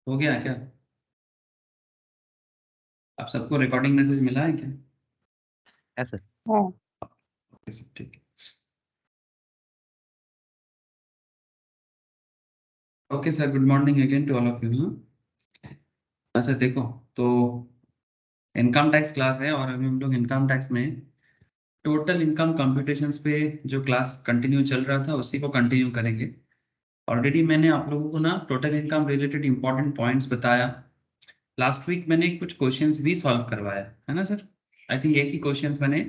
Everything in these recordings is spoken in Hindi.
हो गया क्या? आप सबको रिकॉर्डिंग मैसेज मिला है क्या? है सर। हाँ। ओके सर, ठीक है। Okay sir, good morning again to all of you. अच्छा देखो, तो इनकम टैक्स क्लास है और अभी हम लोग इनकम टैक्स में टोटल इनकम कंप्यूटेशंस पे जो क्लास कंटिन्यू चल रहा था उसी को कंटिन्यू करेंगे। ऑलरेडी मैंने आप लोगों को ना total income related important points बताया। लास्ट वीक मैंने कुछ क्वेश्चंस भी सॉल्व करवाया है ना सर। आई थिंक एक ही क्वेश्चन मैंने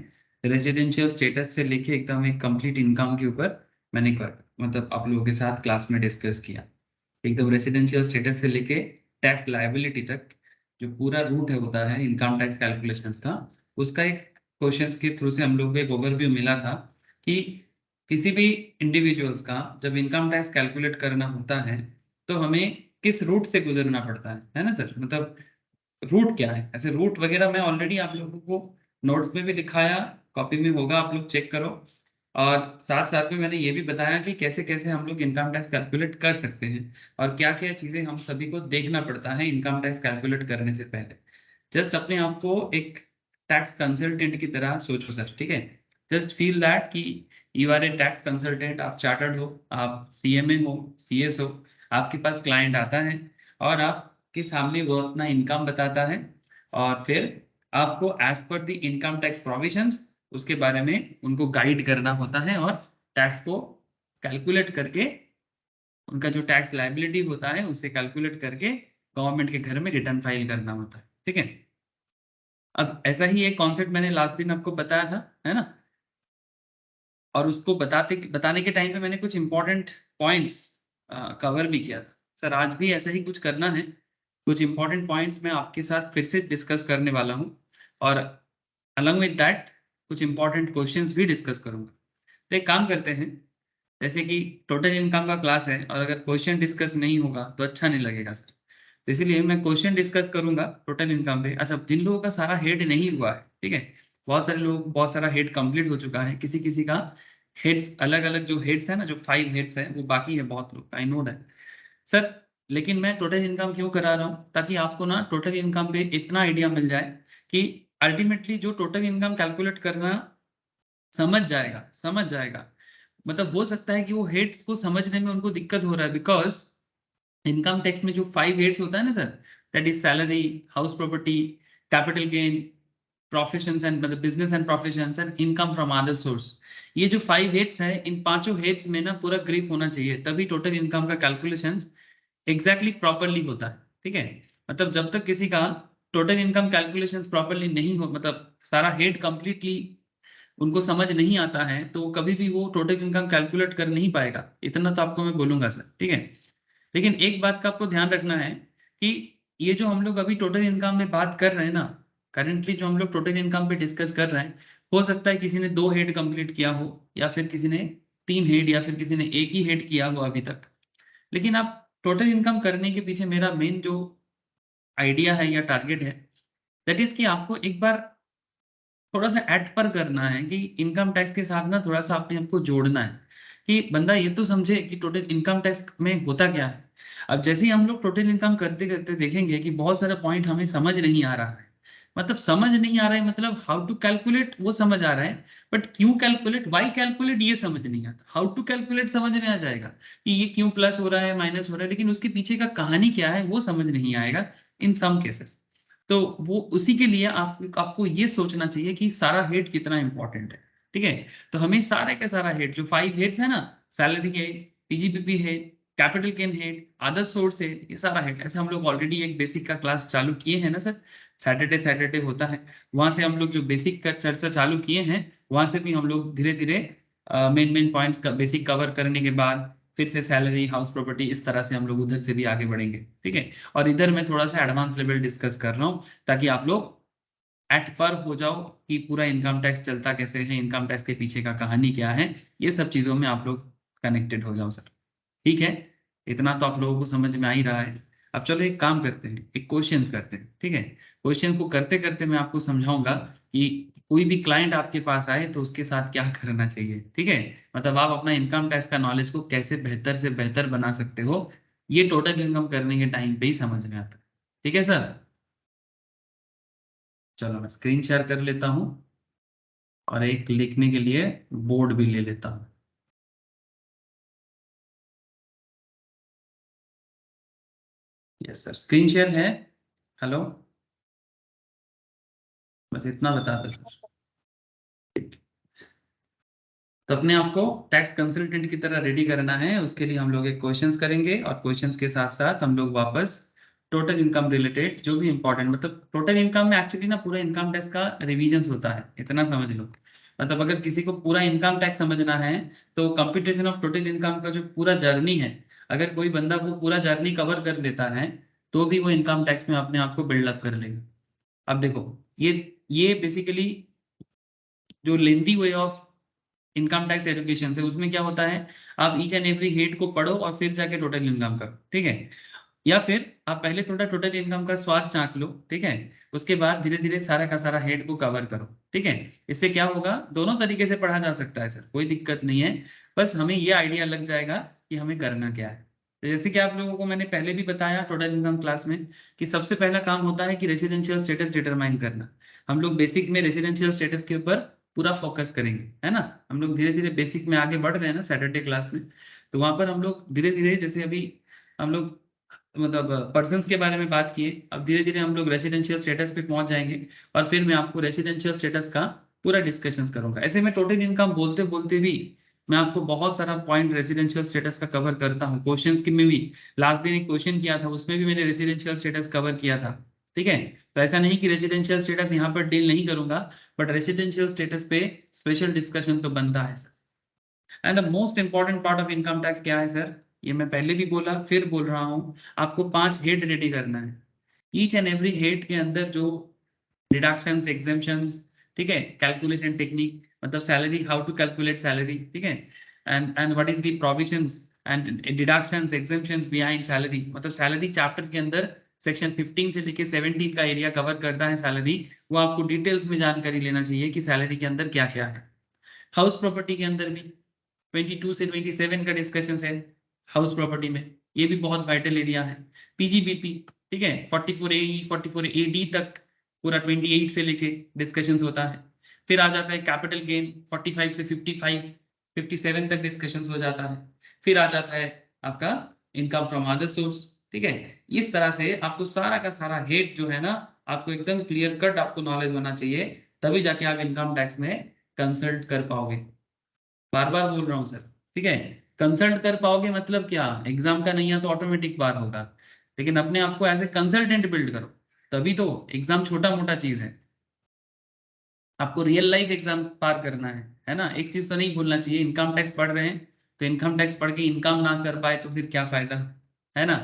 रेजिडेंशियल स्टेटस से लेके एकदम एक कंप्लीट इनकम के ऊपर मैंने कर मतलब आप लोगों के साथ क्लास में डिस्कस किया। एकदम रेसिडेंशियल स्टेटस से लेके टैक्स लायबिलिटी तक जो पूरा रूट है होता है इनकम टैक्स कैलकुलेशंस का, उसका एक क्वेश्चंस के थ्रू से हम लोग को एक ओवरव्यू मिला था कि किसी भी इंडिविजुअल्स का जब इनकम टैक्स कैलकुलेट करना होता है तो हमें किस रूट से गुजरना पड़ता है ना सर। मतलब रूट क्या है, ऐसे रूट वगैरह मैं ऑलरेडी आप लोगों को नोट्स में भी दिखाया, कॉपी में होगा, आप लोग चेक करो। और साथ साथ में मैंने ये भी बताया कि कैसे कैसे हम लोग इनकम टैक्स कैलकुलेट कर सकते हैं और क्या क्या चीजें हम सभी को देखना पड़ता है इनकम टैक्स कैलकुलेट करने से पहले। जस्ट अपने आप को एक टैक्स कंसल्टेंट की तरह सोचो सर, ठीक है। जस्ट फील दैट कि you are a tax consultant, आप चार्टर्ड हो, आप सीएमए हो, सीएस हो, आपके पास क्लाइंट आता है और आपके सामने वो अपना इनकम बताता है और फिर आपको as per the income tax provisions उसके बारे में उनको गाइड करना होता है और टैक्स को कैलकुलेट करके उनका जो टैक्स लायबिलिटी होता है उसे कैलकुलेट करके गवर्नमेंट के घर में रिटर्न फाइल करना होता है, ठीक है। अब ऐसा ही एक कॉन्सेप्ट मैंने लास्ट दिन आपको बताया था, है ना। और उसको बताने के टाइम पे मैंने कुछ इंपॉर्टेंट पॉइंट्स कवर भी किया था। सर आज भी ऐसा ही कुछ करना है, कुछ इंपॉर्टेंट पॉइंट्स मैं आपके साथ फिर से डिस्कस करने वाला हूँ और अलॉन्ग विद दैट कुछ इंपॉर्टेंट क्वेश्चंस भी डिस्कस करूंगा। तो एक काम करते हैं, जैसे कि टोटल इनकम का क्लास है और अगर क्वेश्चन डिस्कस नहीं होगा तो अच्छा नहीं लगेगा सर। तो इसीलिए मैं क्वेश्चन डिस्कस करूंगा टोटल इनकम पे। अच्छा, जिन लोगों का सारा हेड नहीं हुआ है, ठीक है, बहुत सारे लोग बहुत सारा हेड कंप्लीट हो चुका है, किसी किसी का हेड्स अलग अलग जो हेड्स है ना, जो 5 हेड्स है वो बाकी है बहुत लोग, आई नो दैट सर। लेकिन मैं टोटल इनकम क्यों करा रहा हूँ, ताकि आपको ना टोटल इनकम पे इतना आइडिया मिल जाए कि अल्टीमेटली जो टोटल इनकम कैलकुलेट करना समझ जाएगा। मतलब हो सकता है कि वो हेड्स को समझने में उनको दिक्कत हो रहा है बिकॉज इनकम टैक्स में जो 5 हेड्स होता है ना sir, that is salary, house property, capital gain, professions and मतलब business and professions and income from other source. ये जो 5 हेड्स है, इन पांचों हेड्स में ना पूरा ग्रिप होना चाहिए, तभी टोटल इनकम का कैलकुलेशन एग्जैक्टली प्रॉपरली होता है, ठीक है। मतलब जब तक किसी का टोटल इनकम कैलकुलेशन प्रॉपरली नहीं हो, मतलब सारा हेड कंप्लीटली उनको समझ नहीं आता है, तो कभी भी वो टोटल इनकम कैलकुलेट कर नहीं पाएगा। इतना तो आपको मैं बोलूंगा सर, ठीक है। लेकिन एक बात का आपको ध्यान रखना है कि ये जो हम लोग अभी टोटल इनकम में बात कर रहे हैं ना, करेंटली जो हम लोग टोटल इनकम पे डिस्कस कर रहे हैं, हो सकता है किसी ने 2 हेड कंप्लीट किया हो या फिर किसी ने 3 हेड या फिर किसी ने एक ही हेड किया हो अभी तक। लेकिन आप टोटल इनकम करने के पीछे मेरा मेन जो आइडिया है या टारगेट है, दैट इज कि आपको एक बार थोड़ा सा ऐड पर करना है कि इनकम टैक्स के साथ ना थोड़ा सा अपने आप को जोड़ना है कि बंदा ये तो समझे कि टोटल इनकम टैक्स में होता क्या है। अब जैसे ही हम लोग टोटल इनकम करते करते देखेंगे कि बहुत सारा पॉइंट हमें समझ नहीं आ रहा है। मतलब समझ नहीं आ रहा है, मतलब हाउ टू कैलकुलेट वो समझ आ रहा है, बट क्यों कैलकुलेट, वाई कैलकुलेट ये समझ नहीं आता। हाउ टू कैलकुलेट समझ में आ जाएगा कि ये क्यों प्लस हो रहा है माइनस हो रहा है, लेकिन उसके पीछे का कहानी क्या है वो समझ नहीं आएगा इन सम केसेस। तो वो उसी के लिए आपको ये सोचना चाहिए कि सारा हेड कितना इंपॉर्टेंट है, ठीक है। तो हमें सारे के सारा हेड जो 5 हेड्स है ना, salary head, PGBP head, capital gain head, other source head, ये सारा हेड ऐसे हम लोग ऑलरेडी एक बेसिक का क्लास चालू किए हैं ना सर। सैटरडे सैटरडे होता है, वहां से हम लोग जो बेसिक का चर्चा चालू किए हैं, वहां से भी हम लोग धीरे धीरे मेन मेन पॉइंट्स का बेसिक कवर करने के बाद फिर से सैलरी, हाउस प्रॉपर्टी, इस तरह से हम लोग उधर से भी आगे बढ़ेंगे, ठीक है। और इधर मैं थोड़ा सा एडवांस लेवल डिस्कस कर रहा हूँ ताकि आप लोग एट पर हो जाओ कि पूरा इनकम टैक्स चलता कैसे है, इनकम टैक्स के पीछे का कहानी क्या है, ये सब चीजों में आप लोग कनेक्टेड हो जाओ सर, ठीक है। इतना तो आप लोगों को समझ में आ ही रहा है। अब चलो एक काम करते हैं, एक क्वेश्चंस करते हैं, ठीक है। क्वेश्चन को करते करते मैं आपको समझाऊंगा कि कोई भी क्लाइंट आपके पास आए तो उसके साथ क्या करना चाहिए, ठीक है। मतलब आप अपना इनकम टैक्स का नॉलेज को कैसे बेहतर से बेहतर बना सकते हो ये टोटल इनकम करने के टाइम पे ही समझ में आता है। ठीक है सर, चलो मैं स्क्रीन शेयर कर लेता हूँ और एक लिखने के लिए बोर्ड भी ले लेता हूँ। यस सर, स्क्रीन शेयर है। हेलो, बस इतना बता दो सर। तो अपने आप को टैक्स कंसल्टेंट की तरह रेडी करना है। उसके लिए हम लोग एक क्वेश्चंस करेंगे और क्वेश्चंस के साथ साथ हम लोग वापस टोटल इनकम रिलेटेड जो भी इंपॉर्टेंट, मतलब टोटल इनकम में एक्चुअली ना पूरा इनकम टैक्स का रिवीजन होता है, इतना समझ लो। मतलब अगर किसी को पूरा इनकम टैक्स समझना है तो कंप्यूटेशन ऑफ टोटल इनकम का जो पूरा जर्नी है, अगर कोई बंदा वो पूरा जर्नी कवर कर लेता है तो भी वो इनकम टैक्स में अपने आप को बिल्डअप कर लेगा। अब देखो, ये बेसिकली जो lengthy way of income tax education से, उसमें क्या होता है, आप ईच एंड एवरी हेड को पढ़ो और फिर जाके टोटल इनकम करो। ठीक है, या फिर आप पहले थोड़ा टोटल इनकम का स्वाद चाख लो। ठीक है, उसके बाद धीरे धीरे सारा का सारा हेड को कवर करो। ठीक है, इससे क्या होगा, दोनों तरीके से पढ़ा जा सकता है सर, कोई दिक्कत नहीं है। बस हमें ये आइडिया लग जाएगा कि हमें करना क्या है। तो जैसे कि आप लोगों को मैंने पहले भी बताया टोटल इनकम क्लास में कि सबसे पहला काम होता है कि रेसिडेंशियल स्टेटस डिटरमाइन करना। हम लोग बेसिक में रेसिडेंशियल स्टेटस के ऊपर पूरा फोकस करेंगे, है ना। हम लोग धीरे धीरे बेसिक में आगे बढ़ रहे हैं ना सैटरडे क्लास में, तो वहां पर हम लोग धीरे धीरे, जैसे अभी हम लोग मतलब पर्सन्स के बारे में बात किए, अब धीरे धीरे हम लोग रेसिडेंशियल स्टेटस पे पहुंच जाएंगे और फिर मैं आपको रेसिडेंशियल स्टेटस का पूरा डिस्कशन करूंगा। ऐसे में टोटल इनकम बोलते बोलते भी मैं आपको बहुत सारा पॉइंट रेसिडेंशियल स्टेटस का कवर करता हूँ। क्वेश्चंस की में भी लास्ट दिन एक क्वेश्चन किया था, उसमें भी मैंने रेसिडेंशियल स्टेटस कवर किया था। ठीक है, तो ऐसा नहीं कि रेसिडेंशियल स्टेटस यहाँ पर डील नहीं करूंगा, बट रेसिडेंशियल स्टेटस पे स्पेशल डिस्कशन तो बनता है sir. And the most important part of income tax क्या है सर, ये मैं पहले भी बोला फिर बोल रहा हूँ, आपको 5 हेड रेडी करना है। ईच एंड एवरी हेड के अंदर जो डिडक्शंस, एग्जेम्पशंस, ठीक है, कैलकुलेशन टेक्निक, मतलब salary, how to calculate salary, ठीक है, and what is the provisions and deductions exemptions behind salary, मतलब सैलरी चैप्टर के अंदर सेक्शन 15 से लेके 17 का एरिया कवर करता है सैलरी। वो आपको डिटेल्स में जानकारी लेना चाहिए कि सैलरी के अंदर क्या क्या है। हाउस प्रॉपर्टी के अंदर भी 22 से 27 का डिस्कशन है हाउस प्रॉपर्टी में, ये भी बहुत वाइटल एरिया है। पीजीबीपी, ठीक है, 44 ए 44 ए डी तक पूरा 28 से लेके डिस्कशंस होता है। फिर आ जाता है कैपिटल गेन, 45 से 55 57 तक डिस्कशंस हो जाता है। फिर आ जाता है आपका इनकम फ्रॉम अदर सोर्स। ठीक है, इस तरह से आपको सारा का सारा हेड जो है ना, आपको एकदम क्लियर कट आपको नॉलेज होना चाहिए, तभी जाके आप इनकम टैक्स में कंसल्ट कर पाओगे। बार बार बोल रहा हूँ सर, ठीक है, कंसल्ट कर पाओगे मतलब क्या, एग्जाम का नहीं है तो ऑटोमेटिक पार होगा, लेकिन अपने आप को एज ए कंसल्टेंट बिल्ड करो, तभी तो। एग्जाम छोटा मोटा चीज है, आपको रियल लाइफ एग्जाम पार करना है ना। एक चीज तो नहीं भूलना चाहिए, इनकम टैक्स पढ़ रहे हैं तो इनकम टैक्स पढ़ के इनकम ना कर पाए तो फिर क्या फायदा, है ना।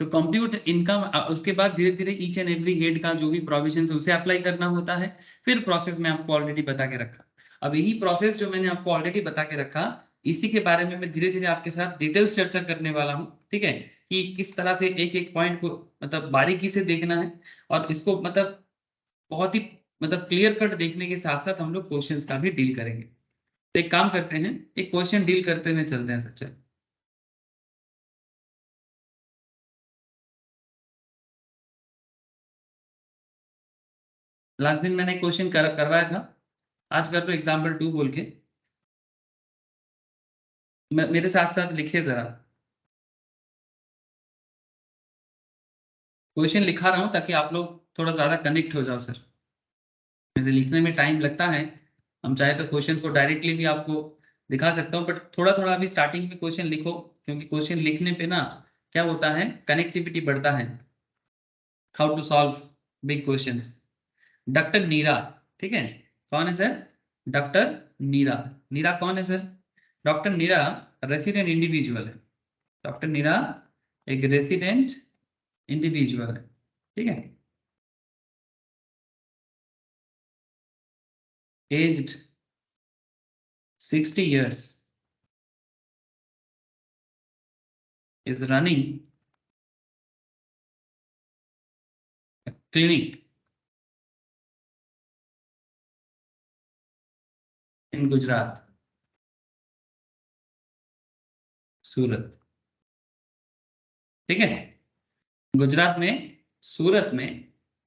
तो कंप्यूट इनकम, उसके बाद धीरे धीरे ईच एंड एवरी हेड का जो भी प्रोविजन है उसे अप्लाई करना होता है। फिर प्रोसेस में आपको ऑलरेडी बता के रखा। अब यही प्रोसेस जो मैंने आपको ऑलरेडी बता के रखा, इसी के बारे में मैं धीरे धीरे आपके साथ डिटेल्स चर्चा करने वाला हूँ। ठीक है, कि किस तरह से एक एक पॉइंट को मतलब बारीकी से देखना है, और इसको मतलब बहुत ही मतलब क्लियर कट देखने के साथ साथ हम लोग क्वेश्चंस का भी डील करेंगे। तो एक काम करते हैं, एक क्वेश्चन डील करते हुए चलते हैं सच्चा। लास्ट दिन मैंने क्वेश्चन करवाया था, आज कर लो एग्जाम्पल 2 बोल के। मेरे साथ साथ लिखिए जरा, क्वेश्चन लिखा रहा हूँ ताकि आप लोग थोड़ा ज्यादा कनेक्ट हो जाओ सर। वैसे लिखने में टाइम लगता है, हम चाहे तो क्वेश्चंस को डायरेक्टली भी आपको दिखा सकता हूँ, बट थोड़ा थोड़ा अभी स्टार्टिंग में क्वेश्चन लिखो, क्योंकि क्वेश्चन लिखने पे ना क्या होता है, कनेक्टिविटी बढ़ता है। How to solve big questions. Doctor Neera, ठीक है, कौन है सर, डॉक्टर नीरा। नीरा कौन है सर, डॉक्टर नीरा रेसिडेंट इंडिविजुअल है। डॉक्टर नीरा एक रेसिडेंट इंडिविजुअल है। ठीक है, aged 60 years, is running a clinic in Gujarat, सूरत। ठीक है। गुजरात में सूरत में,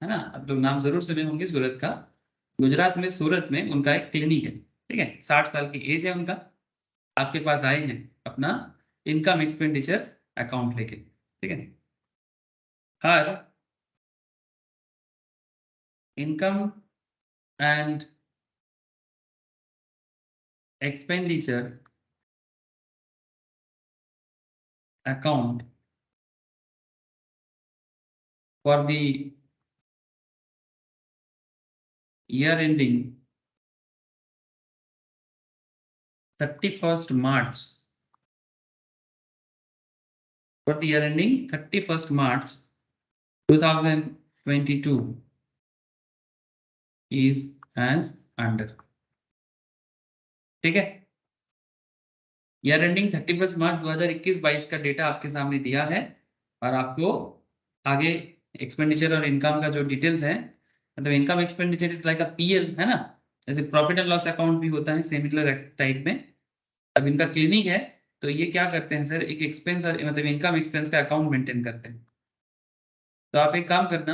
है ना, आप लोग नाम जरूर सुने होंगे सूरत का। गुजरात में सूरत में उनका एक क्लिनिक है, ठीक है। 60 साल की एज है उनका। आपके पास आए हैं अपना इनकम एक्सपेंडिचर अकाउंट लेके, ठीक है। हर income and expenditure account for the year ending 31st March, for the year ending 31st March 2022 is as under, ठीक है। ईयर एंडिंग 31 मार्च 2021-22 का डेटा आपके सामने दिया है, और आपको आगे एक्सपेंडिचर और इनकम का जो डिटेल्स है, मतलब income expenditure is like a PL, है ना, जैसे प्रॉफिट एंड लॉस अकाउंट भी होता है सिमिलर टाइप में। अब इनका क्लिनिक है, तो ये क्या करते हैं सर, एक एक्सपेंस और मतलब इनकम एक्सपेंस का अकाउंट मेंटेन करते हैं। तो आप एक काम करना,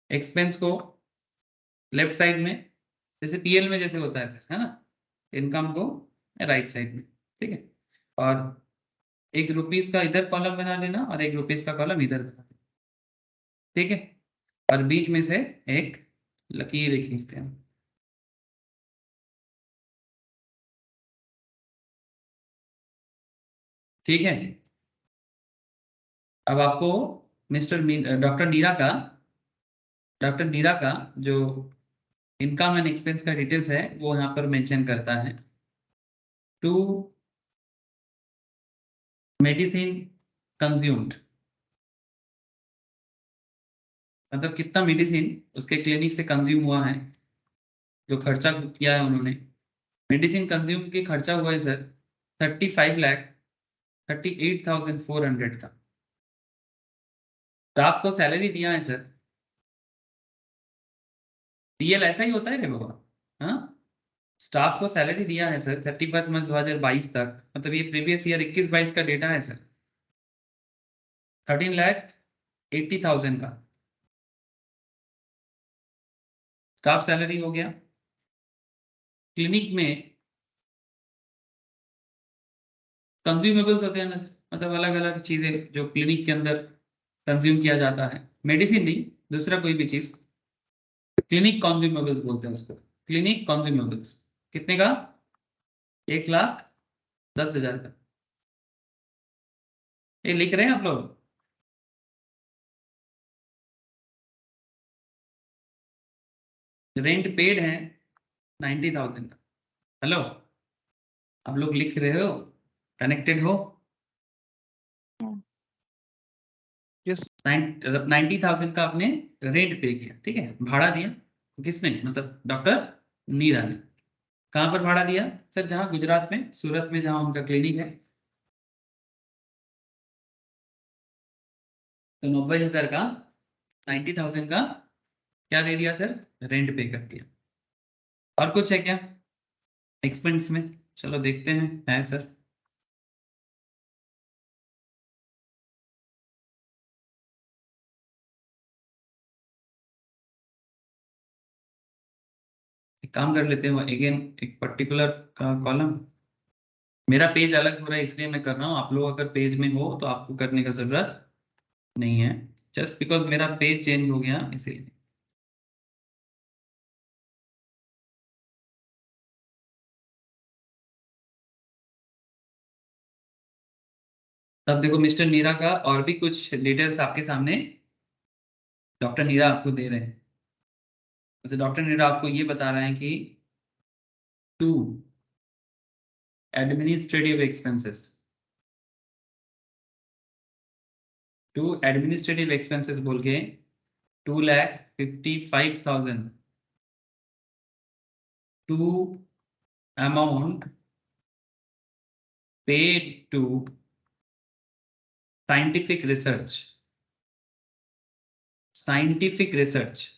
एक्सपेंस को लेफ्ट साइड में, जैसे पीएल में जैसे होता है सर, है ना, इनकम को राइट साइड में, ठीक है। और एक रुपीस का इधर कॉलम बना लेना और एक रुपीस का कॉलम इधर बना लेना, ठीक है। और बीच में से एक लकीर खींचते हैं, ठीक है। अब आपको डॉक्टर नीरा का जो इनकम एंड एक्सपेंस का डिटेल्स है वो यहाँ पर मेंशन करता है। टू मेडिसिन कंज्यूम्ड, मतलब कितना मेडिसिन उसके क्लिनिक से कंज्यूम हुआ है, जो खर्चा किया है उन्होंने। मेडिसिन कंज्यूम के खर्चा हुआ है सर 35,38,400 का। स्टाफ को सैलरी दिया है सर, पीएल ऐसा ही होता है रे बाबा, हाँ। स्टाफ को सैलरी दिया है सर 31 मार्च 2022 तक, मतलब ये प्रीवियस ईयर 21-22 का डेटा है सर। 13,80,000 का स्टाफ सैलरी हो गया। क्लिनिक में कंज्यूमेबल्स होते हैं ना सर, मतलब अलग अलग चीजें जो क्लिनिक के अंदर कंज्यूम किया जाता है, मेडिसिन नहीं, दूसरा कोई भी चीज। क्लिनिक कंज्यूमेबल्स बोलते हैं उसको, क्लिनिक कंज्यूमेबल्स। कितने का? 1,10,000 का। ये लिख रहे हैं आप लोग? रेंट पेड है 90,000 का। हेलो, आप लोग लिख रहे हो, कनेक्टेड हो? यस 90,000 का आपने रेंट पे किया, ठीक है, भाड़ा दिया। किसने? मतलब डॉक्टर नीरा ने। कहाँ पर भाड़ा दिया सर? जहाँ गुजरात में सूरत में जहाँ उनका क्लिनिक है। तो 90,000 का, 90,000 का क्या दे दिया सर? रेंट पे कर दिया। और कुछ है क्या एक्सपेंस में? चलो देखते हैं, है सर। एक काम कर लेते हैं, अगेन एक पर्टिकुलर कॉलम। मेरा पेज अलग हो रहा है इसलिए मैं कर रहा हूँ, आप लोग अगर पेज में हो तो आपको करने का जरूरत नहीं है, जस्ट बिकॉज मेरा पेज चेंज हो गया इसीलिए। तब देखो मिस्टर नीरा का और भी कुछ डिटेल्स आपके सामने डॉक्टर नीरा आपको दे रहे हैं। जैसे डॉक्टर नीरा आपको ये बता रहे हैं कि to administrative expenses, to administrative expenses बोल के 2,55,000 to amount paid to scientific research, scientific research,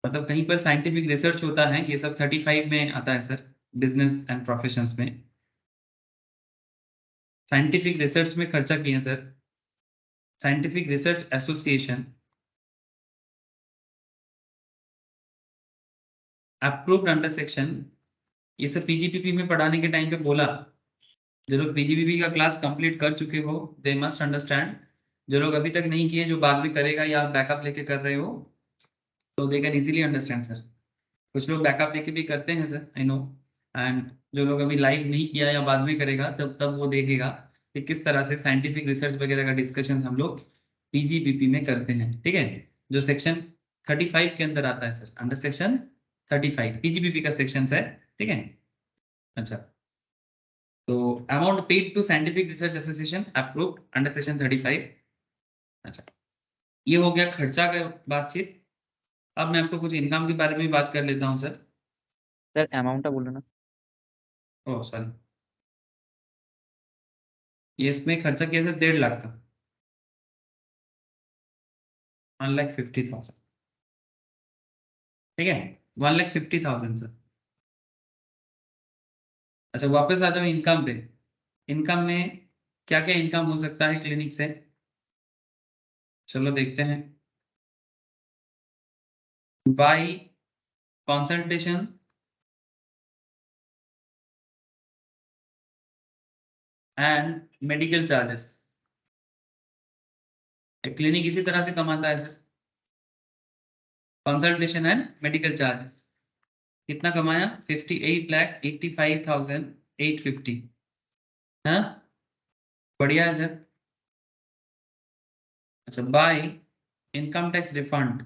मतलब कहीं पर साइंटिफिक रिसर्च होता है, ये सब 35 में आता है सर, बिजनेस एंड प्रोफेशंस में। साइंटिफिक रिसर्च में खर्चा किए हैं sir, scientific research association approved under section, ये सब पीजीपीपी में पढ़ाने के टाइम पे बोला। जो लोग पीजीपीपी का क्लास कंप्लीट कर चुके हो दे मस्ट अंडरस्टैंड, जो लोग अभी तक नहीं किए, जो बाद में करेगा या आप बैकअप लेके कर रहे हो, तो they can easily understand sir. कुछ लोग बैकअप लेके भी करते हैं सर, आई नो। एंड जो लोग अभी लाइव नहीं किया या बाद में करेगा, तब तब वो देखेगा कि किस तरह से साइंटिफिक रिसर्च वगैरह का डिस्कशन हम लोग पीजीपीपी में करते हैं, ठीक है। जो सेक्शन 35 के अंदर आता है सर, अंडर सेक्शन 35 पीजीपीपी का सेक्शन है, ठीक है। अच्छा, तो amount paid to scientific research association approved under section 35। अच्छा, ये हो गया खर्चा का बातचीत। अब मैं आपको कुछ इनकम के बारे में भी बात कर लेता हूँ सर। सर अमाउंट बोलो ना। ओह सॉरी, ये इसमें खर्चा किया सर 1.5 लाख का, 1,50,000, ठीक है, 1,50,000 सर। अच्छा, वापस आ जाओ इनकम पे। इनकम में क्या क्या इनकम हो सकता है क्लिनिक से, चलो देखते हैं। By consultation and medical charges, clinic इसी तरह से कमाता है sir, consultation and medical charges. कितना कमाया, 58,85,850, हाँ बढ़िया है सर। अच्छा, by income tax refund,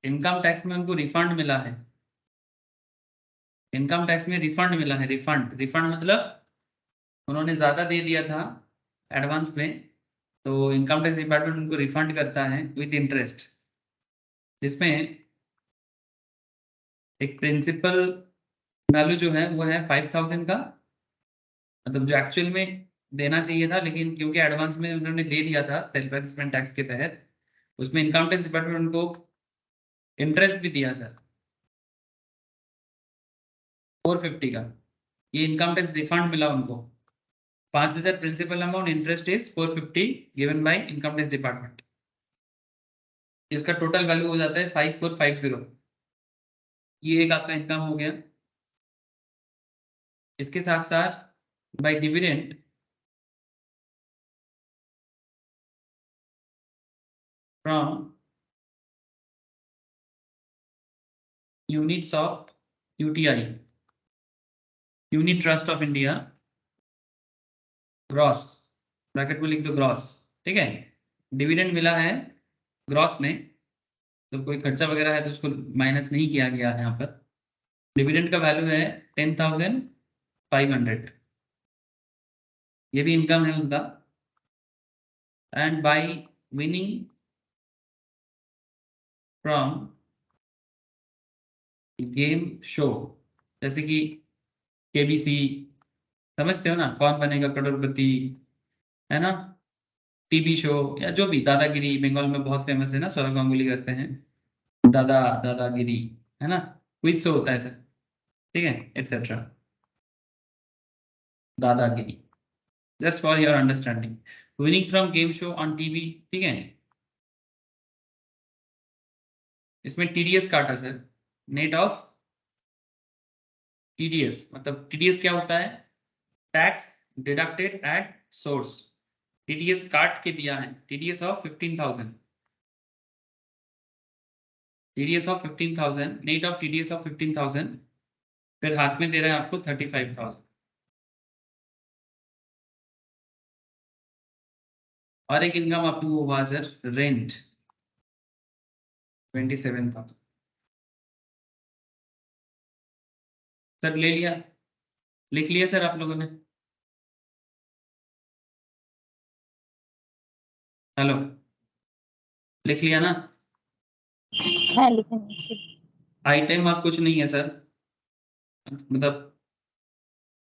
income tax में उनको रिफंड मिला है, इनकम टैक्स में रिफंड मिला है, रिफंड, रिफंड मतलब उन्होंने ज़्यादा दे दिया था एडवांस में, तो इनकम टैक्स डिपार्टमेंट उनको रिफंड करता है विद इंटरेस्ट, जिसमें एक प्रिंसिपल वैल्यू जो है वो है 5,000 का, मतलब जो एक्चुअल में देना चाहिए था, लेकिन क्योंकि एडवांस में उन्होंने दे दिया था सेल्फ असेसमेंट टैक्स के तहत, उसमें इनकम टैक्स डिपार्टमेंट उनको इंटरेस्ट भी दिया सर 450 का। ये इनकम टैक्स रिफंड मिला उनको, 5,000 principal amount, interest is 450 given by income tax department. इसका टोटल वैल्यू हो जाता है 5450। ये एक आपका इनकम हो गया। इसके साथ साथ by dividend from units of UTI, unit trust of India, gross, bracket में लिख दो ग्रॉस, ठीक है। डिविडेंड मिला है ग्रॉस में, तो कोई खर्चा वगैरह है तो उसको माइनस नहीं किया गया है यहाँ पर। डिविडेंड का वैल्यू है 10,500, ये भी इनकम है उनका। And bye winning from game show, जैसे कि केबीसी, समझते हो ना, कौन बनेगा करोड़पति, है ना, टीवी शो, या जो भी, दादागिरी बंगाल में बहुत फेमस है ना, सौरभ गांगुली करते हैं, दादा दादागिरी, है ना, क्विज शो होता है सर, ठीक है, एक्सेट्रा, दादागिरी, just for your understanding. Winning from game show on TV, ठीक है। इसमें टीडीएस काटा सर, नेट ऑफ टीडीएस, मतलब टीडीएस क्या होता है, tax deducted at source, TDS काट के दिया है, TDS of 15,000, TDS of 15,000, net of TDS of 15,000, फिर हाथ में दे रहा है आपको 35,000। और एक इनकम आपको हुआ सर रेंट, 27,000 सर, ले लिया, लिख लिया सर आप लोगों ने, हेलो, लिख लिया ना। हाँ लिखेंगे। आइटम आप कुछ नहीं है सर, मतलब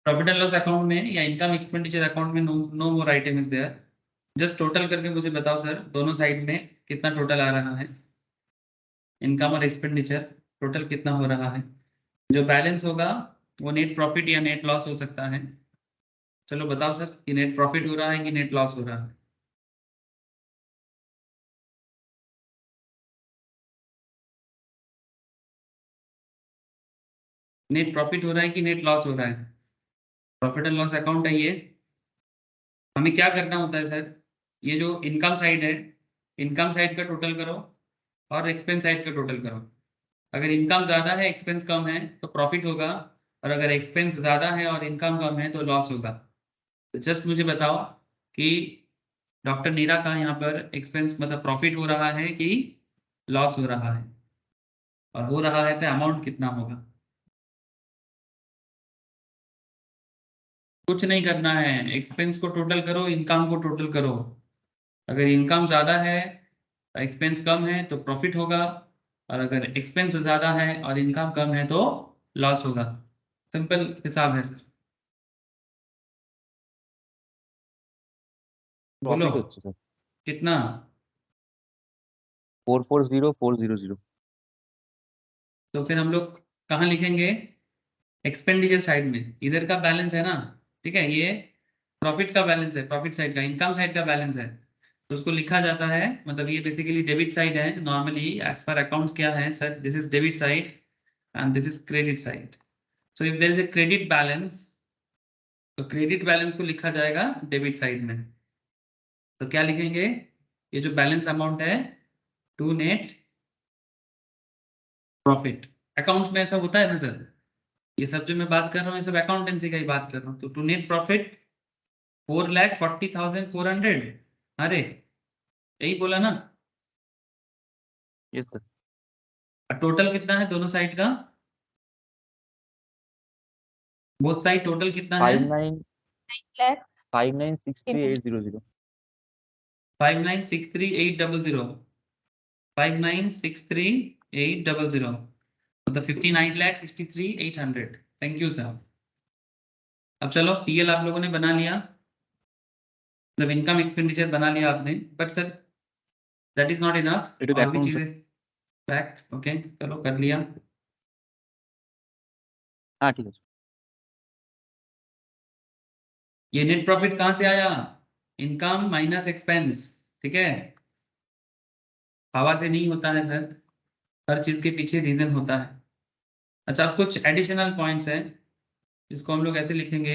प्रॉफिट एंड लॉस अकाउंट में या इनकम एक्सपेंडिचर अकाउंट में no more item is there. Just total करके मुझे बताओ सर, दोनों साइड में कितना टोटल आ रहा है, इनकम और एक्सपेंडिचर टोटल कितना हो रहा है। जो बैलेंस होगा वो नेट प्रॉफिट या नेट लॉस हो सकता है, चलो बताओ सर कि नेट प्रॉफिट हो रहा है कि नेट लॉस हो रहा है? नेट प्रॉफिट हो रहा है कि नेट लॉस हो रहा है? प्रॉफिट एंड लॉस अकाउंट है ये। हमें क्या करना होता है सर, ये जो इनकम साइड है, इनकम साइड का टोटल करो और एक्सपेंस साइड का टोटल करो। अगर इनकम ज़्यादा है एक्सपेंस कम है तो प्रॉफिट होगा, और अगर एक्सपेंस ज़्यादा है और इनकम कम है तो लॉस होगा। तो जस्ट मुझे बताओ कि डॉक्टर नीरा का यहाँ पर एक्सपेंस मतलब प्रॉफिट हो रहा है कि लॉस हो रहा है, और हो रहा है तो अमाउंट कितना होगा? कुछ नहीं करना है, एक्सपेंस को टोटल करो, इनकम को टोटल करो। अगर इनकम ज़्यादा है एक्सपेंस कम है तो प्रॉफिट होगा, और अगर एक्सपेंस ज़्यादा है और इनकम कम है तो लॉस होगा। सिंपल हिसाब है सर। बोलो प्रॉफिट হচ্ছে স্যার कितना? 440400। तो फिर हम लोग कहाँ लिखेंगे? एक्सपेंडिचर साइड में, इधर का बैलेंस है ना, ठीक है, ये प्रॉफिट का बैलेंस है, प्रॉफिट साइड का, इनकम साइड का बैलेंस है, तो उसको लिखा जाता है, मतलब ये बेसिकली डेबिट साइड है नॉर्मली एज पर अकाउंट्स। क्या है sir, this is debit side and this is credit side. So if there is a credit balance, तो क्रेडिट बैलेंस को लिखा जाएगा डेबिट साइड में। तो क्या लिखेंगे, ये जो बैलेंस अमाउंट है टू नेट प्रॉफिट। अकाउंट्स में ऐसा होता है ना सर, ये सब जो मैं बात कर रहा हूँ ये सब अकाउंटेंसी का ही बात कर रहा हूँ। तो टू नेट प्रॉफिट 4,40,400। अरे यही बोला ना। Yes sir. टोटल कितना है दोनों साइड का, बोथ साइड टोटल कितना है? 59 लाख 5963,800। 59,63,800। 59,63,800 मतलब 59,63,800। Thank you sir. अब चलो पीएल आप लोगों ने बना लिया, मतलब इनकम एक्सपेंडिचर बना लिया आपने, but sir that is not enough, এটা और भी অ্যাকাউন্ট चीजें। फैक्ट ओके, चलो कर लिया। হ্যাঁ ঠিক আছে। ये नेट प्रॉफिट कहाँ से आया? इनकम माइनस एक्सपेंस, ठीक है। हवा से नहीं होता है सर, हर चीज के पीछे रीजन होता है। अच्छा, अब कुछ एडिशनल पॉइंट्स हैं जिसको हम लोग ऐसे लिखेंगे,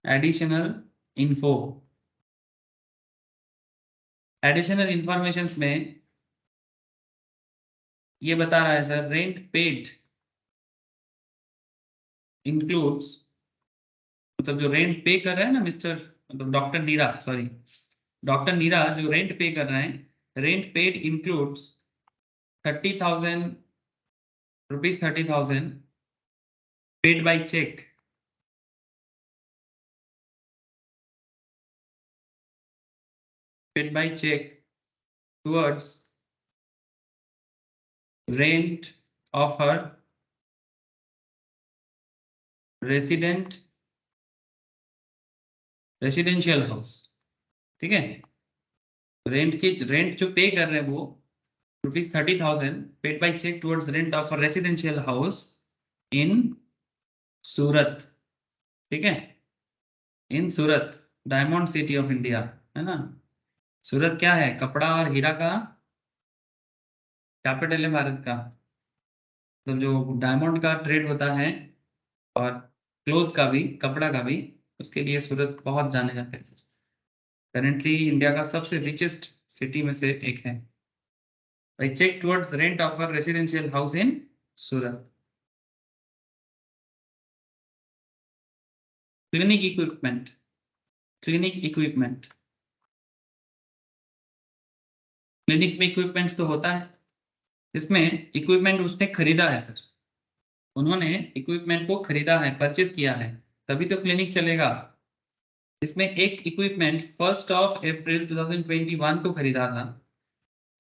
एडिशनल इन्फो। एडिशनल इंफॉर्मेशन में ये बता रहा है सर, रेंट पेड इंक्लूड्स, मतलब जो रेंट पे कर रहा है ना मिस्टर, मतलब doctor Neera, sorry doctor Neera जो रेंट पे कर रहे हैं, rent paid includes 30,000 rupees, 30,000 paid by cheque, paid by check towards rent of her residential house, ठीक है। रेंट जो पे कर रहे हैं वो ₹30,000 paid by cheque towards rent of a residential house in Surat, ठीक है, in Surat, diamond city of India, है ना। सूरत क्या है, कपड़ा और हीरा का कैपिटल है भारत का, मतलब जो डायमंड का ट्रेड होता है और क्लोथ का भी, कपड़ा का भी, उसके लिए सूरत बहुत जाने जाते हैं। करेंटली इंडिया का सबसे रिचेस्ट सिटी में से एक है। By cheque towards rent of a residential house in Surat. Clinic equipment, clinic equipment, clinic में इक्विपमेंट्स तो होता है, इसमें इक्विपमेंट उसने खरीदा है सर, उन्होंने इक्विपमेंट को खरीदा है, परचेज किया है, तभी तो क्लिनिक चलेगा। इसमें एक इक्विपमेंट 1 अप्रैल 2021 को खरीदा था,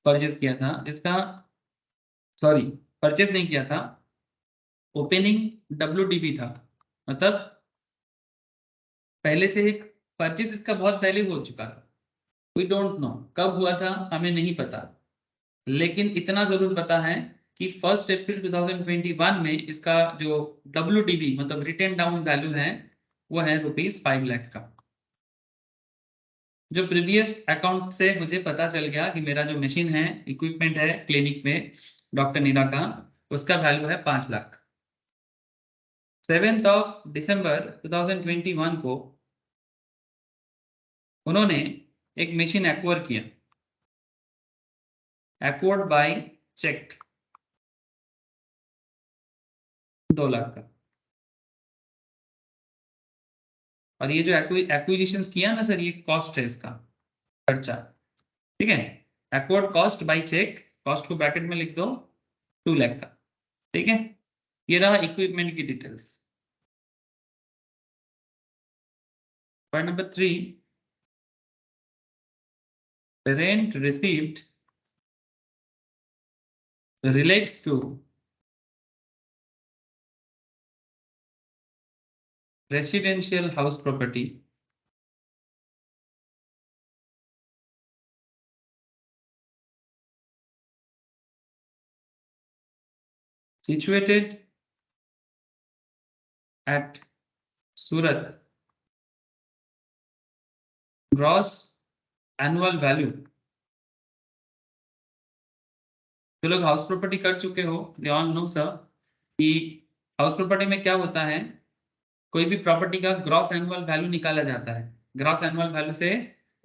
परचेज किया था, जिसका, सॉरी परचेज नहीं किया था, ओपनिंग WDB था, मतलब पहले से एक परचेज इसका बहुत पहले हो चुका था। वी डोंट नो कब हुआ था, हमें नहीं पता, लेकिन इतना जरूर पता है कि 1 अप्रैल 2021 में इसका जो WDB मतलब रिटेन डाउन वैल्यू है वो है ₹5 लाख का। जो प्रीवियस अकाउंट से मुझे पता चल गया कि मेरा जो मशीन है, इक्विपमेंट है क्लिनिक में डॉक्टर नीरा का, उसका वैल्यू है 5 लाख। 7 दिसंबर 2021 को उन्होंने एक मशीन एक्वायर किया, एक्वायर्ड बाय चेक, 2 लाख का। और ये जो एक्विजिशन किया ना सर, ये कॉस्ट है, इसका खर्चा, ठीक है। Acquired cost by cheque, cost को ब्रैकेट में लिख दो, 2 लाख का, ठीक है। ये रहा इक्विपमेंट की details. Point number 3, rent received relates to residential house property situated at Surat. Gross annual value, जो लोग हाउस प्रॉपर्टी कर चुके हो, दे ऑल नो सर कि हाउस प्रॉपर्टी में क्या होता है, कोई भी प्रॉपर्टी का ग्रॉस एनुअल वैल्यू निकाला जाता है। ग्रॉस एनुअल वैल्यू से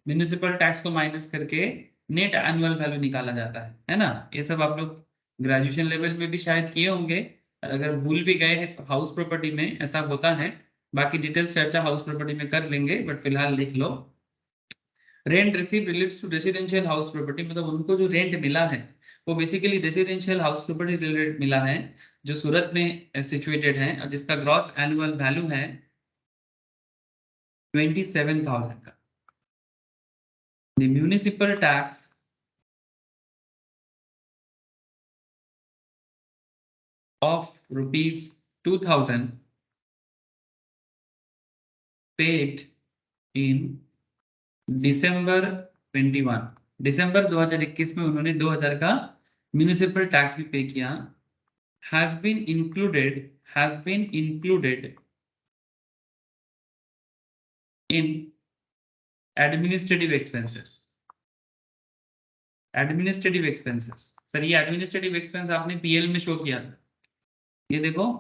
म्युनिसिपल टैक्स को माइनस करके नेट एनुअल वैल्यू निकाला जाता है ना। ये सब आप लोग ग्रेजुएशन लेवल में भी शायद किए होंगे, अगर भूल भी गए हैं तो हाउस प्रॉपर्टी में ऐसा होता है। बाकी डिटेल्स चर्चा हाउस प्रॉपर्टी में कर लेंगे, बट फिलहाल लिख लो। Rent receive relates to residential house property, मतलब उनको जो रेंट मिला है वो basically residential house property related मिला है, जो सूरत में सिचुएटेड है और जिसका ग्रॉस एनुअल वैल्यू है 27,000 का। The municipal tax of ₹2,000 paid in December 21, दिसंबर 2021 में उन्होंने 2000 का म्यूनिसिपल टैक्स भी पे किया। has been included in administrative expenses। Administrative expenses, sir ये एडमिनिस्ट्रेटिव एक्सपेंस आपने पीएल में शो किया था, ये देखो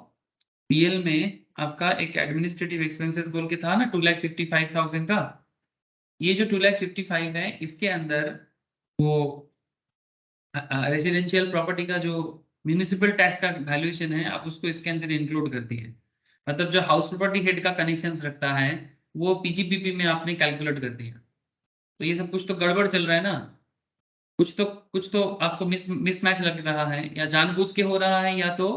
पीएल में आपका एक एडमिनिस्ट्रेटिव एक्सपेंसेस बोल के था ना 2,55,000 का। ये जो 2,55,000 है, इसके अंदर वो रेसिडेंशियल प्रॉपर्टी का जो म्यूनिसिपल टैक्स का वैल्यूएशन है, आप उसको इसके अंदर इंक्लूड करती है। मतलब जो हाउस प्रॉपर्टी हेड का कनेक्शंस रखता है वो पीजीपीपी में आपने कैलकुलेट कर दिया। तो ये सब कुछ तो गड़बड़ चल रहा है ना, कुछ तो आपको मिसमैच लग रहा है, या जानबूझ के हो रहा है या तो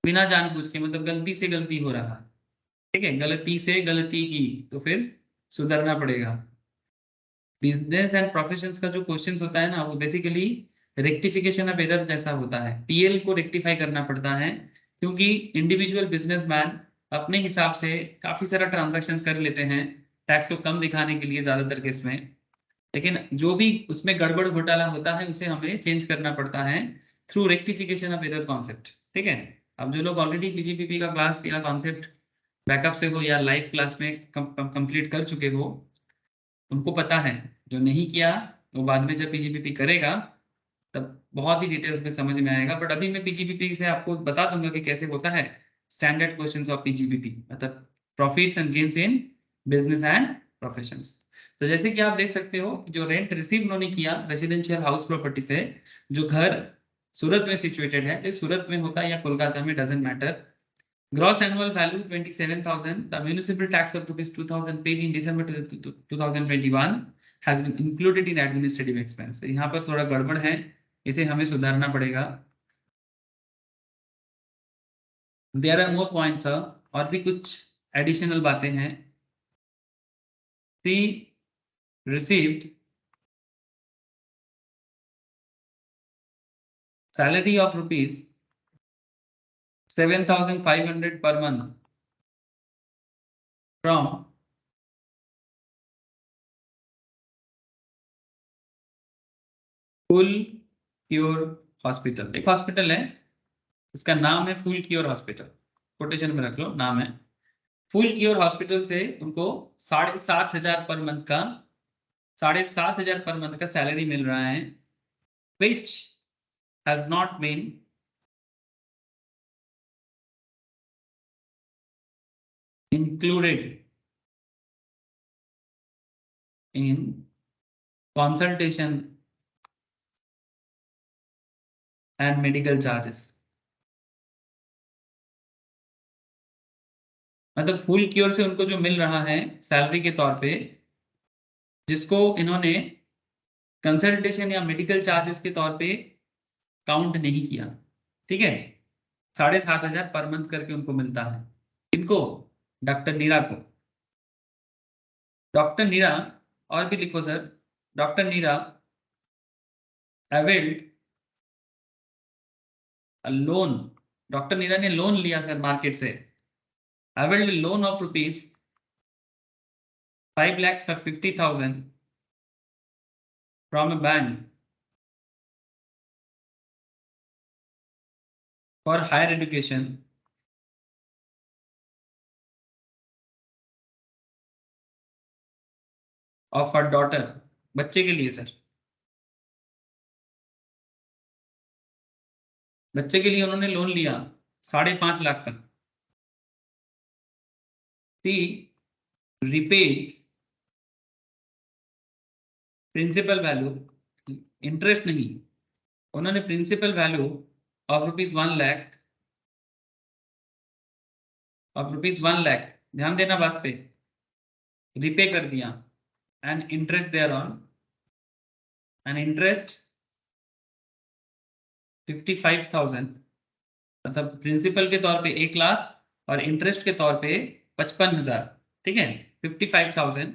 बिना जानबूझ के, मतलब गलती से गलती हो रहा है, ठीक है। गलती से गलती की तो फिर सुधरना पड़ेगा। बिजनेस एंड प्रोफेशंस का जो क्वेश्चंस होता है ना, वो बेसिकली रेक्टिफिकेशन ऑफ एरर जैसा होता है। पीएल को रेक्टिफाई करना पड़ता है, क्योंकि इंडिविजुअल बिजनेसमैन अपने हिसाब से काफी सारा ट्रांजैक्शंस कर लेते हैं टैक्स को कम दिखाने के लिए ज्यादातर केस में, लेकिन जो भी उसमें गड़बड़ घोटाला होता है उसे हमें चेंज करना पड़ता है through rectification of error concept, ठीक है। अब जो लोग ऑलरेडी पीजीपीपी का क्लास या कॉन्सेप्ट बैकअप से हो या लाइव क्लास में कंप्लीट कर चुके हो, उनको पता है। जो नहीं किया वो बाद में जब पीजीपीपी करेगा तब बहुत ही डिटेल्स में समझ में आएगा, बट अभी मैं पीजीपीपी से आपको बता दूंगा कि कैसे होता है स्टैंडर्ड क्वेश्चंस ऑफ पीजीपीपी, मतलब profits and gains in business and professions. तो जैसे कि आप देख सकते हो, जो रेंट रिसीव उन्होंने किया रेसिडेंशियल हाउस प्रॉपर्टी से, जो घर सूरत में सिचुएटेड है, तो सूरत में होता है या कोलकाता में, doesn't matter. Gross annual value 27,000. The municipal tax of ₹2,000 paid in December 2021 has been included in administrative expense. यहाँ पर थोड़ा गड़बड़ है, इसे हमें सुधारना पड़ेगा। There are more points, और भी कुछ एडिशनल बातें हैं। She received salary of ₹7,500 per month from full cure hospital. एक हॉस्पिटल है, इसका नाम है फुल क्योर हॉस्पिटल, कोटेशन में रख लो, नाम है फुल क्योर हॉस्पिटल से उनको 7,500 पर मंथ का 7,500 पर मंथ का सैलरी मिल रहा है, which has not been included in consultation and medical charges। मतलब फुल क्योर से उनको जो मिल रहा है सैलरी के तौर पे, जिसको इन्होंने कंसल्टेशन या मेडिकल चार्जेस के तौर पे काउंट नहीं किया, ठीक है, 7,500 पर मंथ करके उनको मिलता है। इनको डॉक्टर नीरा को, डॉक्टर नीरा, और भी लिखो sir, doctor Neera availed loan, doctor Neera ने लोन लिया सर मार्केट से, availed loan of rupees 5,50,000 from a bank for higher education of a daughter, बच्चे के लिए सर, बच्चे के लिए उन्होंने लोन लिया 5.5 लाख का। She repaid principal value, interest नहीं, उन्होंने principal value of rupees 1 lakh, ध्यान देना बात पे, रिपे कर दिया, and interest thereon, and interest 55,000, मतलब प्रिंसिपल के तौर पे 1 लाख और इंटरेस्ट के तौर पे 55,000, ठीक है, 55,000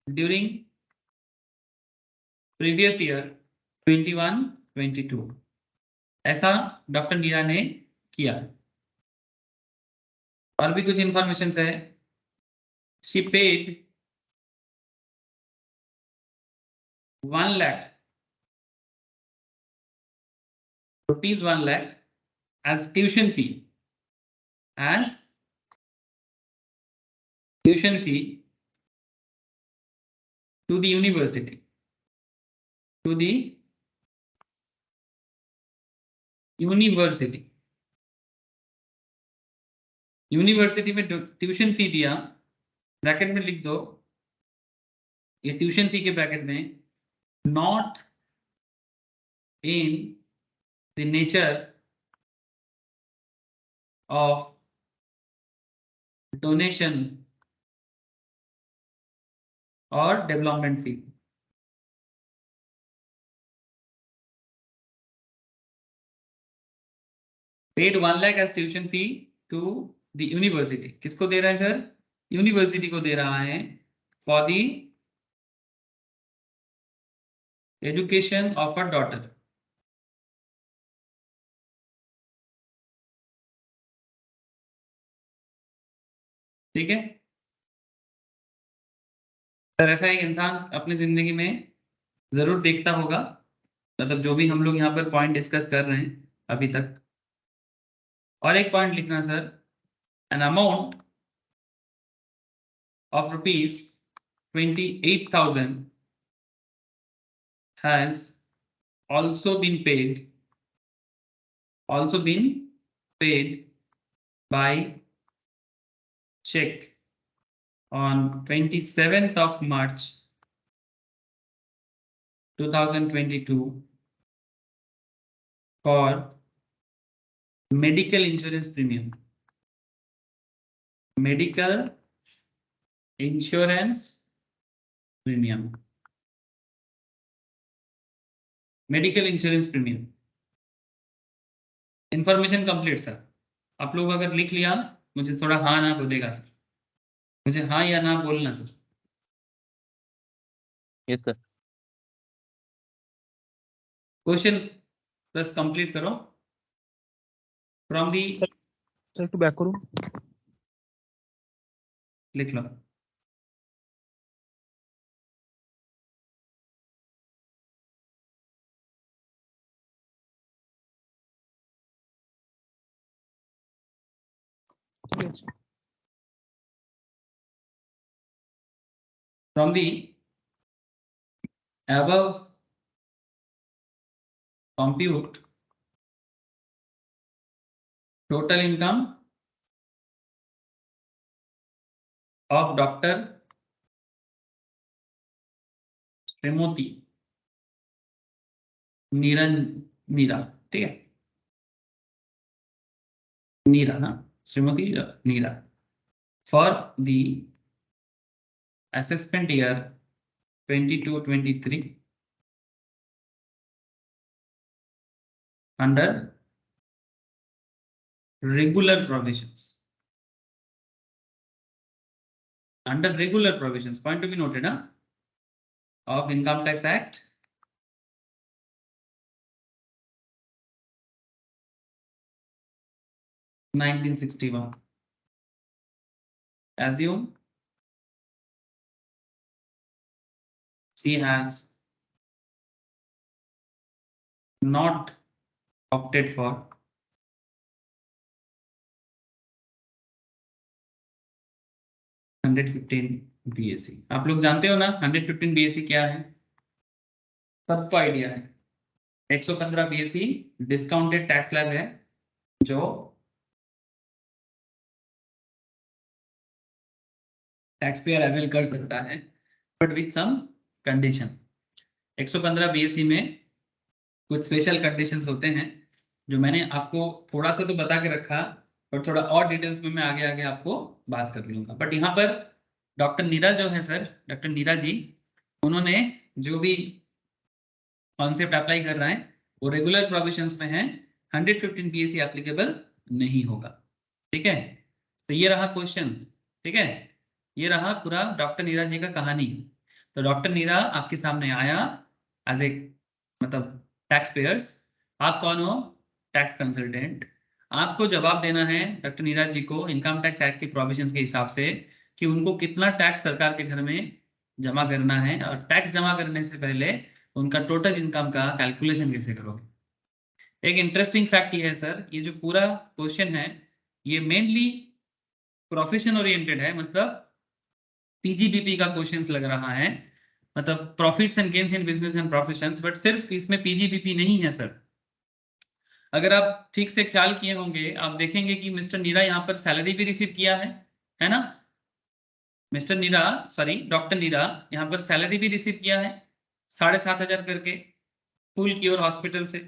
ड्यूरिंग प्रीवियस ईयर 21-22, ऐसा डॉक्टर नीरा ने किया। और भी कुछ इंफॉर्मेशन है, she paid 1 lakh rupees 1 lakh as tuition fee, as tuition fee to the university, to the university, university में ट्यूशन फी दिया, ब्रैकेट में लिख दो, ये ट्यूशन फी के ब्रैकेट में, not in the nature of donation और development fee. Paid 1 lakh as tuition fee to the university, किसको दे रहा है सर, यूनिवर्सिटी को दे रहा है, for the education of a daughter. ठीक है सर, ऐसा एक इंसान अपनी जिंदगी में जरूर देखता होगा, मतलब जो भी हम लोग यहाँ पर पॉइंट डिस्कस कर रहे हैं अभी तक। और एक पॉइंट लिखना sir, an amount of rupees 28,000 has also been paid by check on 27th of March 2022 for medical insurance premium, medical insurance premium, medical insurance premium. Information complete sir, आप लोग अगर लिख लिया, मुझे थोड़ा हाँ ना बोलेगा सर, मुझे हाँ या ना बोलना sir. Yes sir. Question plus complete करो फ्रॉम दी, सर একটু ব্যাক করুন। लिख लो। ঠিক আছে। From the above compute total income of Dr. Shrimati नीरा, ठीक है, नीरा ना, Shrimati Neera, for the assessment year 22-23 under regular provisions. Under regular provisions, point to be noted, of Income Tax Act 1961. Assume she has not opted for BSc. आप लोग जानते हो ना 115 BSc क्या है, सबको आइडिया है। 115 BSc डिस्काउंटेड टैक्स स्लैब है जो टैक्स पेयर अवेल कर सकता है, but with some condition. 115 BSc में कुछ स्पेशल कंडीशंस होते हैं जो मैंने आपको थोड़ा सा तो बता के रखा, और थोड़ा और डिटेल्स में मैं आगे आगे आपको बात कर लूंगा। बट यहाँ पर डॉक्टर नीरा जो है सर, डॉक्टर नीरा जी, उन्होंने जो भी कॉन्सेप्ट अप्लाई कर रहा है वो रेगुलर प्रोविजंस में है, 115 BSc एप्लीकेबल नहीं होगा, ठीक है। तो ये रहा क्वेश्चन, ठीक है, ये रहा पूरा डॉक्टर नीरा जी का कहानी। तो डॉक्टर नीरा आपके सामने आया एज ए मतलब टैक्स पेयर्स, आप कौन हो, टैक्स कंसल्टेंट। आपको जवाब देना है डॉक्टर नीरा जी को इनकम टैक्स एक्ट के प्रोविजंस के हिसाब से कि उनको कितना टैक्स सरकार के घर में जमा करना है, और टैक्स जमा करने से पहले उनका टोटल इनकम का कैलकुलेशन कैसे करोगे। एक इंटरेस्टिंग फैक्ट ये है सर, ये जो पूरा क्वेश्चन है ये मेनली प्रोफेशन ओरिएंटेड है, मतलब पीजीबीपी का क्वेश्चंस लग रहा है, मतलब profits and gains in business and professions, but सिर्फ इसमें पीजीबीपी नहीं है सर। अगर आप ठीक से ख्याल किए होंगे आप देखेंगे कि मिस्टर नीरा यहाँ पर सैलरी भी रिसीव किया है ना, मिस्टर नीरा सॉरी डॉक्टर नीरा यहाँ पर सैलरी भी रिसीव किया है 7,500 करके फुल क्योर हॉस्पिटल से।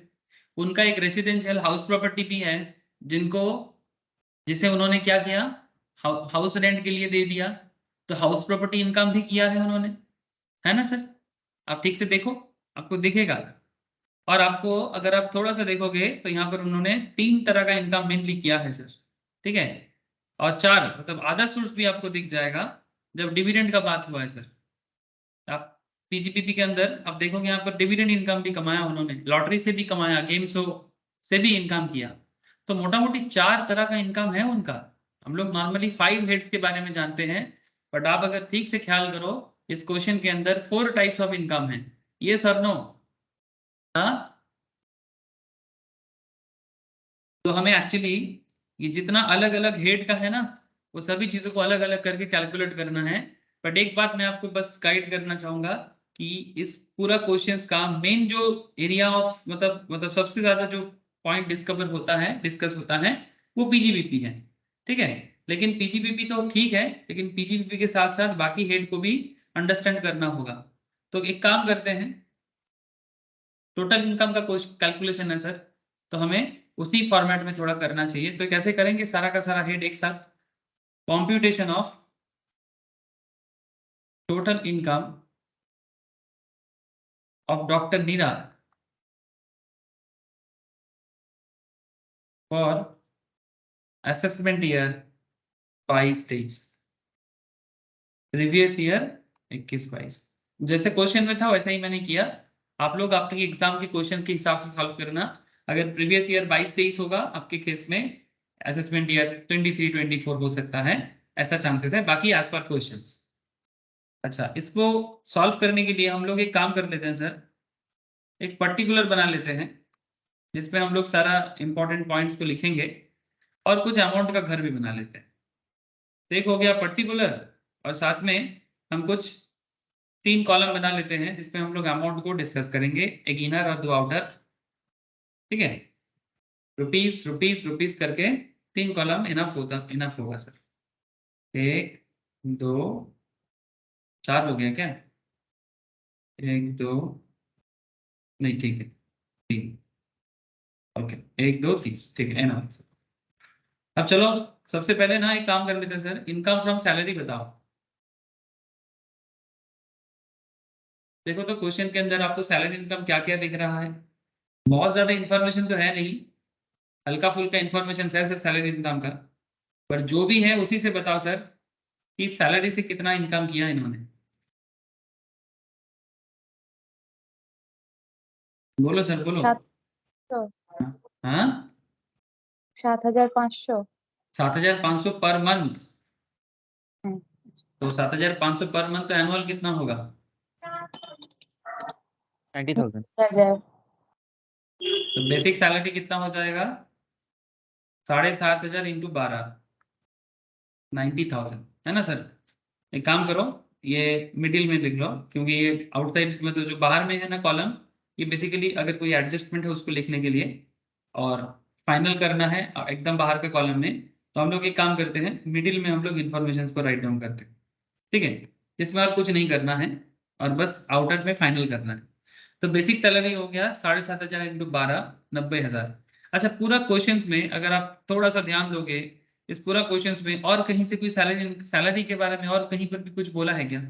उनका एक रेसिडेंशियल हाउस प्रॉपर्टी भी है जिसे उन्होंने क्या किया, हाउस रेंट के लिए दे दिया, तो हाउस प्रॉपर्टी इनकम भी किया है उन्होंने, है ना सर। आप ठीक से देखो आपको दिखेगा, और आपको अगर आप थोड़ा सा देखोगे तो यहाँ पर उन्होंने 3 तरह का इनकम मेनली किया है सर, ठीक है, और 4 मतलब आधा सोर्स भी आपको दिख जाएगा जब डिविडेंड का बात हुआ है सर। आप पीजीपीपी के अंदर आप देखोगे यहाँ पर डिविडेंड इनकम भी कमाया उन्होंने, लॉटरी से भी कमाया, गेम शो से भी इनकम किया, तो मोटा मोटी 4 तरह का इनकम है उनका। हम लोग नॉर्मली 5 हेड्स के बारे में जानते हैं, बट आप अगर ठीक से ख्याल करो इस क्वेश्चन के अंदर 4 टाइप्स ऑफ इनकम है, ये सर नो, हाँ। तो हमें एक्चुअली ये जितना अलग अलग हेड का है ना वो सभी चीजों को अलग अलग करके कैलकुलेट करना है। बट एक बात मैं आपको बस गाइड करना चाहूंगा कि इस पूरा क्वेश्चंस का मेन जो एरिया ऑफ मतलब सबसे ज्यादा जो पॉइंट डिस्कस होता है वो पीजीबीपी है, ठीक है। लेकिन पीजीबीपी तो ठीक है, लेकिन पीजीबीपी के साथ साथ बाकी हेड को भी अंडरस्टैंड करना होगा। तो एक काम करते हैं, टोटल इनकम का कैलकुलेशन है सर, तो हमें उसी फॉर्मेट में थोड़ा करना चाहिए। तो कैसे करेंगे, सारा का सारा हेड एक साथ, computation of total income of doctor Neera for assessment year 22-23, previous year 21-22। जैसे क्वेश्चन में था वैसा ही मैंने किया, आप लोग आपके एग्जाम के क्वेश्चन के हिसाब से सॉल्व करना। अगर प्रीवियस ईयर 22-23 होगा आपके केस में असेसमेंट ईयर 23-24 हो सकता है, ऐसा चांसेस है, बाकी एज पर क्वेश्चंस। अच्छा, इसको सॉल्व करने के लिए हम लोग एक काम कर लेते हैं सर, एक पर्टिकुलर बना लेते हैं जिसपे हम लोग सारा इंपॉर्टेंट पॉइंट्स को लिखेंगे, और कुछ अमाउंट का घर भी बना लेते हैं। तो एक हो गया पर्टिकुलर, और साथ में हम कुछ 3 कॉलम बना लेते हैं जिसमें हम लोग अमाउंट को डिस्कस करेंगे, एक इनर और 2 आउटर, ठीक है। रुपीस रुपीस रुपीस करके 3 कॉलम इनफ होगा सर। 1 2 4 हो गया क्या? 1 2 नहीं, ठीक है 3, ओके 1 2 3, ठीक है एनफ सर। अब चलो सबसे पहले ना एक काम कर लेते हैं सर, इनकम फ्रॉम सैलरी बताओ। देखो तो क्वेश्चन के अंदर आपको सैलरी इनकम क्या क्या दिख रहा है, बहुत ज्यादा इंफॉर्मेशन तो है नहीं, हल्का फुल्का इंफॉर्मेशन है सर सैलरी इनकम का, पर जो भी है उसी से बताओ सर कि सैलरी से कितना इनकम किया इन्होंने। बोलो सर बोलो। 700 हाँ 7,500। 7,500 पर मंथ, हम्म, तो 7,500 पर मंथ तो एनुअल कितना होगा? 90,000। 1,000। तो बेसिक सैलरी कितना हो जाएगा? 7,500 इंटू 12, 90,000 है ना सर। एक काम करो, ये मिडिल में लिख लो, क्योंकि ये आउटसाइड में तो जो बाहर में है ना कॉलम, ये बेसिकली अगर कोई एडजस्टमेंट है उसको लिखने के लिए, और फाइनल करना है एकदम बाहर के कॉलम में, तो हम लोग एक काम करते हैं मिडिल में हम लोग इन्फॉर्मेशन को राइट डाउन करते हैं, ठीक है, जिसमें और कुछ नहीं करना है और बस आउटर में फाइनल करना है। तो बेसिक सैलरी हो गया 7,500 इंटू 12, 90,000। अच्छा पूरा क्वेश्चंस में अगर आप थोड़ा सा ध्यान दोगे, इस पूरा क्वेश्चंस में और कहीं से कोई सैलरी सैलरी के बारे में और कहीं पर भी कुछ बोला है क्या?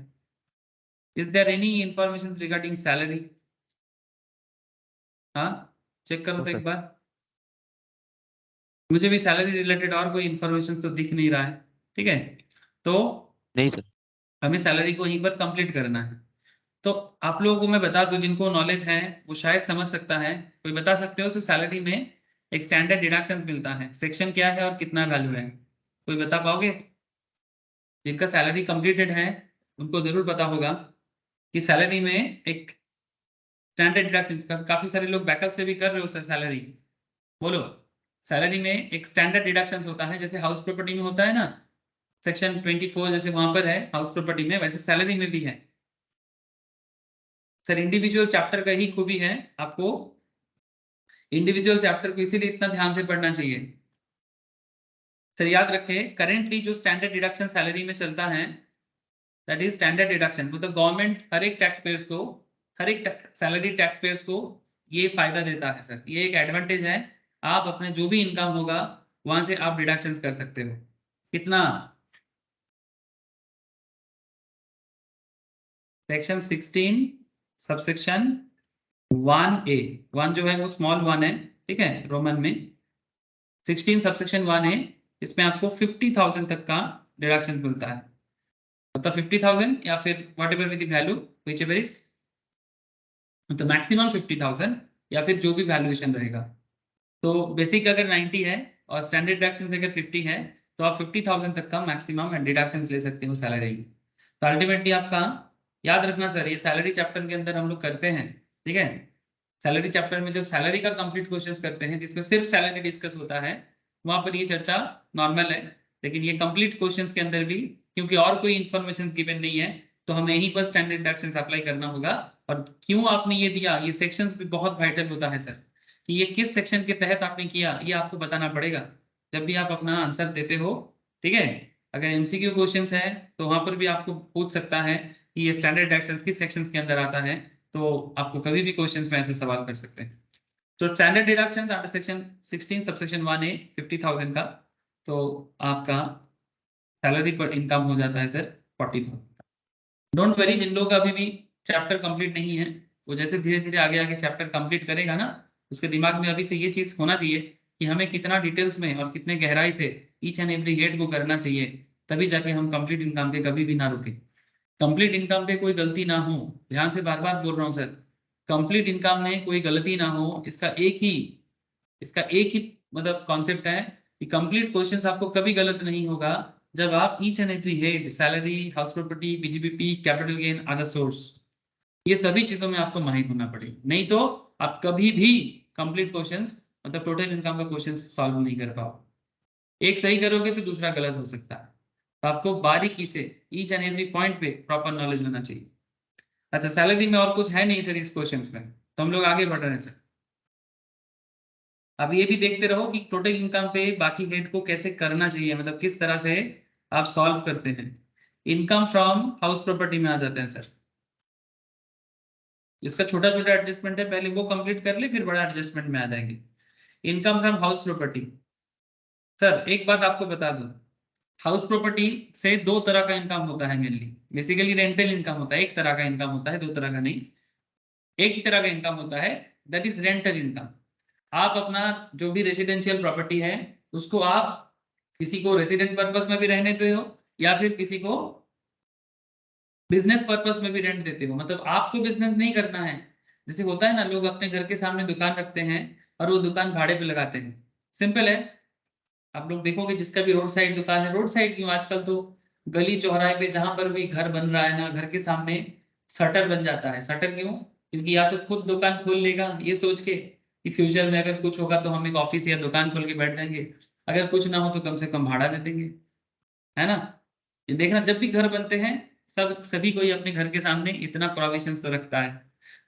Is there any information regarding salary? हाँ चेक करो तो तो सर एक बार, मुझे भी सैलरी रिलेटेड और कोई इंफॉर्मेशन तो दिख नहीं रहा है, ठीक है। तो नहीं सर। हमें सैलरी को यहीं पर कंप्लीट करना है। तो आप लोगों को मैं बता दूं, जिनको नॉलेज है वो शायद समझ सकता है, कोई बता सकते हो सैलरी में एक स्टैंडर्ड डिडक्शंस मिलता है, सेक्शन क्या है और कितना वैल्यू है, कोई बता पाओगे? जिनका सैलरी कंप्लीटेड है उनको जरूर पता होगा कि सैलरी में एक स्टैंडर्ड डिडक्शन, काफी सारे लोग बैकअप से भी कर रहे हो सर सैलरी, बोलो। सैलरी में एक स्टैंडर्ड डिडक्शंस होता है, जैसे हाउस प्रॉपर्टी में होता है ना, सेक्शन 24 जैसे वहां पर है हाउस प्रॉपर्टी में, वैसे सैलरी में भी है सर। इंडिविजुअल चैप्टर का ही खूबी है, आपको इंडिविजुअल चैप्टर को इसीलिए इतना ध्यान से पढ़ना चाहिए सर। याद रखें करेंटली जो स्टैंडर्ड डिडक्शन सैलरी में चलता है, दैट इज स्टैंडर्ड डिडक्शन, मतलब गवर्नमेंट हर एक टैक्स पेयर्स को, हर एक सैलरी टैक्स पेयर्स को ये फायदा देता है सर, ये एक एडवांटेज है। आप अपने जो भी इनकम होगा वहां से आप डिडक्शंस कर सकते हो। कितना? सेक्शन 16 सबसेक्शन 1A, 1 जो है वो स्मॉल 1 है, ठीक है, रोमन में 16 सबसेक्शन 1A, इसमें आपको 50,000 तक का डिडक्शन मिलता है, मतलब 50,000 या फिर what ever with value which ever is, तो मैक्सिमम 50,000 या फिर जो भी वैल्यूएशन रहेगा। तो बेसिक अगर 90 है और स्टैंडर्ड डिडक्शन अगर 50 है, तो आप 50,000 तक का मैक्सिमम डिडक्शन ले सकते हो सैलरी में। तो अल्टीमेटली आपका याद रखना सर, ये सैलरी चैप्टर के अंदर हम लोग करते हैं, ठीक है। सैलरी चैप्टर में जब सैलरी का कंप्लीट क्वेश्चंस करते हैं जिसमें सिर्फ सैलरी डिस्कस होता है, वहां पर ये चर्चा नॉर्मल है, लेकिन ये कंप्लीट क्वेश्चंस के अंदर भी क्योंकि और कोई इंफॉर्मेशन गिवन नहीं है, तो हमें यहीं पर स्टैंडर्ड डिडक्शंस अप्लाई करना होगा। और क्यों आपने ये दिया, ये सेक्शंस भी बहुत वाइटल होता है सर, कि ये किस सेक्शन के तहत आपने किया ये आपको बताना पड़ेगा जब भी आप अपना आंसर देते हो, ठीक है। अगर एमसीक्यू क्वेश्चंस है तो वहां पर भी आपको पूछ सकता है कि ये स्टैंडर्ड डिडक्शंस किस सेक्शंस के अंदर आता है, तो आपको कभी भी क्वेश्चंस में ऐसे सवाल कर सकते हैं। तो standard deductions under section 16 subsection 1A 50,000 का, तो आपका सैलरी पर इनकम हो जाता है सर 40,000। डोंट वरी, जिन लोगों का अभी भी चैप्टर कंप्लीट नहीं है, वो जैसे धीरे धीरे आगे आगे चैप्टर कंप्लीट करेगा ना, उसके दिमाग में अभी से ये चीज होना चाहिए कि हमें कितना डिटेल्स में और कितने गहराई से ईच एंड एवरी हेड को करना चाहिए, तभी जाके हम कंप्लीट इनकम पे कभी भी ना रुके। कंप्लीट इनकम पे कोई गलती ना हो, ध्यान से बार बार बोल रहा हूँ सर, कंप्लीट इनकम में कोई गलती ना हो, इसका एक ही मतलब कॉन्सेप्ट है कि कंप्लीट क्वेश्चंस आपको कभी गलत नहीं होगा जब आप each and every head, salary, house property, PGBP, capital gain, other source, ये सभी चीजों में आपको माहिर होना पड़ेगा, नहीं तो आप कभी भी कंप्लीट क्वेश्चंस मतलब टोटल इनकम का क्वेश्चन सॉल्व नहीं कर पाओ। एक सही करोगे तो दूसरा गलत हो सकता है, तो आपको बारीकी से ईच एंड एवरी पॉइंट पे प्रॉपर नॉलेज होना चाहिए। अच्छा, सैलरी में और कुछ है नहीं सर इस क्वेश्चंस में, तो हम लोग आगे बढ़ रहे हैं सर। अब ये भी देखते रहो कि टोटल इनकम पे बाकी हेड को कैसे करना चाहिए, मतलब किस तरह से आप सॉल्व करते हैं। इनकम फ्रॉम हाउस प्रॉपर्टी में आ जाते हैं सर। इसका छोटा छोटा एडजस्टमेंट है, पहले वो कंप्लीट कर ले, फिर बड़ा एडजस्टमेंट में आ जाएंगे। Income from house property. Sir एक बात आपको बता दूं, हाउस प्रॉपर्टी से दो तरह का इनकम होता है मेनली। बेसिकली रेंटल इनकम होता है, एक तरह का इनकम होता है, दो तरह का नहीं। एक ही तरह का इनकम होता है, दैट इज रेंटल इनकम। आप अपना जो भी रेसिडेंशियल प्रॉपर्टी है उसको आप किसी को रेसिडेंट पर्पस में भी रहने देते हो, या फिर किसी को बिजनेस पर्पस में भी रेंट देते हो। मतलब आपको बिजनेस नहीं करना है। जैसे होता है ना, लोग अपने घर के सामने दुकान रखते हैं और वो दुकान भाड़े पे लगाते हैं। सिंपल है। आप लोग देखोगे जिसका भी रोड साइड दुकान है, रोड साइड क्यों, आजकल तो गली चौराहे पे जहां पर भी घर बन रहा है ना, घर के सामने शटर बन जाता है। शटर क्यों? क्योंकि या तो खुद दुकान खोल लेगा ये सोच के कि फ्यूचर में अगर कुछ होगा तो हम एक ऑफिस या दुकान खोल के बैठ जाएंगे, अगर कुछ ना हो तो कम से कम भाड़ा दे देंगे, है ना। ये देखना, जब भी घर बनते हैं सभी कोई अपने घर के सामने इतना प्रोविजन तो रखता है।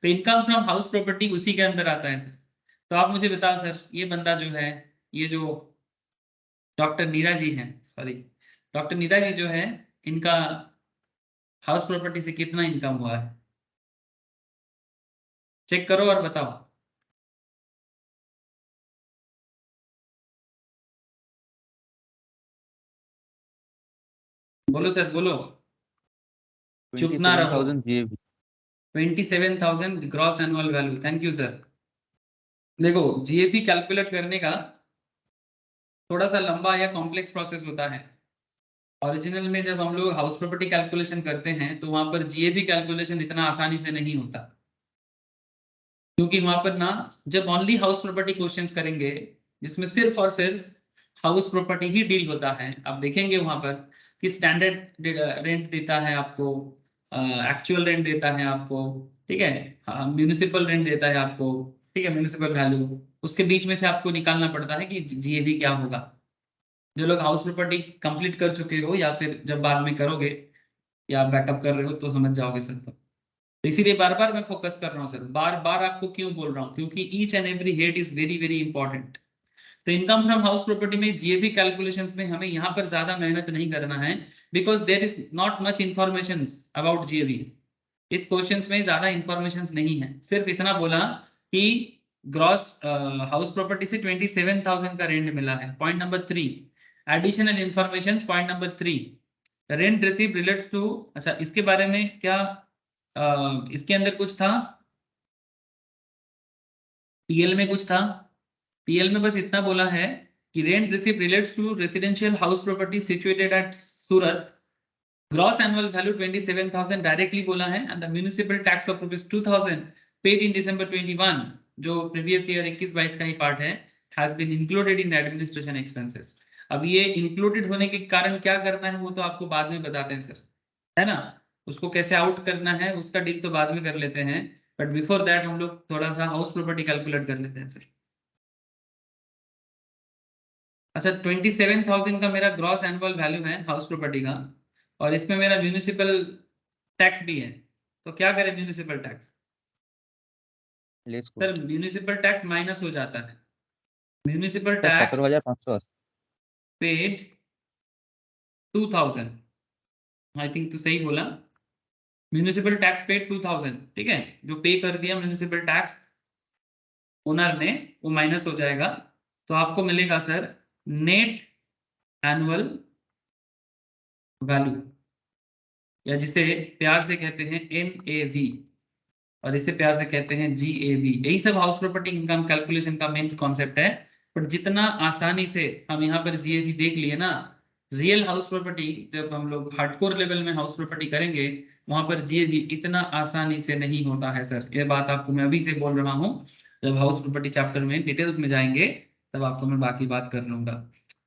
तो इनकम फ्रॉम हाउस प्रॉपर्टी उसी के अंदर आता है सर। तो आप मुझे बताओ सर, ये बंदा जो है, ये जो डॉक्टर नीरा जी हैं, सॉरी, डॉक्टर नीरा जी जो है, इनका हाउस प्रॉपर्टी से कितना इनकम हुआ है, चेक करो और बताओ। बोलो सर बोलो, चुप ना रहो। 27,000 GAV। 27,000 gross annual value, thank you sir. देखो, जीएपी कैलकुलेट करने का थोड़ा सा लंबा या कॉम्प्लेक्स प्रोसेस होता है। ओरिजिनल में जब हम लोग हाउस प्रॉपर्टी कैलकुलेशन करते हैं तो वहां पर जीएपी कैलकुलेशन इतना आसानी से नहीं होता, क्योंकि वहां पर ना, जब ओनली हाउस प्रॉपर्टी क्वेश्चंस करेंगे जिसमें सिर्फ और सिर्फ हाउस प्रॉपर्टी ही डील होता है, आप देखेंगे वहां पर कि स्टैंडर्ड रेंट देता है आपको, एक्चुअल रेंट देता है आपको, ठीक है, म्यूनिसिपल रेंट देता है आपको, ठीक है, म्यूनिसिपल वैल्यू, उसके बीच में से आपको निकालना पड़ता है कि जीएबी क्या होगा। जो लोग हाउस प्रॉपर्टी कंप्लीट कर चुके हो या फिर जब बाद में करोगे या बैकअप कर रहे हो तो समझ जाओगे सर। तो इसीलिए बार बार मैं फोकस कर रहा हूँ सर, बार बार आपको क्यों बोल रहा हूँ, क्योंकि each and every head is very very important. तो इनकम फ्रॉम हाउस प्रॉपर्टी में जीएबी कैलकुलेशंस में हमें यहाँ पर ज्यादा मेहनत नहीं करना है, because there is not much information about GAB. इस क्वेश्चन में ज्यादा इंफॉर्मेशन नहीं है, सिर्फ इतना बोला कि ग्रॉस हाउस प्रॉपर्टी से 27,000 का रेंट मिला है। Point number 3, additional information. Point number 3, rent receive relates to, अच्छा इसके बारे में क्या इसके अंदर कुछ था, पीएल में कुछ था। पीएल में बस इतना बोला है कि rent receive relates to residential house property situated at Surat, gross annual value 27,000 directly बोला है, and the municipal tax of ₹2,000 paid in December 21, जो प्रीवियस ईयर 21-22 का ही पार्ट है, has been included in administration expenses. अब ये इंक्लूडेड होने के कारण क्या करना है वो तो आपको बाद में बताते हैं सर, है ना। उसको कैसे आउट करना है उसका डील तो बाद में कर लेते हैं, बट बिफोर दैट हम लोग थोड़ा सा हाउस प्रॉपर्टी कैलकुलेट कर लेते हैं सर। अच्छा, 27,000 का मेरा ग्रॉस एनुअल वैल्यू है हाउस प्रॉपर्टी का, और इसमें मेरा म्यूनिसिपल टैक्स भी है। तो क्या करें म्यूनिसिपल टैक्स? लेस को सर म्यूनिसिपल टैक्स माइनस हो जाता है। Municipal sir tax 17,580। Paid 2,000, I think तो सही बोला। म्यूनिसिपल टैक्स पेड 2,000, ठीक है, जो पे कर दिया म्यूनिसिपल टैक्स ओनर ने वो माइनस हो जाएगा। तो आपको मिलेगा सर नेट एनुअल वैल्यू, या जिसे प्यार से कहते हैं NAV, और इसे प्यार से कहते हैं GAV। यही सब हाउस प्रॉपर्टी इनकम कैलकुलेशन का मेन कॉन्सेप्ट है। पर जितना आसानी से हम यहाँ पर GAV देख लिए ना, रियल हाउस प्रॉपर्टी जब हम लोग हार्डकोर लेवल में हाउस प्रॉपर्टी करेंगे वहां पर GAV इतना आसानी से नहीं होता है सर। ये बात आपको मैं अभी से बोल रहा हूँ, जब हाउस प्रॉपर्टी चैप्टर में डिटेल्स में जाएंगे तब आपको मैं बाकी बात कर लूंगा।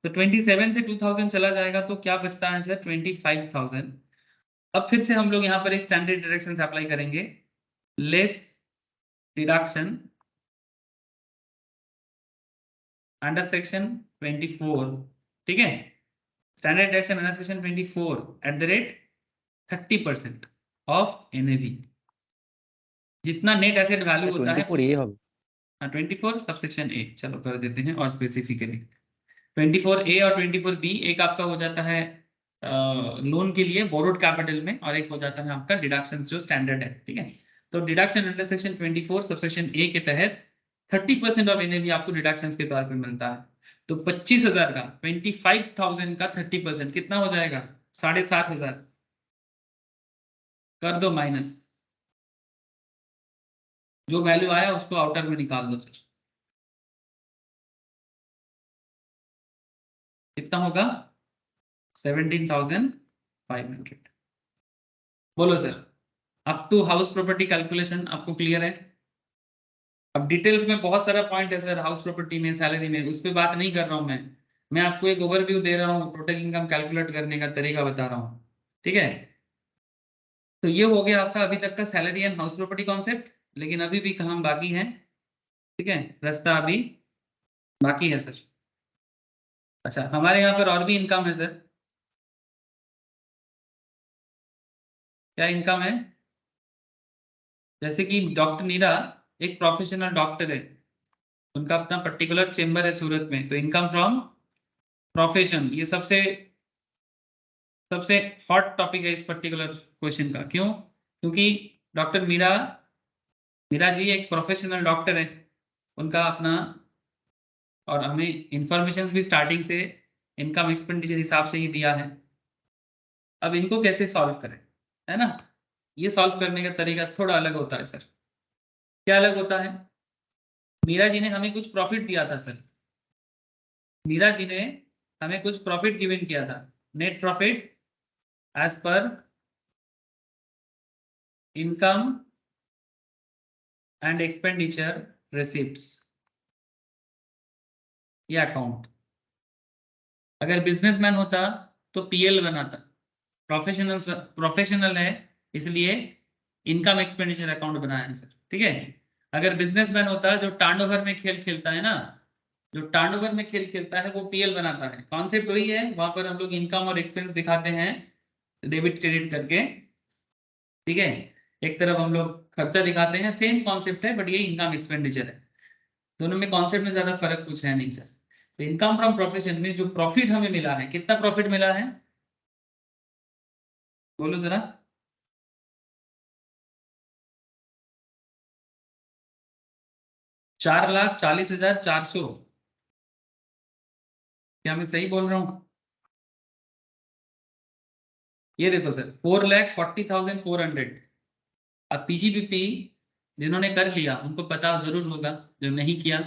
तो 27 से 2,000 चला जाएगा तो क्या बचता है सर? 25,000। अब फिर से हम लोग यहाँ पर एक स्टैंडर्ड डायरेक्शन अप्लाई करेंगे, लेस डिडक्शन अंडर सेक्शन 24, ठीक है, standard deduction under section 24 @ 30% of NAV। जितना नेट एसेट वैल्यू होता है 24 ए হবে 24 सबसेक्शन ए, चलो कर देते हैं और स्पेसिफिकली 24A और 24B एक आपका हो जाता है लोन के लिए बोरोड कैपिटल में, और एक हो जाता है आपका डिडक्शन जो स्टैंडर्ड है, ठीक है। तो डिडक्शन अंडर सेक्शन 24 सबसेक्शन ए के तहत 30% ऑफ एनएवी आपको डिडक्शन के तौर पे मिलता है। तो 25,000 का 25,000 का 30% कितना हो जाएगा? 7,500 कर दो माइनस, जो वैल्यू आया उसको आउटर में निकाल दो सर, कितना होगा? 17,500। बोलो sir, up to house property calculation आपको क्लियर है? अब डिटेल्स में बहुत सारा पॉइंट है सर, हाउस प्रॉपर्टी में, सैलरी में, उस पर बात नहीं कर रहा हूं मैं आपको एक ओवरव्यू दे रहा हूँ, टोटल इनकम कैलकुलेट करने का तरीका बता रहा हूँ, ठीक है। तो ये हो गया आपका अभी तक का salary and house property concept, लेकिन अभी भी काम बाकी है, ठीक है, रास्ता अभी बाकी है सर। अच्छा, हमारे यहाँ पर और भी इनकम है सर। क्या इनकम है? जैसे कि डॉक्टर नीरा एक प्रोफेशनल डॉक्टर है, उनका अपना पर्टिकुलर चेंबर है सूरत में, तो इनकम फ्रॉम प्रोफेशन ये सबसे सबसे हॉट टॉपिक है इस पर्टिकुलर क्वेश्चन का। क्यों? क्योंकि डॉक्टर मीरा मीरा जी एक प्रोफेशनल डॉक्टर है, उनका अपना, और हमें इंफॉर्मेशन भी स्टार्टिंग से इनकम एक्सपेंडिचर हिसाब से ही दिया है। अब इनको कैसे सॉल्व करें, है ना? ये सॉल्व करने का तरीका थोड़ा अलग होता है सर। क्या अलग होता है? मीरा जी ने हमें कुछ प्रॉफिट दिया था सर, मीरा जी ने हमें कुछ प्रॉफिट गिवन किया था, net profit as per income and expenditure receipts, ये अकाउंट। अगर बिजनेसमैन होता तो पीएल बनाता, प्रोफेशनल है इसलिए इनकम एक्सपेंडिचर अकाउंट बनाया है सर, ठीक है। अगर बिजनेसमैन होता जो टर्नओवर में खेल खेलता है ना, जो टर्नओवर में खेल खेलता है वो पीएल बनाता है। कॉन्सेप्ट वही है, वहां पर हम लोग इनकम और एक्सपेंस दिखाते हैं डेबिट क्रेडिट करके, ठीक है। एक तरफ हम लोग खर्चा दिखाते हैं, सेम कॉन्सेप्ट है, बट ये इनकम एक्सपेंडिचर है। दोनों में कॉन्सेप्ट में ज्यादा फर्क कुछ है नहीं सर। तो इनकम फ्रॉम प्रोफेशन में जो प्रॉफिट हमें मिला है, कितना प्रॉफिट मिला है बोलो जरा? 4,40,400। क्या मैं सही बोल रहा हूँ? ये देखो सर, 4,40,400। अब पीजीबीपी जिन्होंने कर लिया उनको पता जरूर होगा, जो नहीं किया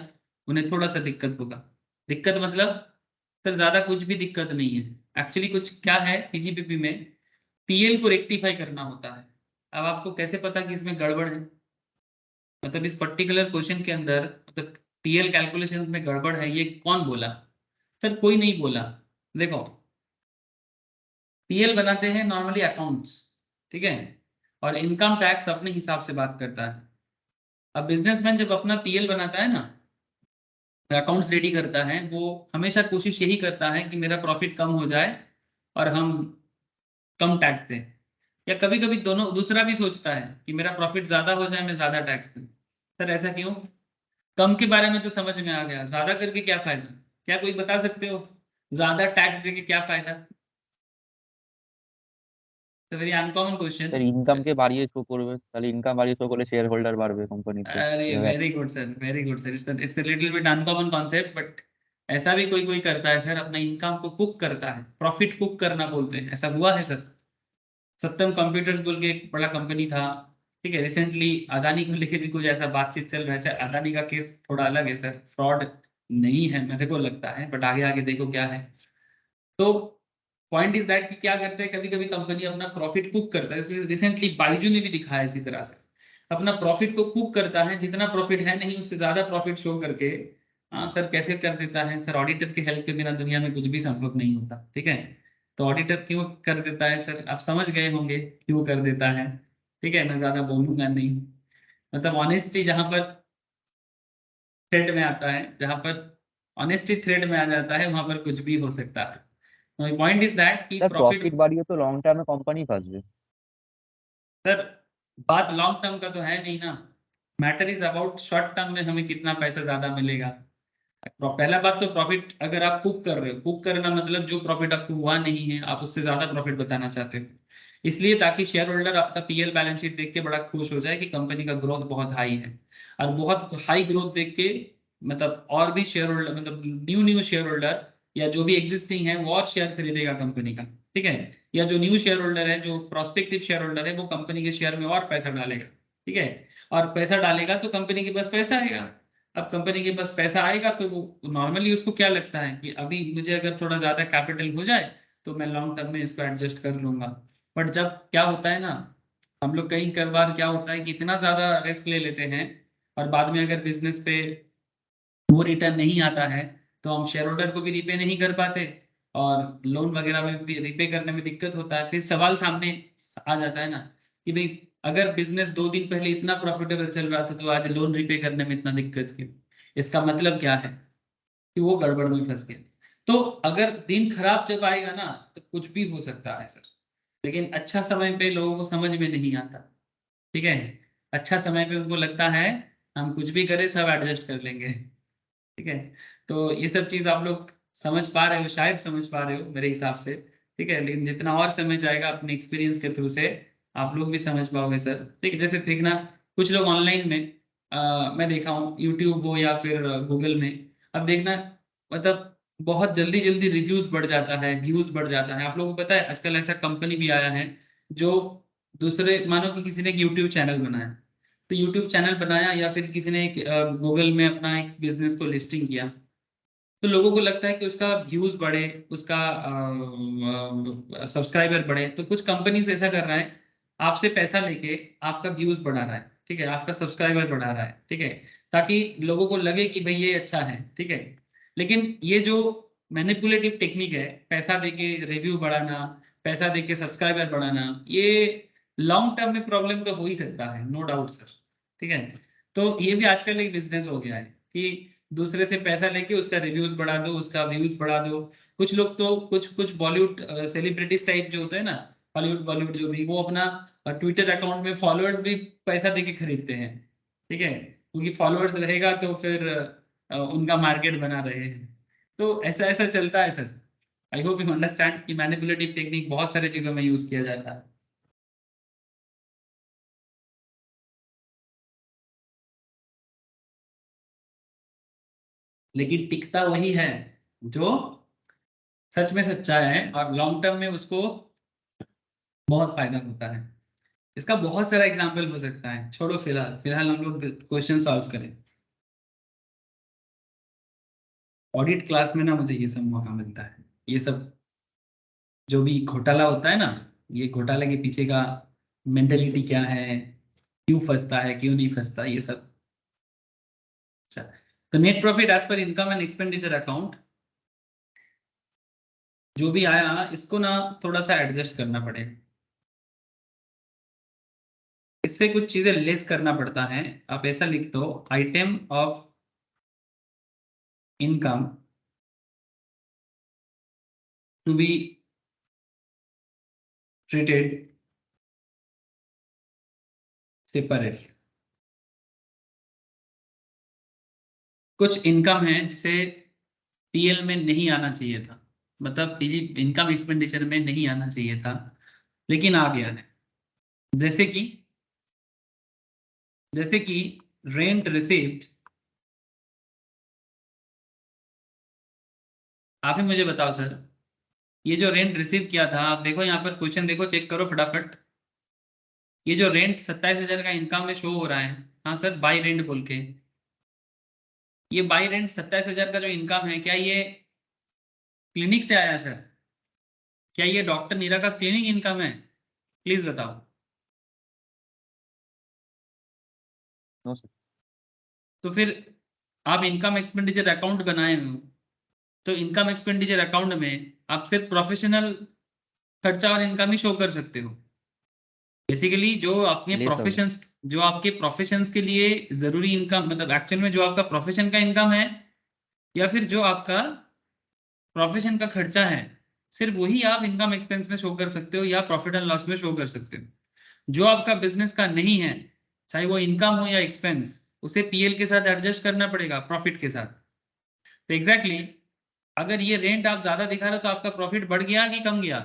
उन्हें थोड़ा सा दिक्कत होगा। दिक्कत मतलब सर ज्यादा कुछ भी दिक्कत नहीं है एक्चुअली। कुछ क्या है पीजीबीपी में, पीएल को रेक्टिफाई करना होता है। अब आपको कैसे पता कि इसमें गड़बड़ है? मतलब इस पर्टिकुलर क्वेश्चन के अंदर मतलब पीएल कैलकुलेशन में गड़बड़ है, ये कौन बोला? सर कोई नहीं बोला। देखो, पीएल बनाते हैं नॉर्मली अकाउंट्स, ठीक है, और इनकम टैक्स अपने हिसाब से बात करता है। अब बिजनेसमैन जब अपना पीएल बनाता है ना, अकाउंट्स रेडी करता है, वो हमेशा कोशिश यही करता है कि मेरा प्रॉफिट कम हो जाए और हम कम टैक्स दें, या कभी कभी दोनों दूसरा भी सोचता है कि मेरा प्रॉफिट ज्यादा हो जाए, मैं ज्यादा टैक्स दूं। सर ऐसा क्यों? कम के बारे में तो समझ में आ गया, ज्यादा करके क्या फायदा? क्या कोई बता सकते हो ज्यादा टैक्स देके क्या फायदा? तो वेरी अनकॉमन क्वेश्चन। স্যার ইনকামকে বাড়িয়ে শো করবে, তাহলে ইনকাম বাড়িয়ে শো করলে শেয়ার হোল্ডার বাড়বে কোম্পানিতে। अरे very good sir, very good sir. It's a little bit uncommon concept, but ऐसा भी कोई कोई करता है सर, अपना इनकम को कुक करता है, प्रॉफिट कुक करना बोलते हैं, ऐसा हुआ है सर। सत्यम कंप्यूटर्स बोल के एक बड़ा कंपनी था, ठीक है, रिसेंटली अदानी को लेकर भी कुछ ऐसा बातचीत चल रहा है सर। अदानी का केस थोड़ा अलग है सर, फ्रॉड नहीं है मेरे को लगता है, बट आगे आगे देखो क्या है। तो पॉइंट इज दैट कि क्या करते हैं, कभी कभी कंपनी अपना प्रॉफिट कुक करता है। रिसेंटली बाइजू ने भी दिखाया इसी तरह से, अपना प्रॉफिट को कुक करता है, जितना प्रॉफिट है नहीं उससे ज्यादा प्रॉफिट शो करके। हाँ सर, कैसे कर देता है सर? ऑडिटर की हेल्प के बिना दुनिया में कुछ भी संभव नहीं होता, ठीक है। तो ऑडिटर क्यों कर देता है सर? आप समझ गए होंगे क्यों कर देता है, ठीक है, मैं ज्यादा बोलूंगा नहीं। मतलब ऑनेस्टी जहां पर थ्रेड में आता है, जहां पर ऑनेस्टी थ्रेड में आ जाता है, वहां पर कुछ भी हो सकता है। पॉइंट इज दैट कि স্যার प्रॉफिट, প্রফিট বাড়িয়ে তো লং টার্মে কোম্পানি বাঁচবে। सर बात लॉन्ग टर्म का तो है नहीं ना, matter is about short term में हमें कितना पैसा ज्यादा मिलेगा। पहला बात तो प्रॉफिट, अगर आप कुक कर रहे हो, कुक करना मतलब जो प्रॉफिट आपको हुआ नहीं है आप उससे ज्यादा प्रॉफिट बताना चाहते हो, इसलिए ताकि शेयर होल्डर आपका पीएल बैलेंस शीट देख के बड़ा खुश हो जाए कि कंपनी का ग्रोथ बहुत हाई है। और बहुत हाई ग्रोथ देख के मतलब और भी शेयर होल्डर, मतलब न्यू न्यू शेयर होल्डर या जो भी एग्जिस्टिंग है वो और शेयर खरीदेगा कंपनी का, ठीक है। या जो न्यू शेयर होल्डर है, जो प्रोस्पेक्टिव शेयर होल्डर है, वो कंपनी के शेयर में और पैसा डालेगा, ठीक है। और पैसा डालेगा तो कंपनी के पास पैसा आएगा। अब कंपनी के पास पैसा आएगा तो वो नॉर्मली उसको क्या लगता है कि अभी मुझे अगर थोड़ा ज्यादा कैपिटल हो जाए तो मैं लॉन्ग टर्म में इसको एडजस्ट कर लूंगा। बट जब क्या होता है ना, हम लोग कई बार क्या होता है कि इतना ज्यादा रिस्क ले लेते हैं और बाद में अगर बिजनेस पे वो रिटर्न नहीं आता है तो हम शेयर होल्डर को भी रिपे नहीं कर पाते और लोन वगैरह में भी रिपे करने में दिक्कत होता है। फिर सवाल सामने आ जाता है ना कि भाई अगर बिजनेस 2 दिन पहले इतना प्रॉफिटेबल चल रहा था तो आज लोन रिपे करने में इतना दिक्कत क्यों? इसका मतलब क्या है कि वो गड़बड़ में फंस गया। तो अगर दिन खराब जब आएगा ना तो कुछ भी हो सकता है सर, लेकिन अच्छा समय पे लोगों को समझ में नहीं आता, ठीक है। अच्छा समय पे उनको लगता है हम कुछ भी करें सब एडजस्ट कर लेंगे, ठीक है। तो ये सब चीज आप लोग समझ पा रहे हो, शायद समझ पा रहे हो मेरे हिसाब से, ठीक है। लेकिन जितना और समय जाएगा अपने एक्सपीरियंस के थ्रू से आप लोग भी समझ पाओगे सर, ठीक है। जैसे देखना कुछ लोग ऑनलाइन में मैं देखा हूँ यूट्यूब हो या फिर गूगल में, अब देखना मतलब बहुत जल्दी जल्दी रिव्यूज बढ़ जाता है, व्यूज बढ़ जाता है। आप लोगों को पता है आजकल ऐसा कंपनी भी आया है जो दूसरे, मानो कि किसी ने एक यूट्यूब चैनल बनाया, तो यूट्यूब चैनल बनाया या फिर किसी ने एक गूगल में अपना एक बिजनेस को लिस्टिंग किया, तो लोगों को लगता है कि उसका व्यूज बढ़े, उसका सब्सक्राइबर बढ़े। तो कुछ कंपनीज ऐसा कर रहा है, आपसे पैसा लेके आपका व्यूज बढ़ा रहा है, ठीक है, आपका सब्सक्राइबर बढ़ा रहा है, ठीक है, ताकि लोगों को लगे कि भाई ये अच्छा है, ठीक है। लेकिन ये जो मैनिपुलेटिव टेक्निक है, पैसा देके रिव्यू बढ़ाना, पैसा देके सब्सक्राइबर बढ़ाना, ये लॉन्ग टर्म में प्रॉब्लम तो हो ही सकता है, नो डाउट सर, ठीक है। तो ये भी आजकल एक बिजनेस हो गया है कि दूसरे से पैसा लेके उसका रिव्यूज बढ़ा दो, उसका व्यूज बढ़ा दो। कुछ लोग तो कुछ कुछ बॉलीवुड सेलिब्रिटीज टाइप जो होते हैं ना, हॉलीवुड बॉलीवुड जो भी, वो अपना ट्विटर अकाउंट में फॉलोअर्स भी पैसा देके खरीदते हैं, ठीक है, क्योंकि फॉलोअर्स रहेगा तो फिर उनका मार्केट बना रहे हैं। तो ऐसा ऐसा चलता है sir. I hope you understand कि मैनिपुलेटिव टेक्निक बहुत सारे चीजों में यूज किया जाता है। लेकिन टिकता वही है जो सच में सच्चा है और लॉन्ग टर्म में उसको बहुत फायदा होता है। इसका बहुत सारा एग्जाम्पल हो सकता है, छोड़ो फिलहाल फिलहाल हम लोग क्वेश्चन सॉल्व करें। ऑडिट क्लास में ना मुझे ये सब मौका मिलता है, ये सब जो भी घोटाला होता है ना, ये घोटाले के पीछे का मेंटेलिटी क्या है, क्यों फंसता है क्यों नहीं फंसता, ये सब। अच्छा, तो net profit as per income and expenditure account जो भी आया इसको ना थोड़ा सा एडजस्ट करना पड़ेगा, इससे कुछ चीजें लेस करना पड़ता है। आप ऐसा लिख दो, item of income to be treated separate. कुछ इनकम है जिसे पीएल में नहीं आना चाहिए था, मतलब पीजी इनकम एक्सपेंडिचर में नहीं आना चाहिए था लेकिन आ गया है। जैसे कि रेंट रिसीव्ड। आप ही मुझे बताओ सर, ये जो रेंट रिसीव किया था, आप देखो यहाँ पर क्वेश्चन देखो, चेक करो फटाफट। ये जो रेंट 27,000 का इनकम में शो हो रहा है, हाँ सर बाई रेंट बोल के, ये बाई रेंट 27,000 का जो इनकम है, क्या ये क्लिनिक से आया सर? क्या ये डॉक्टर नीरा का क्लिनिक इनकम है? प्लीज बताओ। No sir. तो फिर आप इनकम एक्सपेंडिचर अकाउंट बनाए हो, तो इनकम एक्सपेंडिचर अकाउंट में आप सिर्फ प्रोफेशनल खर्चा और इनकम ही शो कर सकते हो। बेसिकली चलिए तब जो आपके प्रोफेशंस के लिए जरूरी इनकम, मतलब एक्चुअल में जो आपका प्रोफेशन का इनकम है या फिर जो आपका प्रोफेशन का खर्चा है, सिर्फ वही आप इनकम एक्सपेंस में शो कर सकते हो या प्रॉफिट एंड लॉस में शो कर सकते हो। जो आपका बिजनेस का नहीं है, चाहे वो इनकम हो या एक्सपेंस, उसे पीएल के साथ एडजस्ट करना पड़ेगा, प्रॉफिट के साथ। तो एग्जैक्टली अगर ये रेंट आप ज्यादा दिखा रहे हो तो आपका प्रॉफिट बढ़ गया कि कम गया?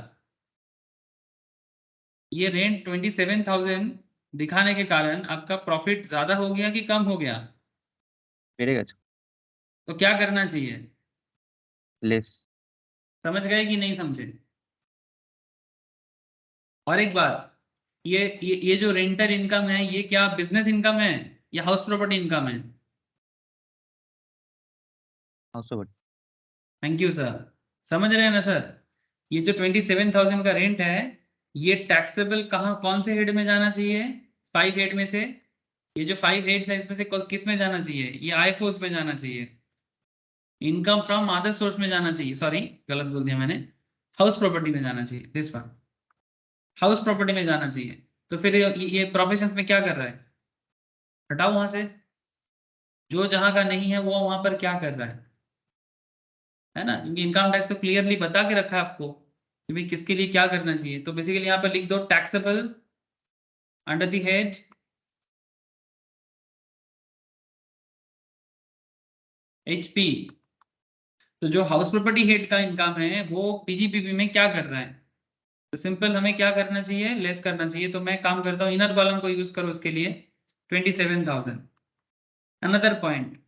ये रेंट 27,000 दिखाने के कारण आपका प्रॉफिट ज्यादा हो गया कि कम हो गया? বেড়ে গেছে, तो क्या करना चाहिए? লেস। समझ गए कि नहीं समझे? और एक बात, ये जो रेंटल इनकम है, ये क्या बिजनेस इनकम है या हाउस प्रॉपर्टी इनकम है? House property. Thank you sir. समझ रहे हैं ना सर? ये जो 27,000 का रेंट है, ये टैक्सेबल कहाँ, कौन से हेड में जाना चाहिए? 5 हेड में से। ये जो 5 हेड्स है इसमें से किस में जाना चाहिए? ये आईफोर्स में जाना चाहिए, इनकम फ्रॉम अदर सोर्स में जाना चाहिए। सॉरी, गलत बोल दिया मैंने, हाउस प्रॉपर्टी में जाना चाहिए। दिस वन, हाउस प्रॉपर्टी में जाना चाहिए। तो फिर ये प्रोफेशन में क्या कर रहा है? हटाओ वहां से, जो जहां का नहीं है वो वहां पर क्या कर रहा है ना? क्योंकि इनकम टैक्स तो क्लियरली बता के रखा है आपको कि भाई किसके लिए क्या करना चाहिए। तो बेसिकली यहाँ पर लिख दो taxable under the head HP. तो जो हाउस प्रॉपर्टी हेड का इनकम है वो पीजीपीपी में क्या कर रहा है? तो सिंपल हमें क्या करना चाहिए? लेस करना चाहिए। तो मैं काम करता हूँ, इनर कॉलम को यूज करो उसके लिए, 27,000। अनदर पॉइंट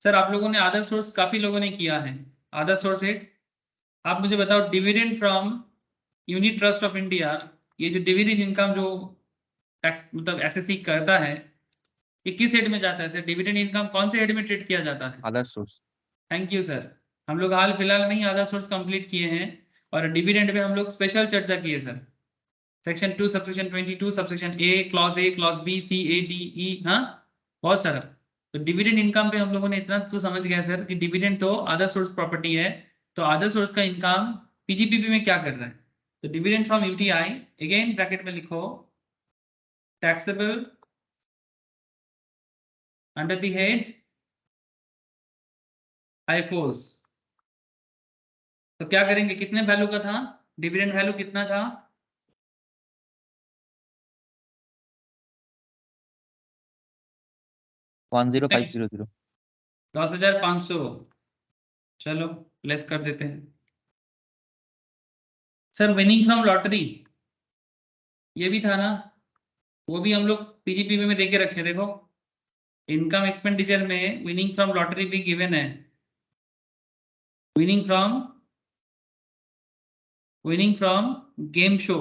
सर, आप लोगों ने अदर सोर्स काफी लोगों ने किया है, अदर सोर्स हेड। आप मुझे बताओ, dividend from unit trust of India, ये जो डिविडेंड इनकम जो टैक्स मतलब एसएससी करता है, ये किस हेड में जाता है सर? डिविडेंड इनकम कौन से हेड में ट्रीट किया जाता है? Other source. Thank you sir. हम लोग हाल फिलहाल में ही अदर सोर्स कंप्लीट किए हैं और डिविडेंड पे हम लोग स्पेशल चर्चा किए sir. Section 2 subsection 22 subsection A clause B C A D E, हाँ बहुत सारा। तो डिविडेंड इनकम पे हम लोगों ने इतना तो समझ गया सर कि डिविडेंड तो अदर सोर्स प्रॉपर्टी है, तो अदर सोर्स का इनकम पीजीपीपी में क्या कर रहा है? तो dividend from UTI, again bracket में लिखो टैक्सेबल अंडर द हेड आईफोर्स। तो क्या करेंगे, कितने वैल्यू का था डिविडेंड? वैल्यू कितना था? 10500। 10,500। चलो लेस कर देते हैं सर। विनिंग फ्रॉम लॉटरी ये भी था ना, वो भी हम लोग पीजीपीबी में देके रखे। देखो इनकम एक्सपेंडिचर में विनिंग फ्रॉम लॉटरी भी गिवन है। Winning from game show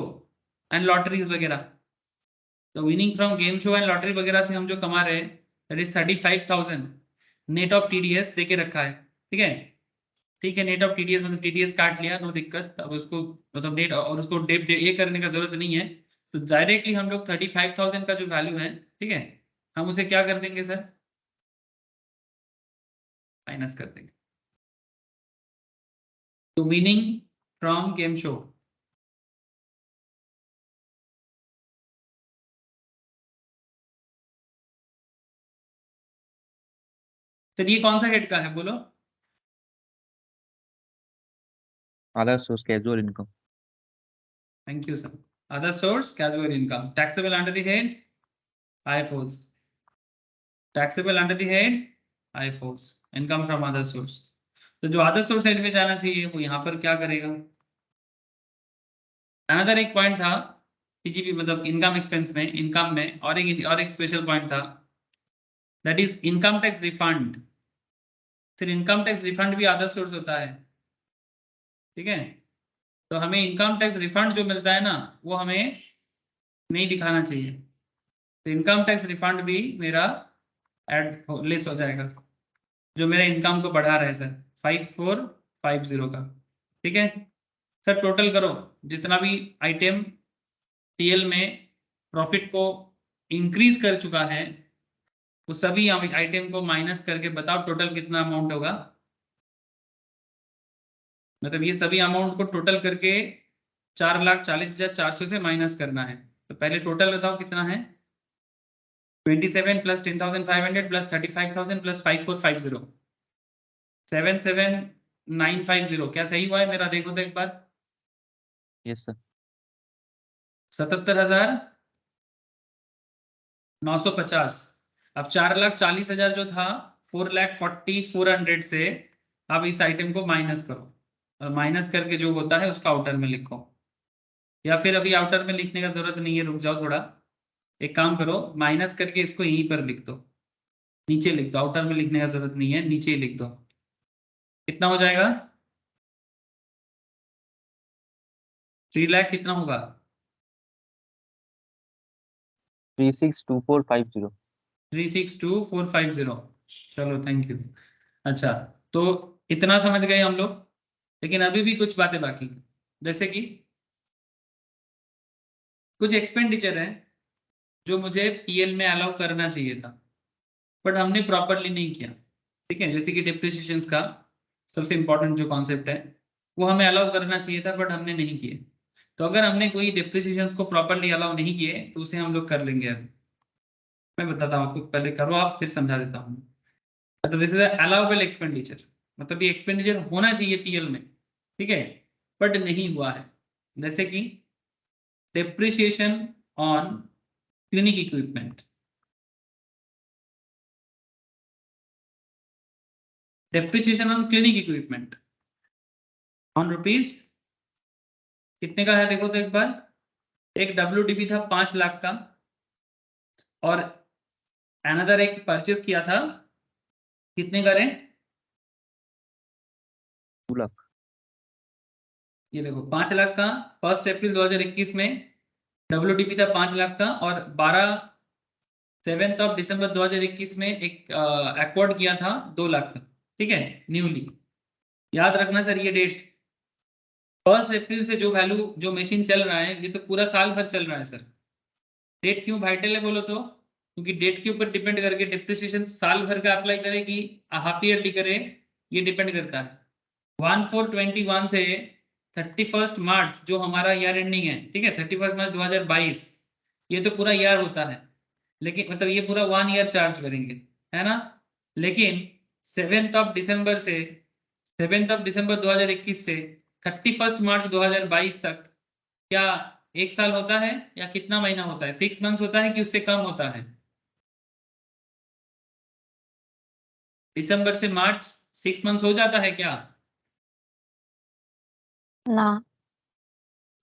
and lotteries वगैरह। तो winning from game show and lottery वगैरह से हम जो कमा रहे हैं, that is 35,000 net of TDS देके रखा है। ठीक है, ठीक है, नेट ऑफ टीडीएस मतलब टीडीएस काट लिया, नो दिक्कत। अब उसको मतलब नेट और उसको डेप ये करने का जरूरत नहीं है। तो डायरेक्टली हम लोग 35,000 का जो वैल्यू है, ठीक है, हम उसे क्या कर देंगे सर? माइनस कर देंगे। तो winning from game show, sir ये कौन सा हेड का है बोलो? Other source casual income. Thank you sir. Other source casual income, taxable under the head IFOS, taxable under the head IFOS, income from other source. तो जो अदर सोर्स हेड में जाना चाहिए वो यहाँ पर क्या करेगा? अनदर एक पॉइंट था पीजीपी मतलब इनकम एक्सपेंस में, इनकम में और एक स्पेशल पॉइंट था, that is income tax refund. सिर्फ इनकम टैक्स रिफंड भी अदर सोर्स होता है। ठीक है, तो हमें इनकम टैक्स रिफंड जो मिलता है ना, वो हमें नहीं दिखाना चाहिए। तो इनकम टैक्स रिफंड भी मेरा एड लेस हो जाएगा, जो मेरे इनकम को बढ़ा रहे सर, 5450 का। ठीक है सर, टोटल करो जितना भी आइटम टीएल में प्रॉफिट को इंक्रीज कर चुका है, वो सभी आइटम को माइनस करके बताओ टोटल कितना अमाउंट होगा। मतलब ये सभी अमाउंट को टोटल करके 4,40,400 से माइनस करना है। तो पहले टोटल बताओ कितना है? 27 प्लस 10,500 प्लस 35,000 प्लस 5450, 77,950। क्या सही हुआ है मेरा? देखो तो एक बार। Yes sir. 77,950। अब 4,40,000 जो था 4,40,400 से आप इस आइटम को माइनस करो, और माइनस करके जो होता है उसका आउटर में लिखो, या फिर अभी आउटर में लिखने का जरूरत नहीं है, रुक जाओ थोड़ा, एक काम करो, माइनस करके इसको यहीं पर लिख दो, नीचे लिख दो, आउटर में लिखने का जरूरत नहीं है, नीचे ही लिख दो। कितना हो जाएगा? 3 लाख कितना होगा? 362450। 362450। चलो थैंक यू। अच्छा, तो इतना समझ गए हम लोग, लेकिन अभी भी कुछ बातें बाकी हैं। जैसे कि कुछ एक्सपेंडिचर है जो मुझे पीएल में अलाउ करना चाहिए था, बट हमने प्रॉपरली नहीं किया। ठीक है, जैसे कि डिप्रिसिएशन का सबसे इंपॉर्टेंट जो कॉन्सेप्ट है, वो हमें अलाउ करना चाहिए था बट हमने नहीं किए। तो अगर हमने कोई डिप्रिसिएशन को प्रॉपरली अलाउ नहीं किए तो उसे हम लोग कर लेंगे। अभी मैं बताता हूँ आपको, पहले करो आप, फिर समझा देता हूँ। मतलब दिस इज अलाउबल एक्सपेंडिचर, मतलब ये एक्सपेंडिचर होना चाहिए पीएल में, ठीक है, बट नहीं हुआ है। जैसे कि depreciation on clinic equipment, depreciation on clinic equipment on rupees कितने का है देखो तो एक बार। एक WDP था 5 लाख का, और अनदर एक परचेस किया था कितने का रे? 2 लाख। ये देखो 5 लाख का 1 अप्रैल 2021 में WDP था 5 लाख का, और 7 दिसंबर 2021 में एक एक्वार्ड किया था 2 लाख का, ठीक है, न्यूली। याद रखना सर ये डेट, 1 अप्रैल से जो वैल्यू जो मशीन चल रहा है ये तो पूरा साल भर चल रहा है सर। डेट क्यों वाइटल है बोलो तो? क्योंकि डेट के ऊपर डिपेंड करके डिप्रिसिएशन साल भर का अप्लाई करे कि हाफ ईयरली करे, ये डिपेंड करता है। 1/4/21 से 31 मार्च जो हमारा ईयर एंडिंग है, ठीक है, 31 मार्च 2022, ये तो पूरा ईयर होता है, लेकिन मतलब ये पूरा 1 ईयर चार्ज करेंगे, है ना। लेकिन 7 दिसंबर 2021 से 31 मार्च 2022 तक क्या एक साल होता है या कितना महीना होता है? 6 मंथ्स होता है कि उससे कम होता है? दिसंबर से मार्च 6 मंथ्स हो जाता है क्या? ना।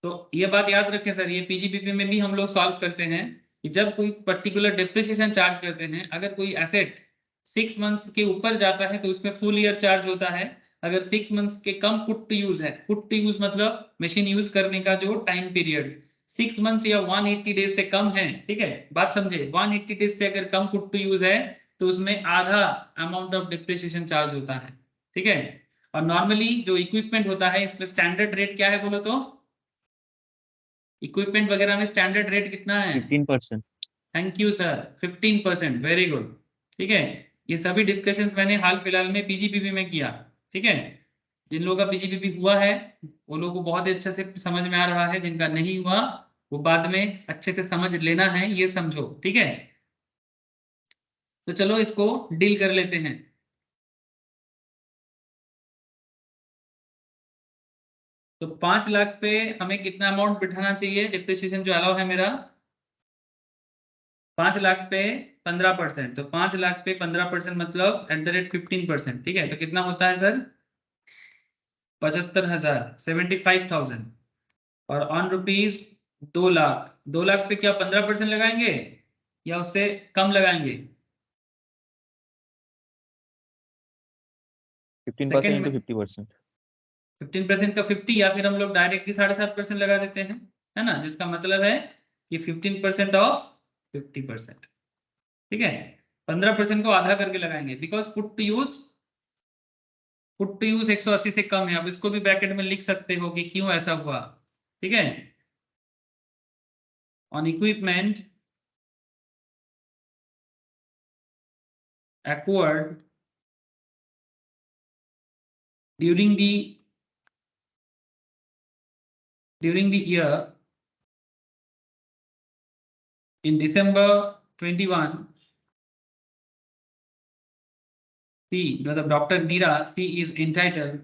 तो ये बात याद रखें सर, ये पीजीपीपी में भी हम लोग सॉल्व करते हैं कि जब कोई पर्टिकुलर डिप्रिसिएशन चार्ज करते हैं, अगर कोई एसेट 6 मंथ्स के ऊपर जाता है तो उसमें फुल ईयर चार्ज होता है। अगर 6 मंथ्स के कम पुट टू यूज है, पुट टू यूज मतलब मशीन यूज करने का जो टाइम पीरियड 6 मंथ्स या 180 डेज से कम है, ठीक है, बात समझे, 180 डेज से अगर कम पुट टू यूज है तो उसमें आधा अमाउंट ऑफ डिप्रिसिएशन चार्ज होता है, ठीक है। और नॉर्मली जो इक्विपमेंट होता है इसमें स्टैंडर्ड रेट क्या है बोलो तो? इक्विपमेंट वगैरह में स्टैंडर्ड रेट कितना है? 15%। Thank you sir, 15%, very good. ठीक है, ये सभी डिस्कशंस मैंने हाल फिलहाल में पीजीपीपी में किया, ठीक है। जिन लोगों का पीजीपीपी हुआ है वो लोगों को बहुत अच्छे से समझ में आ रहा है, जिनका नहीं हुआ वो बाद में अच्छे से समझ लेना है, ये समझो, ठीक है। तो चलो इसको डील कर लेते हैं। तो 5 लाख पे हमें कितना अमाउंट बिठाना चाहिए? डिप्रिसिएशन जो अलाउ है मेरा 5 लाख पे 15%, तो 5 लाख पे 15% मतलब @15%, ठीक है। तो कितना होता है सर? 75,000, 75,000। और ऑन रुपीज 2 लाख, 2 लाख पे क्या 15% लगाएंगे या उससे कम लगाएंगे? 15% सेकंड इंटू में 50%। 15% का 50, या फिर हम लोग डायरेक्टली 7.5% लगा देते हैं, है ना, जिसका मतलब है कि 15% ऑफ 50%, ठीक है। 15% को आधा करके लगाएंगे, बिकॉज पुट टू यूज 180 से कम है। अब इसको भी ब्रैकेट में लिख सकते हो कि क्यों ऐसा हुआ, ठीक है। On equipment acquired during the year in December 21, C, मतलब Dr. Meera, C is entitled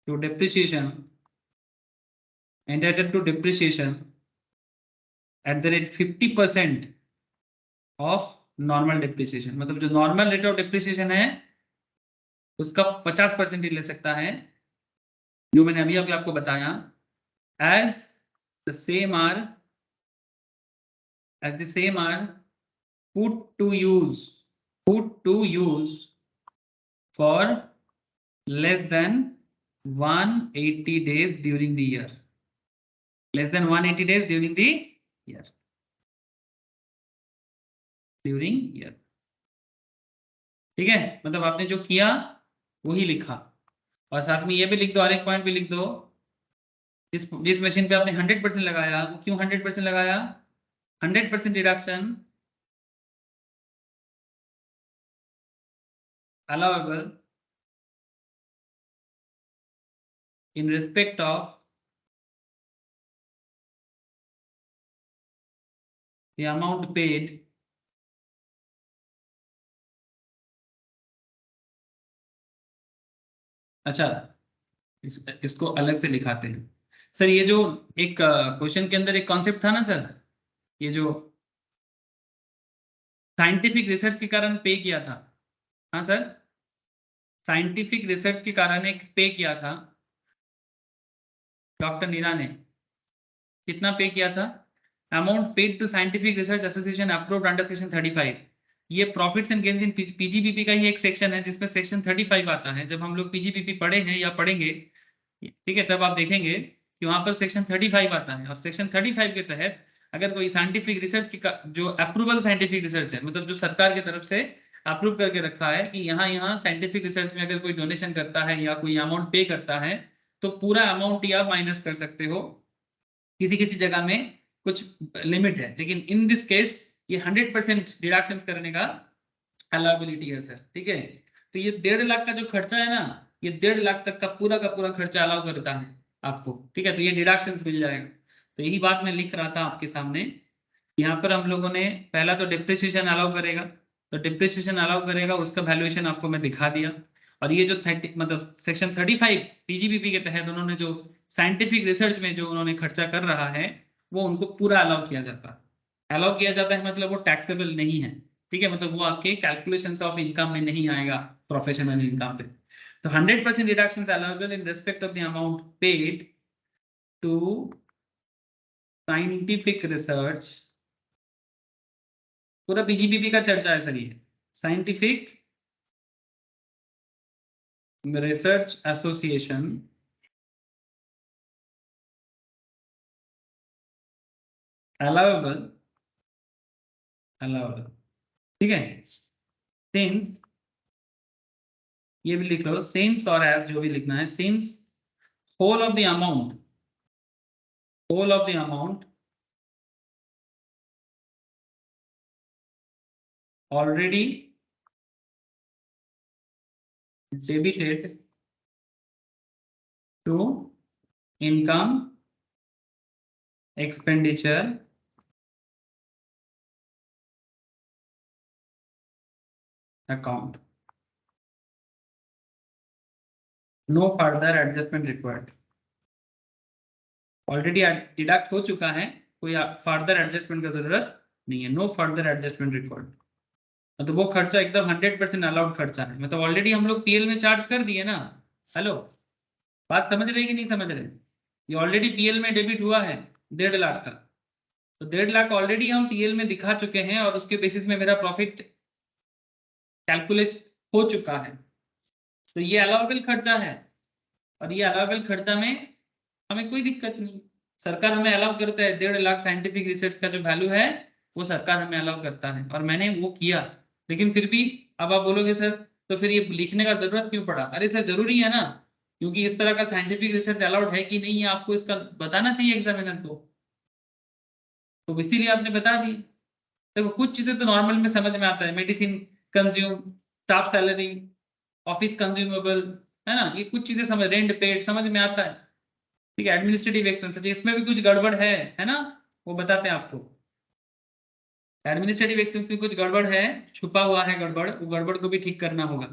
to depreciation entitled to depreciation at the rate 50% of normal depreciation, मतलब जो नॉर्मल रेट ऑफ डिप्रिसिएशन है उसका 50% ही ले सकता है, जो मैंने अभी अभी आपको बताया, as the same are put to use for less than 180 days during the year. Less than 180 days during the year. ठीक है, मतलब आपने जो किया वही लिखा, और साथ में ये भी लिख दो, और एक पॉइंट भी लिख दो, जिस मशीन पे आपने 100% लगाया, वो क्यों 100% लगाया? 100% deduction allowable in respect of the amount paid अच्छा, इसको अलग से लिखाते हैं सर। ये जो एक क्वेश्चन के अंदर एक कॉन्सेप्ट था ना सर, ये जो साइंटिफिक रिसर्च के कारण पे किया था, हाँ सर, साइंटिफिक रिसर्च के कारण एक पे किया था डॉक्टर नीरा ने, कितना पे किया था? Amount paid to scientific research association approved under section 35। ये profits and gains in PGBP का ही एक सेक्शन है जिसमें सेक्शन 35 आता है। जब हम लोग पीजीबीपी पढ़े हैं या पढ़ेंगे, ठीक है, तब आप देखेंगे कि वहां पर सेक्शन 35 आता है, और सेक्शन 35 के तहत अगर कोई साइंटिफिक रिसर्च की जो अप्रूवल साइंटिफिक रिसर्च है, मतलब जो सरकार की तरफ से अप्रूव करके रखा है कि यहाँ साइंटिफिक रिसर्च में अगर कोई डोनेशन करता है या कोई अमाउंट पे करता है, तो पूरा अमाउंट ही आप माइनस कर सकते हो। किसी किसी जगह में कुछ लिमिट है, लेकिन इन दिस केस ये 100% डिडक्शन करने का अलाउबिलिटी है सर। ठीक है, तो ये 1.5 लाख का जो खर्चा है ना, ये 1.5 लाख तक का पूरा खर्चा अलाउ करता है आपको। ठीक है, तो ये डिडक्शन मिल जाएगा। तो यही बात मैं लिख रहा था आपके सामने। यहाँ पर हम लोगों ने पहला तो डिप्रिसिएशन अलाउ करेगा, तो डिप्रिसिएशन अलाउ करेगा, उसका वैल्यूएशन आपको मैं दिखा दिया। और ये जो 30 मतलब सेक्शन 35 पीजीबीपी के तहत उन्होंने जो साइंटिफिक रिसर्च में जो उन्होंने खर्चा कर रहा है, वो उनको पूरा अलाउ किया जाता है। अलाउ किया जाता है मतलब वो टैक्सेबल नहीं है। ठीक है, मतलब वो आपके कैलकुलेशन ऑफ इनकम में नहीं आएगा, प्रोफेशनल इनकम पे। तो 100% deductions allowable in respect of the amount paid to scientific research. पूरा पीजीबीपी का चर्चा है सर, ये साइंटिफिक रिसर्च एसोसिएशन अलाउबल ठीक है। सिंस, ये भी लिख लो, सिंस और एज जो भी लिखना है, since whole of the amount already debited to income expenditure account, no further adjustment required। Already deduct हो चुका है, कोई फर्दर एडजस्टमेंट का जरूरत नहीं है। नो फर्दर एडजस्टमेंट रिक्वायर्ड, मतलब वो खर्चा एकदम 100% अलाउड खर्चा है। मतलब ऑलरेडी हम लोग पीएल में चार्ज कर दिए ना। हेलो, बात समझ रहे कि नहीं समझ रहे? ये ऑलरेडी पीएल में डेबिट हुआ है 1.5 लाख का, तो 1.5 लाख ऑलरेडी हम पीएल में दिखा चुके हैं, और उसके बेसिस में मेरा प्रॉफिट कैलकुलेट हो चुका है। तो ये अलाउबल खर्चा है, और ये अलाउबल खर्चा में हमें कोई दिक्कत नहीं। सरकार हमें अलाउ करता है 1.5 लाख साइंटिफिक रिसर्च का जो वैल्यू है वो सरकार हमें अलाउ करता है, और मैंने वो किया। लेकिन फिर भी अब आप बोलोगे सर तो फिर ये लिखने का जरूरत क्यों पड़ा? अरे सर जरूरी है ना, क्योंकि इस तरह का साइंटिफिक रिसर्च अलाउड है कि नहीं है आपको इसका बताना चाहिए एग्जामिनर को, तो इसीलिए आपने बता दी। देखो कुछ चीजें तो नॉर्मल में समझ में आता है, medicine consume, staff salary, office consumable, है ना, ये कुछ चीजें समझ, रेंट पेड समझ में आता है। ठीक है, एडमिनिस्ट्रेटिव एक्सपेंसेस इसमें भी कुछ गड़बड़ है ना, वो बताते हैं आपको। एडमिनिस्ट्रेटिव एक्सपेंस में कुछ गड़बड़ है, छुपा हुआ है गड़बड़, वो गड़बड़ को भी ठीक करना होगा।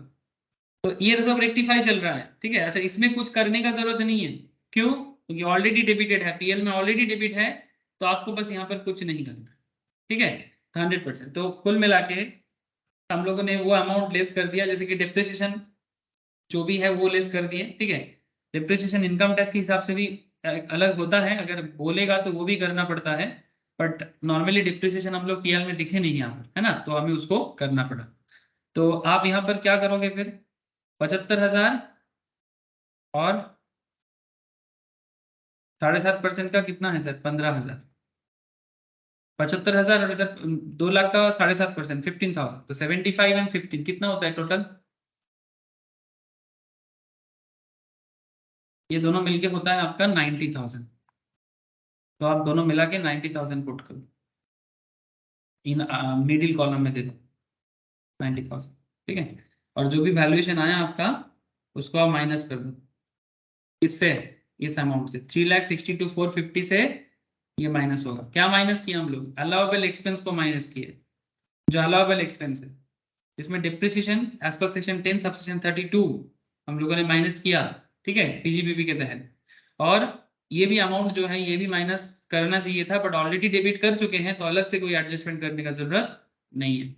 तो ये तो रेक्टिफाई चल रहा है, ठीक है। अच्छा, इसमें कुछ करने का जरूरत नहीं है, क्यों? क्योंकि ऑलरेडी डेबिटेड है, पीएल में ऑलरेडी डेबिट है, तो आपको बस यहाँ पर कुछ नहीं करना, ठीक है। 100%। तो कुल मिला के हम लोगों ने वो अमाउंट लेस कर दिया, जैसे कि डिप्रिसिएशन जो भी है वो लेस कर दिए, ठीक है। डिप्रिसिएशन इनकम टैक्स के हिसाब से भी अलग होता है, अगर बोलेगा तो वो भी करना पड़ता है, बट नॉर्मली डिप्रिसिएशन हम लोग पीएल में दिखे नहीं यहाँ पर, है ना, तो हमें उसको करना पड़ा। तो आप यहाँ पर क्या करोगे फिर? 75,000 और 7.5% का कितना है सर? 15,000। 75,000 और इधर 2 लाख का 7.5%, 15,000, तो 75 एंड 15 कितना होता है टोटल? ये दोनों मिलके होता है आपका 90,000। तो आप दोनों मिला के 90,000 पुट करो, इन मिडिल कॉलम में दे दो 90,000, ठीक है। और जो भी वैल्यूएशन आया आपका उसको आप माइनस कर दो, इससे, इस अमाउंट से 3,62,450 से ये माइनस होगा। क्या माइनस किया हम लोग? अलाउेबल एक्सपेंस को माइनस किए, जो अलाउेबल एक्सपेंस है, इसमें depreciation as per section 10 subsection 32 हम लोगों ने माइनस किया, ठीक है, पीजीबीपी के तहत। और ये भी अमाउंट जो है ये भी माइनस करना चाहिए था, बट ऑलरेडी डेबिट कर चुके हैं, तो अलग से कोई एडजस्टमेंट करने का जरूरत नहीं है।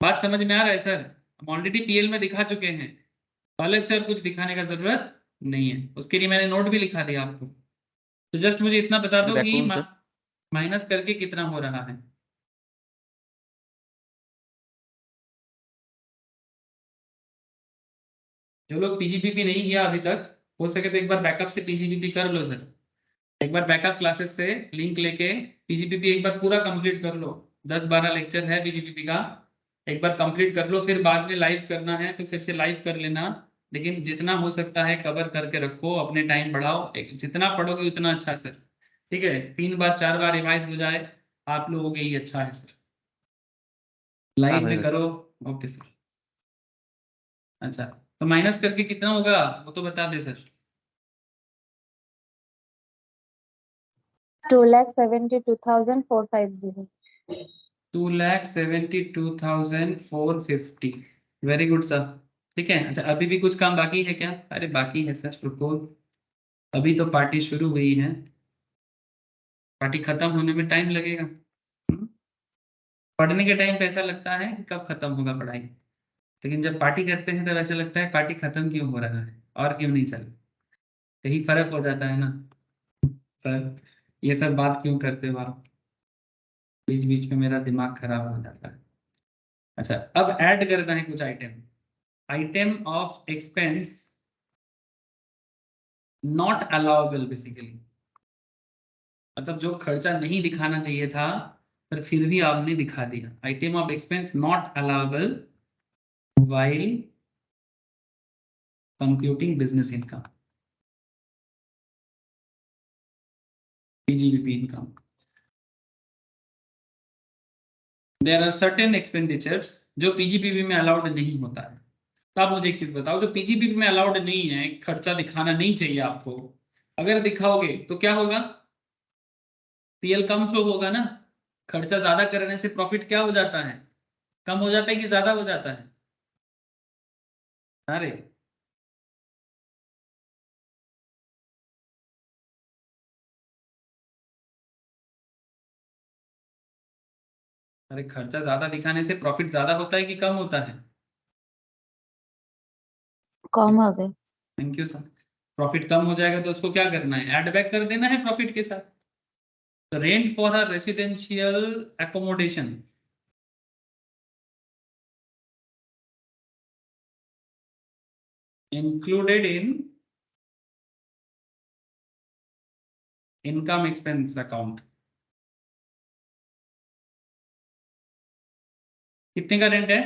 बात समझ में आ रहा है सर? हम ऑलरेडी पीएल में दिखा चुके हैं, तो अलग से और कुछ दिखाने का जरूरत नहीं है। उसके लिए मैंने नोट भी लिखा दिया आपको। तो जस्ट मुझे इतना बता दो बैक कि करूँ सर? माइनस करके कितना हो रहा है। जो लोग पीजीबीपी नहीं किया अभी तक, हो सके तो एक बार बैकअप से पीजीबीपी कर लो सर। एक बार बैकअप क्लासेस से लिंक लेके पीजीबीपी एक बार पूरा कंप्लीट कर लो। 10-12 लेक्चर है पीजीबीपी का, एक बार कंप्लीट कर लो, फिर बाद में लाइव करना है तो फिर से लाइव कर लेना। लेकिन जितना हो सकता है कवर करके रखो, अपने टाइम बढ़ाओ, जितना पढ़ोगे उतना अच्छा सर, ठीक है। 3 बार 4 बार रिवाइज हो जाए आप लोगों के ही अच्छा है सर। हाँ लाइव भाई में करो। Okay sir. अच्छा, तो माइनस करके कितना होगा वो तो बता दे सर। 2,72,450। 2,72,450। वेरी गुड सर, ठीक है। अच्छा, अभी भी कुछ काम बाकी है क्या? अरे बाकी है सर, रुको, अभी तो पार्टी शुरू हुई है, पार्टी खत्म होने में टाइम लगेगा। पढ़ने के टाइम पे ऐसा लगता है कि कब खत्म होगा पढ़ाई, लेकिन जब पार्टी करते हैं तब ऐसा लगता है पार्टी खत्म क्यों हो रहा है और क्यों नहीं चल। यही फर्क हो जाता है ना सर, ये सब बात क्यों करते हो आप? बीच बीच में मेरा दिमाग खराब हो जाता है। अच्छा, अब ऐड करना है कुछ item, item of expense not allowable basically, मतलब जो खर्चा नहीं दिखाना चाहिए था पर फिर भी आपने दिखा दिया। Item of expense not allowable while computing business income, PGBP income. There are certain expenditures जो पीजीबीपी में अलाउड नहीं होता है। तो आप मुझे एक चीज बताओ, जो पीजीबीपी में अलाउड नहीं है, खर्चा दिखाना नहीं चाहिए आपको, अगर दिखाओगे तो क्या होगा? पीएल कम शो होगा ना। खर्चा ज्यादा करने से प्रॉफिट क्या हो जाता है? कम हो जाता है कि ज्यादा हो जाता है? अरे अरे, खर्चा ज्यादा दिखाने से प्रॉफिट ज्यादा होता है कि कम होता है? कम हो गए। Thank you sir. प्रॉफिट कम हो जाएगा तो उसको क्या करना है? ऐड बैक कर देना है प्रॉफिट के साथ। तो rent for a residential accommodation included in income expense account. कितने का रेंट है?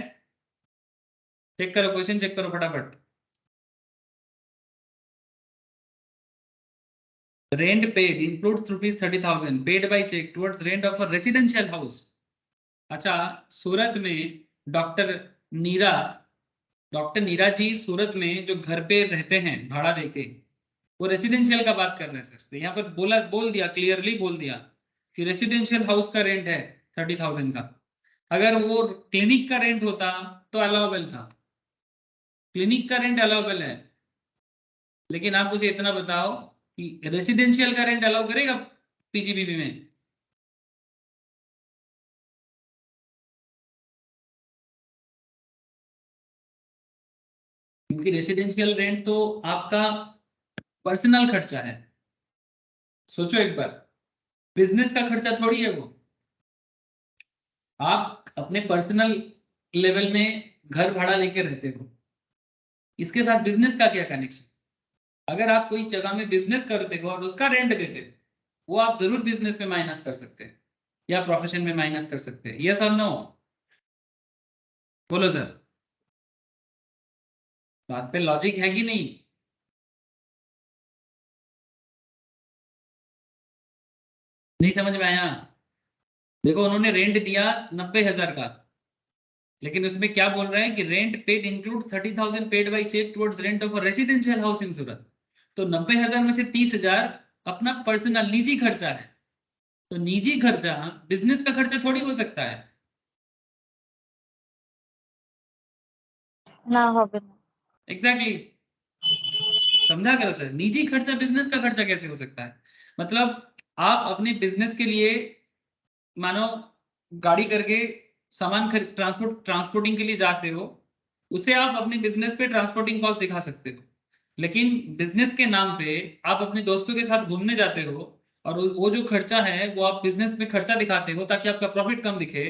चेक करो, क्वेश्चन चेक करो फटाफट। Rent paid includes ₹30,000 paid by cheque towards rent of a residential house. अच्छा, सूरत में डॉक्टर नीरा डॉक्टर नीरा जी सूरत में जो घर पे रहते हैं भाड़ा देके, वो रेसिडेंशियल का बात कर रहे हैं सर। तो यहाँ पर बोल दिया, क्लियरली बोल दिया कि रेसिडेंशियल हाउस का रेंट है 30,000 का। अगर वो क्लिनिक का रेंट होता तो अलाउबल था, क्लिनिक का रेंट अलाउबल है, लेकिन आप मुझे इतना बताओ कि रेसिडेंशियल का रेंट अलाउ करेगा पीजीबीबी में? क्योंकि रेसिडेंशियल रेंट तो आपका पर्सनल खर्चा है। सोचो एक बार, बिजनेस का खर्चा थोड़ी है वो। आप अपने पर्सनल लेवल में घर भाड़ा लेके रहते हो, इसके साथ बिजनेस का क्या कनेक्शन? अगर आप कोई जगह में बिजनेस करते हो और उसका रेंट देते हो, वो आप जरूर बिजनेस में माइनस कर सकते हैं या प्रोफेशन में माइनस कर सकते हैं। यस और नो? बोलो सर, बात पे लॉजिक है कि नहीं? नहीं समझ में आया? देखो, उन्होंने रेंट दिया 90,000 का, लेकिन उसमें क्या बोल रहे हैं कि rent paid include 30,000 paid by cheque towards rent of a residential house in Surat. तो 90,000 में से 30,000 अपना पर्सनल निजी खर्चा है। तो निजी खर्चा बिजनेस का खर्चा थोड़ी हो सकता है। ना হবে না। एग्जैक्टली समझा करो सर, निजी खर्चा बिजनेस का खर्चा कैसे हो सकता है? मतलब आप अपने बिजनेस के लिए मानो गाड़ी करके सामान ट्रांसपोर्टिंग के लिए जाते हो, उसे आप अपने बिजनेस पे ट्रांसपोर्टिंग कॉस्ट दिखा सकते हो। लेकिन बिजनेस के नाम पे आप अपने दोस्तों के साथ घूमने जाते हो और वो जो खर्चा है वो आप बिजनेस में खर्चा दिखाते हो ताकि आपका प्रॉफिट कम दिखे।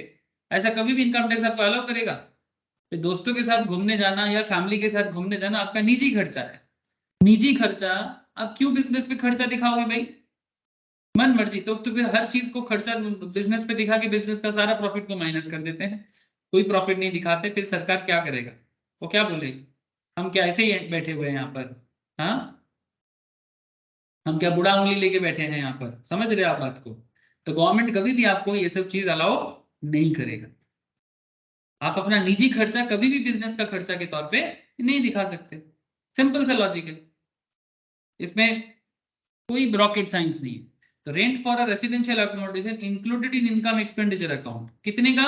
ऐसा कभी भी इनकम टैक्स आपको अलाउ करेगा? तो दोस्तों के साथ घूमने जाना या फैमिली के साथ घूमने जाना आपका निजी खर्चा है। निजी खर्चा आप क्यों बिजनेस पे खर्चा दिखाओगे भाई? मन मर्जी। तो फिर हर चीज को खर्चा बिजनेस पे दिखा के बिजनेस का सारा प्रॉफिट को माइनस कर देते हैं। कोई प्रॉफिट नहीं दिखाते, फिर सरकार क्या करेगा? वो क्या बोलेगी? हम क्या ऐसे ही बैठे हुए हैं यहाँ पर? हाँ, हम क्या बुढ़ा उंगली लेके बैठे हैं यहाँ पर? समझ रहे हो आप बात को? तो गवर्नमेंट कभी भी आपको ये सब चीज अलाउ नहीं करेगा। आप अपना निजी खर्चा कभी भी बिजनेस का खर्चा के तौर पे नहीं दिखा सकते। सिंपल सा लॉजिक है, इसमें कोई रॉकेट साइंस नहीं है। तो rent for a residential accommodation included in income expenditure account कितने का?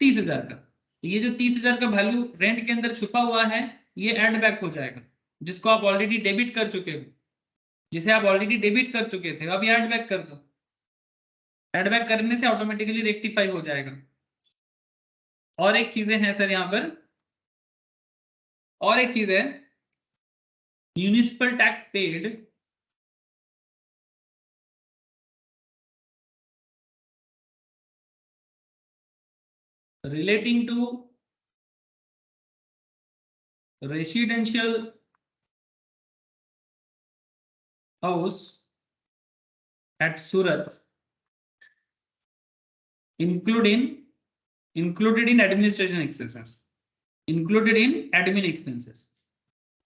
30,000 का। तो ये जो 30,000 का वैल्यू रेंट के अंदर छुपा हुआ है, ये एड बैक हो जाएगा, जिसको आप ऑलरेडी डेबिट कर चुके हो, जिसे आप ऑलरेडी डेबिट कर चुके थे, अभी ऐड बैक कर दो। ऐड बैक करने से ऑटोमेटिकली रेक्टिफाई हो जाएगा। और एक चीजें हैं सर यहाँ पर, और एक चीज है, municipal tax paid relating to residential house at Surat included in administration expenses, included in admin expenses।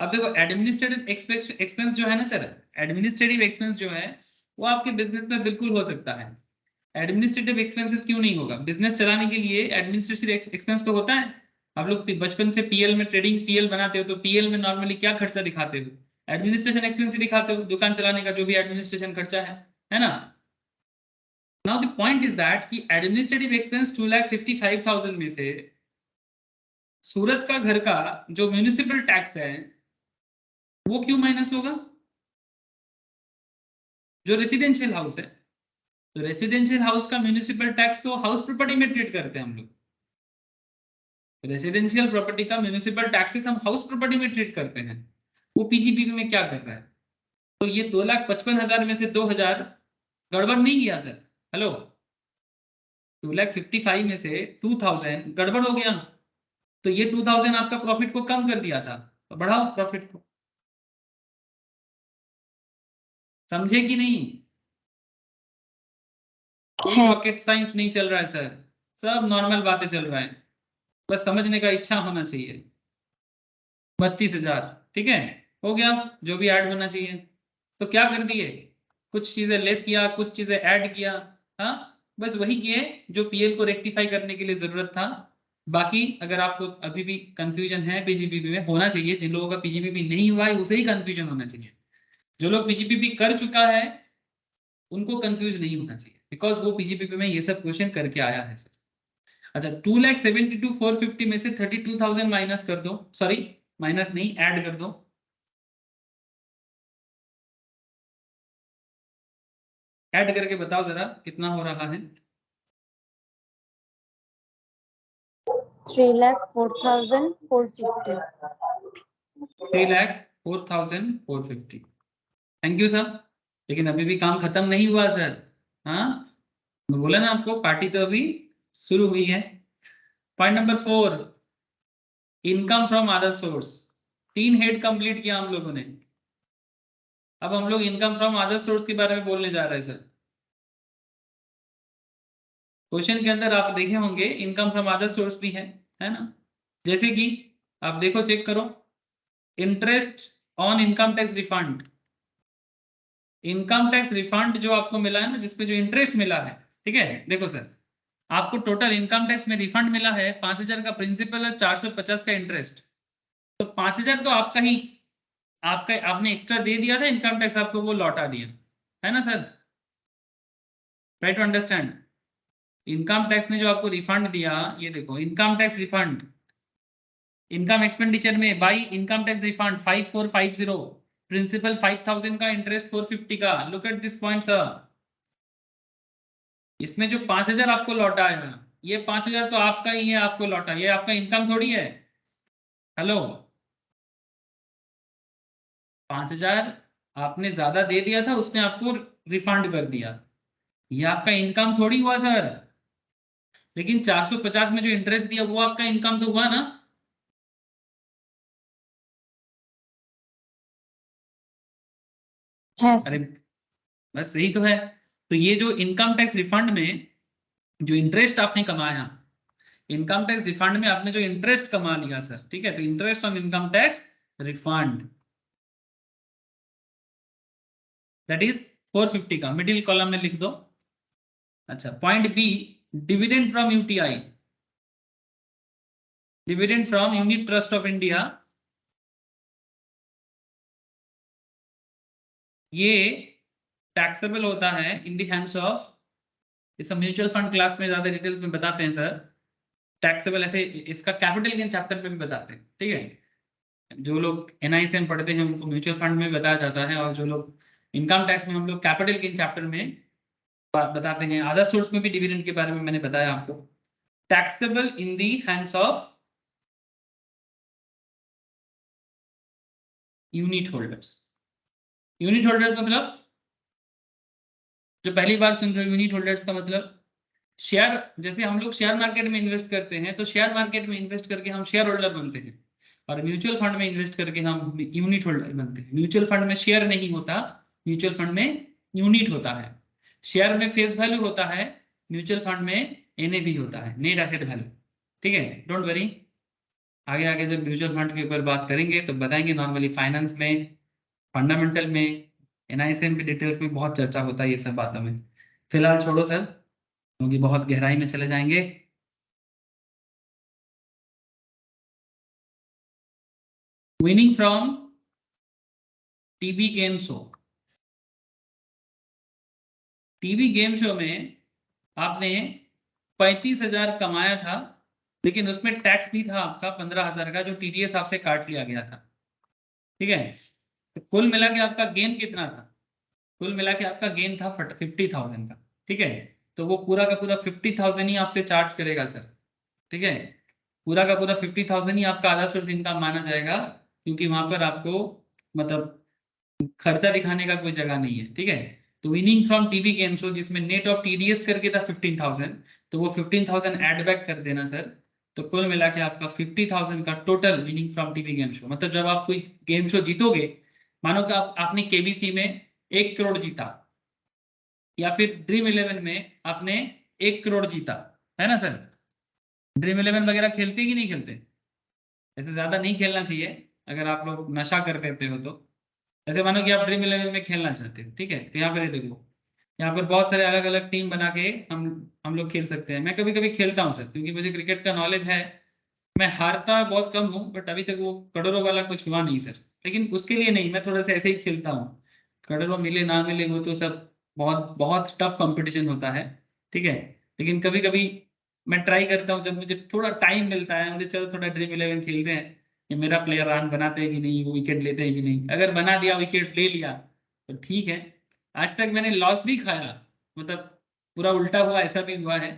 अब देखो, एडमिनिस्ट्रेटिव एक्सपेंस जो है ना सर, एडमिनिस्ट्रेटिव एक्सपेंस जो है वो आपके बिजनेस में बिल्कुल हो सकता है। एडमिनिस्ट्रेटिव एक्सपेंसेस क्यों नहीं होगा? बिजनेस चलाने के लिए एडमिनिस्ट्रेटिव एक्सपेंस तो होता है। आप लोग बचपन से पीएल में ट्रेडिंग पीएल बनाते हो, तो पीएल में नॉर्मली क्या खर्चा दिखाते हो? एडमिनिस्ट्रेशन एक्सपेंस ही दिखाते हो, दुकान चलाने का जो भी एडमिनिस्ट्रेशन खर्चा है ना? Now the point is that कि एडमिनिस्ट्रेटिव एक्सपेंस 2,55,000 में से सूरत का घर का जो म्यूनिसिपल टैक्स है वो क्यों माइनस होगा? जो रेसिडेंशियल हाउस है, तो रेसिडेंशियल हाउस का म्यूनिसिपल टैक्स तो हाउस प्रॉपर्टी में ट्रीट करते हैं हम लोग। रेसिडेंशियल प्रॉपर्टी का म्यूनिसिपल टैक्सेस हम हाउस प्रॉपर्टी में ट्रीट करते हैं। वो पीजीबीबी में क्या कर रहा है? तो ये 2,55,000 में से 2,000 गड़बड़ नहीं किया सर? हेलो, 2,55,000 में से 2,000 गड़बड़ हो गया, तो ये 2,000 आपका प्रॉफिट को कम कर दिया था, तो बढ़ाओ प्रॉफिट को। समझे कि नहीं? कोई रॉकेट साइंस नहीं चल रहा है सर, सब नॉर्मल बातें चल रहा है, बस समझने का इच्छा होना चाहिए। 32,000 ठीक है, हो गया जो भी ऐड होना चाहिए। तो क्या कर दिए, कुछ चीजें लेस किया, कुछ चीजें ऐड किया। हाँ, बस वही किए जो पीएल को रेक्टिफाई करने के लिए जरूरत था। बाकी अगर आपको अभी भी कंफ्यूजन है पीजीपीपी में, होना चाहिए। जिन लोगों का पीजीपीपी नहीं हुआ है उसे ही कंफ्यूजन होना चाहिए। जो लोग पीजीपीपी कर चुका है उनको कंफ्यूज नहीं होना चाहिए, बिकॉज वो पीजीपीपी में ये सब क्वेश्चन करके आया है सर। अच्छा, 2,72,450 में से 32,000 माइनस कर दो, सॉरी माइनस नहीं, ऐड कर दो। ऐड करके बताओ जरा कितना हो रहा है। 3,04,450। 3,04,450। Thank you sir. लेकिन अभी भी काम खत्म नहीं हुआ सर। हाँ, मैं बोला ना आपको, पार्टी तो अभी शुरू हुई है। Point number 4, income from other source. 3 head complete किया हम लोगों ने। अब हम लोग इनकम फ्रॉम अदर सोर्स के बारे में बोलने जा रहे हैं सर। क्वेश्चन के अंदर आप देखे होंगे इनकम फ्रॉम अदर सोर्स भी है ना। जैसे कि आप देखो, चेक करो, interest on income tax refund. Income tax refund जो आपको मिला है ना, जिसपे जो इंटरेस्ट मिला है, ठीक है, देखो सर, आपको टोटल इनकम टैक्स में रिफंड मिला है 5,000 का प्रिंसिपल है, 450 का इंटरेस्ट। तो 5,000 तो आपका ही, आपका आपने एक्स्ट्रा दे दिया था इनकम टैक्स, आपको वो लौटा दिया है ना sir. Try to understand. Income tax ने जो आपको रिफंड दिया, ये देखो, income tax refund, income expenditure में by income tax refund 5450, principal 5,000 का, इंटरेस्ट 450 का। Look at this point sir. इसमें जो 5,000 आपको लौटा है, ये 5,000 तो आपका ही है, आपको लौटा, ये आपका इनकम थोड़ी है। हेलो, 5,000 आपने ज्यादा दे दिया था, उसने आपको रिफंड कर दिया, ये आपका इनकम थोड़ी हुआ सर। लेकिन 450 में जो इंटरेस्ट दिया वो आपका इनकम तो हुआ ना। है अरे सर। बस यही तो है। तो ये जो इनकम टैक्स रिफंड में जो इंटरेस्ट आपने कमाया, इनकम टैक्स रिफंड में आपने जो इंटरेस्ट कमा लिया सर, ठीक है, तो interest on income tax refund, that is 450 का, मिडिल कॉलम में लिख दो। अच्छा, point B, dividend from UTI, dividend from unit trust of India, ये टैक्सेबल होता है इन द हैंड्स ऑफ, इस म्यूचुअल फंड क्लास में ज्यादा डिटेल्स में बताते हैं सर। टैक्सेबल ऐसे इसका कैपिटल गेन चैप्टर में भी बताते हैं, ठीक है। जो लोग एनआईसीएम पढ़ते हैं उनको म्यूचुअल फंड में बताया जाता है, और जो लोग इनकम टैक्स में, हम लोग कैपिटल गेन चैप्टर में बताते हैं। अदर सोर्स में भी डिविडेंड के बारे में मैंने बताया आपको। Taxable in the hands of unit holders. Unit holders मतलब, जो पहली बार सुन रहे हो, यूनिट होल्डर्स का मतलब शेयर, जैसे हम लोग शेयर मार्केट में इन्वेस्ट करते हैं, तो शेयर मार्केट में इन्वेस्ट करके हम शेयर होल्डर बनते हैं, और म्यूचुअल फंड में इन्वेस्ट करके हम यूनिट होल्डर बनते हैं। म्यूचुअल फंड में शेयर नहीं होता, म्यूचुअल फंड में यूनिट होता है। शेयर में फेस वैल्यू होता है, म्यूचुअल फंड में एनएवी होता है, नेट एसेट वैल्यू, ठीक है। डोंट वरी, आगे आगे जब म्यूचुअल फंड के ऊपर बात करेंगे तो बताएंगे। नॉर्मली फाइनेंस में, फंडामेंटल में, एनआईसीएम की डिटेल्स में बहुत चर्चा होता है ये सब बातों में। फिलहाल छोड़ो सर, क्योंकि बहुत गहराई में चले जाएंगे। Winning from TV game show. TV game show में आपने 35,000 कमाया था, लेकिन उसमें टैक्स भी था आपका 15,000 का, जो टीडीएस आपसे काट लिया गया था, ठीक है। तो कुल मिला के आपका गेन कितना था? कुल मिला के आपका गेन था 50,000 का, ठीक है। तो वो पूरा का पूरा 50,000 ही आपसे चार्ज करेगा सर, ठीक है। पूरा का पूरा 50,000 ही आपका आधा सोर्स इनकम माना जाएगा, क्योंकि वहां पर आपको मतलब खर्चा दिखाने का कोई जगह नहीं है, ठीक है। तो winning from TV game show, जिसमें नेट ऑफ टीडीएस करके था 15,000, तो वो 15,000 ऐड बैक कर देना सर। तो कुल मिला के आपका 50,000 का total winning from TV game show. मतलब जब आप कोई गेम शो जीतोगे, मानो कि आपने केबीसी में 1 करोड़ जीता, या फिर ड्रीम इलेवन में आपने 1 करोड़ जीता, है ना सर। ड्रीम इलेवन वगैरह खेलते कि नहीं खेलते? ऐसे ज्यादा नहीं खेलना चाहिए, अगर आप लोग नशा कर देते हो तो। ऐसे मानो कि आप ड्रीम इलेवन में खेलना चाहते हो, ठीक है, तो यहाँ पर ये देखो, यहाँ पर बहुत सारे अलग अलग टीम बना के हम लोग खेल सकते हैं। मैं कभी कभी खेलता हूँ सर, क्योंकि मुझे क्रिकेट का नॉलेज है। मैं हारता बहुत कम हूँ, बट अभी तक वो करोड़ों वाला कुछ हुआ नहीं सर। लेकिन उसके लिए नहीं, मैं थोड़ा सा ऐसे ही खेलता हूँ। करोड़ों मिले ना मिले वो तो सब बहुत बहुत टफ कंपटीशन होता है, ठीक है। लेकिन कभी कभी मैं ट्राई करता हूँ, जब मुझे थोड़ा टाइम मिलता है, मुझे चलो थोड़ा ड्रीम इलेवन खेलते हैं, कि मेरा प्लेयर रन बनाते हैं कि नहीं, वो विकेट लेते हैं कि नहीं। अगर बना दिया, विकेट ले लिया तो ठीक है। आज तक मैंने लॉस भी खाया, मतलब पूरा उल्टा हुआ, ऐसा भी हुआ है,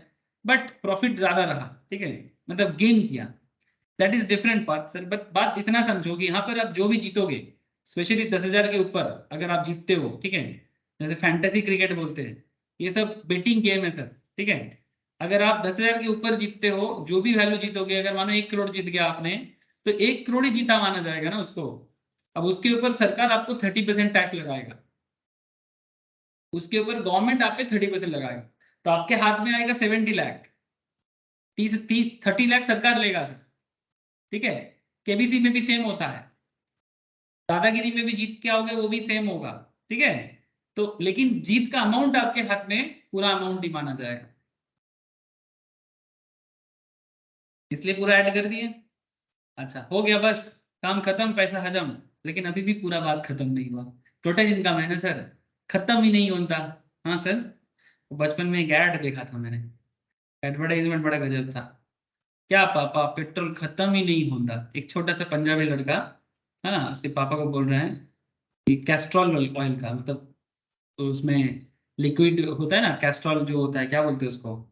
बट प्रॉफिट ज्यादा रहा, ठीक है, मतलब गेन किया। दैट इज डिफरेंट बात सर। बट बात इतना समझो कि यहाँ पर आप जो भी जीतोगे, स्पेशली 10,000 के ऊपर अगर आप जीतते हो, ठीक है, जैसे फैंटेसी क्रिकेट बोलते हैं, ये सब बेटिंग गेम है सर, ठीक है। अगर आप 10,000 के ऊपर जीतते हो, जो भी वैल्यू जीतोगे, अगर मानो 1 करोड़ जीत गया आपने, तो 1 करोड़ ही जीता माना जाएगा ना उसको। अब उसके ऊपर सरकार आपको 30% टैक्स लगाएगा, उसके ऊपर गवर्नमेंट आप पे 30% लगाएगा, तो आपके हाथ में आएगा 70 लाख। 30 लाख सरकार लेगा सर, ठीक है। केबीसी में भी सेम होता है, दादागिरी में भी जीत के आओगे वो भी सेम होगा, ठीक है। तो लेकिन जीत का अमाउंट आपके हाथ में पूरा अमाउंट ही माना जाएगा, इसलिए पूरा ऐड कर दिए। अच्छा हो गया, बस काम खत्म, पैसा हजम। लेकिन अभी भी पूरा बात खत्म नहीं हुआ। टोटल इनकम है ना सर, खत्म ही नहीं होता। हाँ सर, बचपन में एक ऐड देखा था मैंने, एडवर्टाइजमेंट बड़ा गजब था। क्या पापा, पेट्रोल खत्म ही नहीं होता। एक छोटा सा पंजाबी लड़का है ना, उसके पापा को बोल रहे हैं कि कैस्ट्रॉल ऑयल का मतलब, तो उसमें लिक्विड होता है ना, कैस्ट्रॉल जो होता है, क्या बोलते हैं उसको,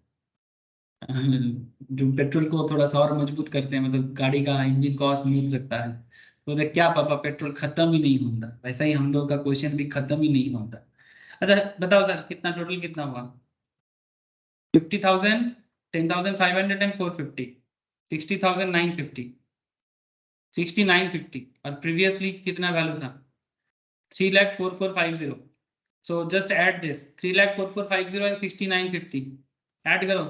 जो पेट्रोल को थोड़ा सा और मजबूत करते हैं, मतलब गाड़ी का इंजन को और स्मूथ रखता है। तो बोलते क्या पापा, पेट्रोल खत्म ही नहीं होता। वैसा ही हम लोग का क्वेश्चन भी खत्म ही नहीं होता। अच्छा बताओ सर, कितना टोटल कितना हुआ? 50,000, 10,500 एंड 450, 60,950, 6950। और प्रीवियसली कितना वैल्यू था? 3,04,450। So just add this 3,04,450 and 6950, add करो।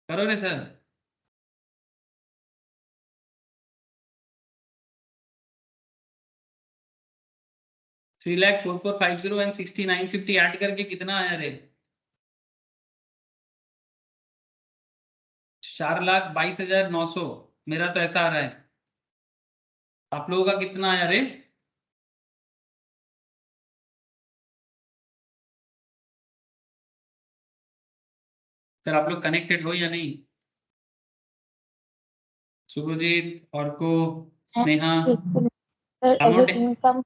करो रे सर। 3,04,450 एंड 6950 ऐड करके कितना आया रे? 4,22,900। मेरा तो ऐसा आ रहा है, आप लोगों का कितना आया रे? सर आप लोग कनेक्टेड हो या नहीं? শুভজিৎ, অর্ক, স্নেহা, স্যার এবার আনোটে, ইনকাম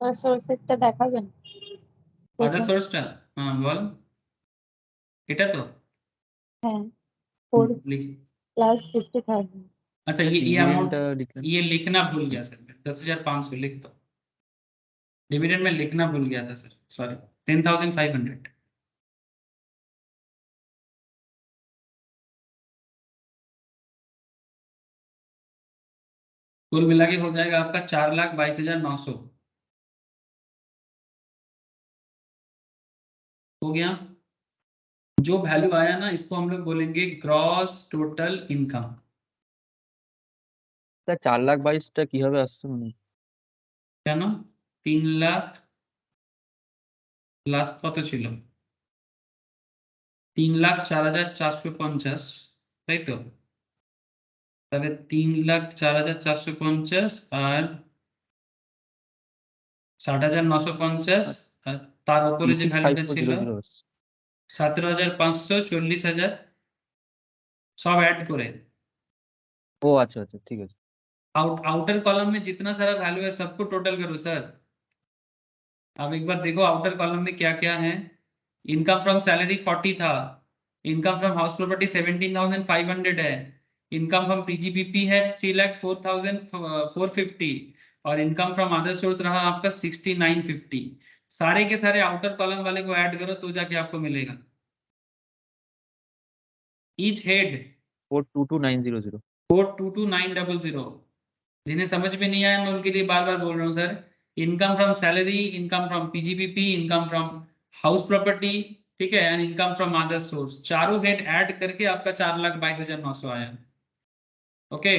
সোর্সেরটা দেখাবেন আদার প্রথম। সোর্সটা? হ্যাঁ বল, এটা তো হ্যাঁ, 4 लिख। প্লাস 50,000। अच्छा ये अमाउंट, ডিভিডেন্ডটা লিখলেন। ये लिखना भूल गया सर मैं, 10,500 लिख दो। डिविडेंड में लिखना भूल गया था सर, सॉरी। 10,500। कुल मिला के हो जाएगा आपका 4,22,900। हो गया। जो वैल्यू आया ना, इसको हम लोग बोलेंगे ग्रॉस टोटल इनकम। তা 4,22,000টা কিভাবে আসছে মানে? কেন? 3,00,000 লাস্ট কত ছিল? 3,04,450, তাই তো? তাহলে 3,04,450 আর 60,950, আর তার উপরে যে ভ্যালুটা ছিল 36,500 আসছে। 17,500, 40,000, सब ऐड করে। ও আচ্ছা আচ্ছা, ঠিক আছে। आउटर कॉलम में जितना सारा वैल्यू है सबको टोटल करो सर। अब एक बार देखो आउटर कॉलम में क्या क्या है। इनकम फ्रॉम सैलरी 40 था, इनकम फ्रॉम हाउस प्रॉपर्टी 17,500 है, इनकम फ्रॉम पीजीपीपी है 3,04,450, और इनकम फ्रॉम अदर सोर्स रहा आपका 6950। सारे के सारे आउटर कॉलम वाले को ऐड करो तो जाके आपको मिलेगा। Each head 422,900। 422,900। जिन्हें समझ में नहीं आया मैं उनके लिए बार बार बोल रहा हूँ sir. Income from salary, income from PGBP, income from house property, ठीक है, and income from other source, चारों हेड ऐड करके आपका 4,22,900 आया। ओके,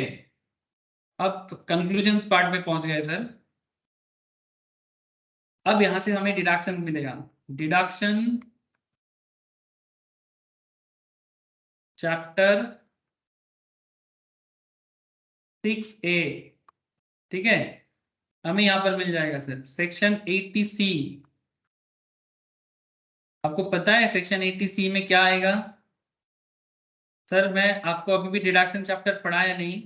अब कंक्लूजन पार्ट में पहुंच गए सर। अब यहां से हमें डिडक्शन मिलेगा। डिडक्शन चैप्टर 6A, ठीक है, हमें यहां पर मिल जाएगा सर सेक्शन 80C। आपको पता है सेक्शन 80C में क्या आएगा? सर मैं आपको अभी भी डिडक्शन चैप्टर पढ़ाया नहीं,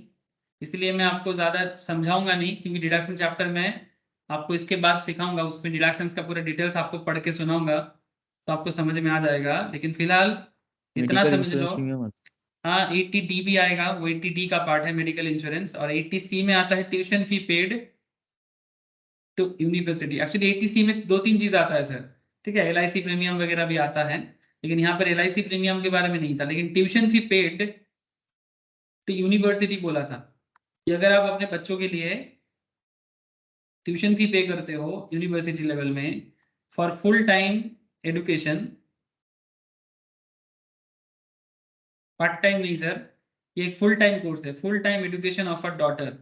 इसलिए मैं आपको ज्यादा समझाऊंगा नहीं, क्योंकि डिडक्शन चैप्टर में आपको इसके बाद सिखाऊंगा, उसमें डिडक्शंस का पूरा डिटेल्स आपको पढ़ के सुनाऊंगा, तो आपको समझ में आ जाएगा। लेकिन फिलहाल इतना मेडिकल समझ इंश्योरेंस लो, प्रीमियम। हाँ 80D भी आएगा, वो 80D का पार्ट है मेडिकल इंश्योरेंस। और 80C में आता है tuition fee paid to university. Actually 80C में दो तीन चीज आता है सर, ठीक है, LIC प्रीमियम वगैरह भी आता है, लेकिन यहाँ पर LIC प्रीमियम के बारे में नहीं था। लेकिन tuition fee paid to university बोला था कि अगर आप अपने बच्चों के लिए ट्यूशन फी पे करते हो यूनिवर्सिटी लेवल में for full time education, part time नहीं सर, ये एक फुल टाइम कोर्स है, full time education of a daughter.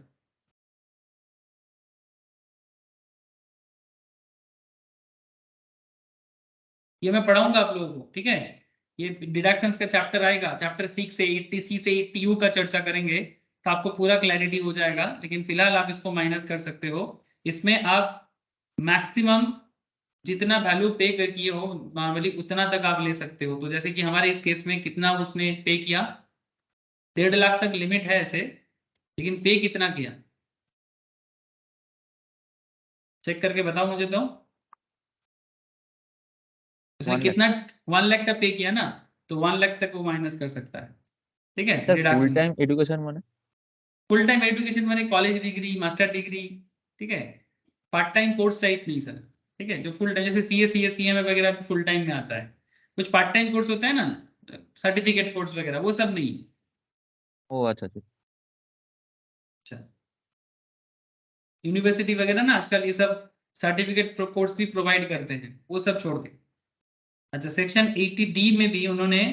ये मैं पढ़ाऊंगा आप लोगों को, ठीक है। ये डिडक्शंस का चैप्टर आएगा, चैप्टर 6 से 80C से 80U का चर्चा करेंगे, तो आपको पूरा क्लैरिटी हो जाएगा। लेकिन फिलहाल आप इसको माइनस कर सकते हो। इसमें आप मैक्सिमम जितना वैल्यू पे किए हो नॉर्मली उतना तक आप ले सकते हो। तो जैसे कि हमारे इस केस में कितना उसने पे किया, 1.5 लाख तक लिमिट है ऐसे, लेकिन पे कितना किया चेक करके बताओ मुझे तो। उसने 1 लाख। कितना 1 लाख का पे किया ना, तो 1 लाख तक वो माइनस कर सकता है, ठीक है, sir full reduction. Time education माने? फुल टाइम एजुकेशन माने कॉलेज डिग्री, मास्टर डिग्री, ठीक है, पार्ट टाइम कोर्स टाइप नहीं सर, ठीक है। जो फुल टाइम जैसे CA वगैरह फुल टाइम में आता है, कुछ पार्ट टाइम कोर्स होता है ना, सर्टिफिकेट कोर्स वगैरह, वो सब नहीं। ओ अच्छा अच्छा। अच्छा, यूनिवर्सिटी वगैरह ना आजकल ये सब सर्टिफिकेट कोर्स भी प्रोवाइड करते हैं, वो सब छोड़ के। अच्छा, सेक्शन 80D में भी उन्होंने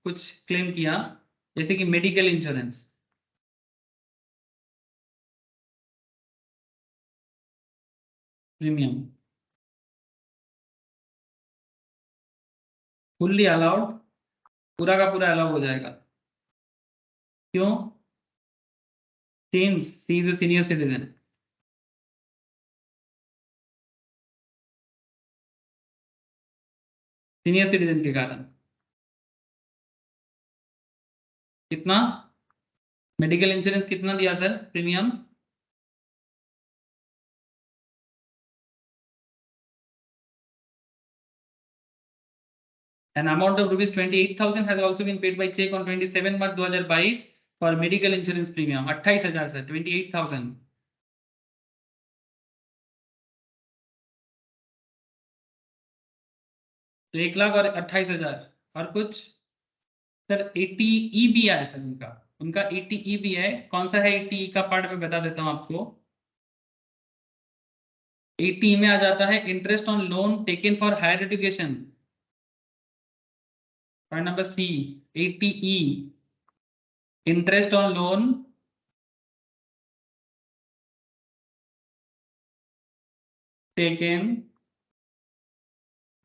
कुछ क्लेम किया, जैसे कि medical insurance premium fully allowed, पूरा का पूरा अलाउ हो जाएगा। क्यों? Since she is senior citizen. Senior citizen के कारण कितना मेडिकल इंश्योरेंस कितना दिया sir premium? An amount of rupees 28,000 has also been paid by check on 27 March 2022 for medical insurance premium। 28,000 sir, 28,000। तो 1 लाख और 28,000 और कुछ। सर 80E भी है सर, उनका उनका 80E भी है। कौन सा है 80E का पार्ट मैं बता देता हूँ आपको। 80E में आ जाता है interest on loan taken for higher education, point number C। 80E interest on loan taken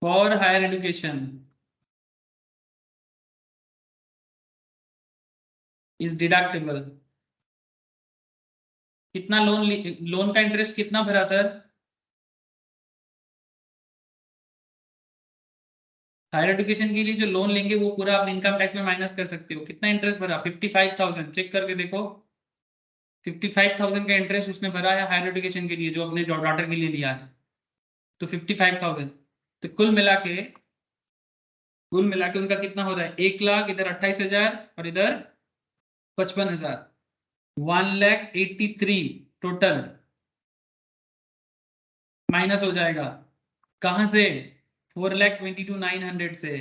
for higher education is deductible. कितना लोन का इंटरेस्ट कितना भरा सर? हायर एजुकेशन के लिए जो लोन लेंगे वो पूरा आप इनकम टैक्स में माइनस कर सकते हो। कितना इंटरेस्ट भरा? 55,000। चेक करके देखो, 55,000 का इंटरेस्ट उसने भरा है हायर एजुकेशन के लिए, जो अपने डॉटर के लिए लिया है, तो 55,000। तो कुल मिला के उनका कितना हो रहा है? 1 लाख, इधर 28,000 और इधर 55,000, 1,83,000 टोटल माइनस हो जाएगा। कहां से? 4,22,900 से।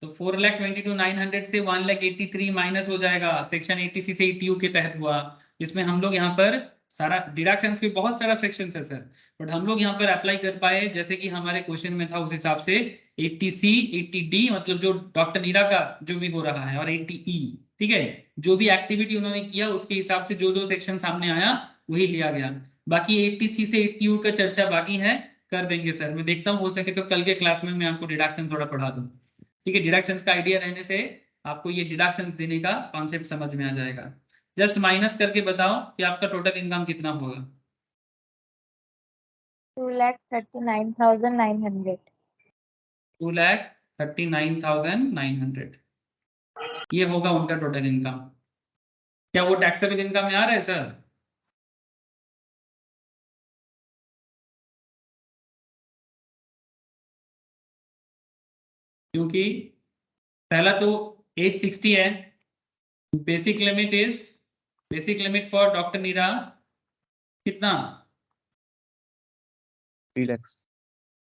तो 4,22,900 से 1,83,000 माइनस हो जाएगा। सेक्शन 80C से 80U के तहत हुआ, जिसमें हम लोग यहाँ पर सारा डिडक्शंस पे बहुत सारा सेक्शन है सर, बट हम लोग यहाँ पर अप्लाई कर पाए जैसे कि हमारे क्वेश्चन में था उस हिसाब से 80C 80D, मतलब जो डॉक्टर नीरा का जो भी हो रहा है, और 80E, ठीक है, जो भी एक्टिविटी उन्होंने किया उसके हिसाब से जो जो सेक्शन सामने आया वही लिया गया। बाकी 80C से 80U का चर्चा बाकी है, कर देंगे सर। मैं देखता हूँ हो सके तो कल के क्लास में मैं आपको डिडक्शन थोड़ा पढ़ा दूँ, ठीक है। डिडक्शंस का आइडिया रहने से आपको ये डिडक्शन देने का कॉन्सेप्ट समझ में आ जाएगा। जस्ट माइनस करके बताओ कि आपका टोटल इनकम कितना होगा। 2,39,900। 2,39,900 ये होगा उनका टोटल इनकम। क्या वो टैक्सेबल इनकम में आ रहा है सर? क्योंकि पहला तो एज 60 है। बेसिक लिमिट फॉर डॉक्टर नीरा कितना? 3 लाख।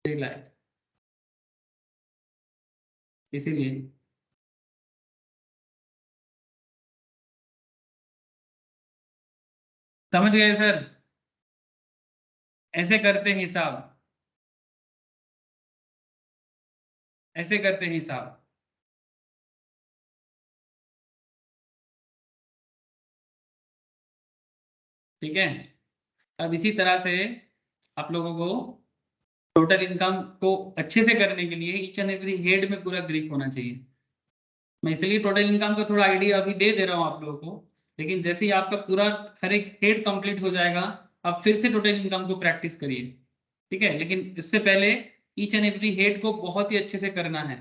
3 लाख। इसीलिए समझ गए सर? ऐसे करते हैं हिसाब, ऐसे करते हैं हिसाब। ठीक है, अब इसी तरह से आप लोगों को टोटल इनकम को अच्छे से करने के लिए ईच एंड एवरी हेड में पूरा ग्रिप होना चाहिए। मैं इसलिए टोटल इनकम का थोड़ा आइडिया अभी दे रहा हूँ आप लोगों को, लेकिन जैसे ही आपका पूरा हर एक हेड कंप्लीट हो जाएगा आप फिर से टोटल इनकम को प्रैक्टिस करिए। ठीक है, लेकिन इससे पहले ईच एंड एवरी हेड को बहुत ही अच्छे से करना है।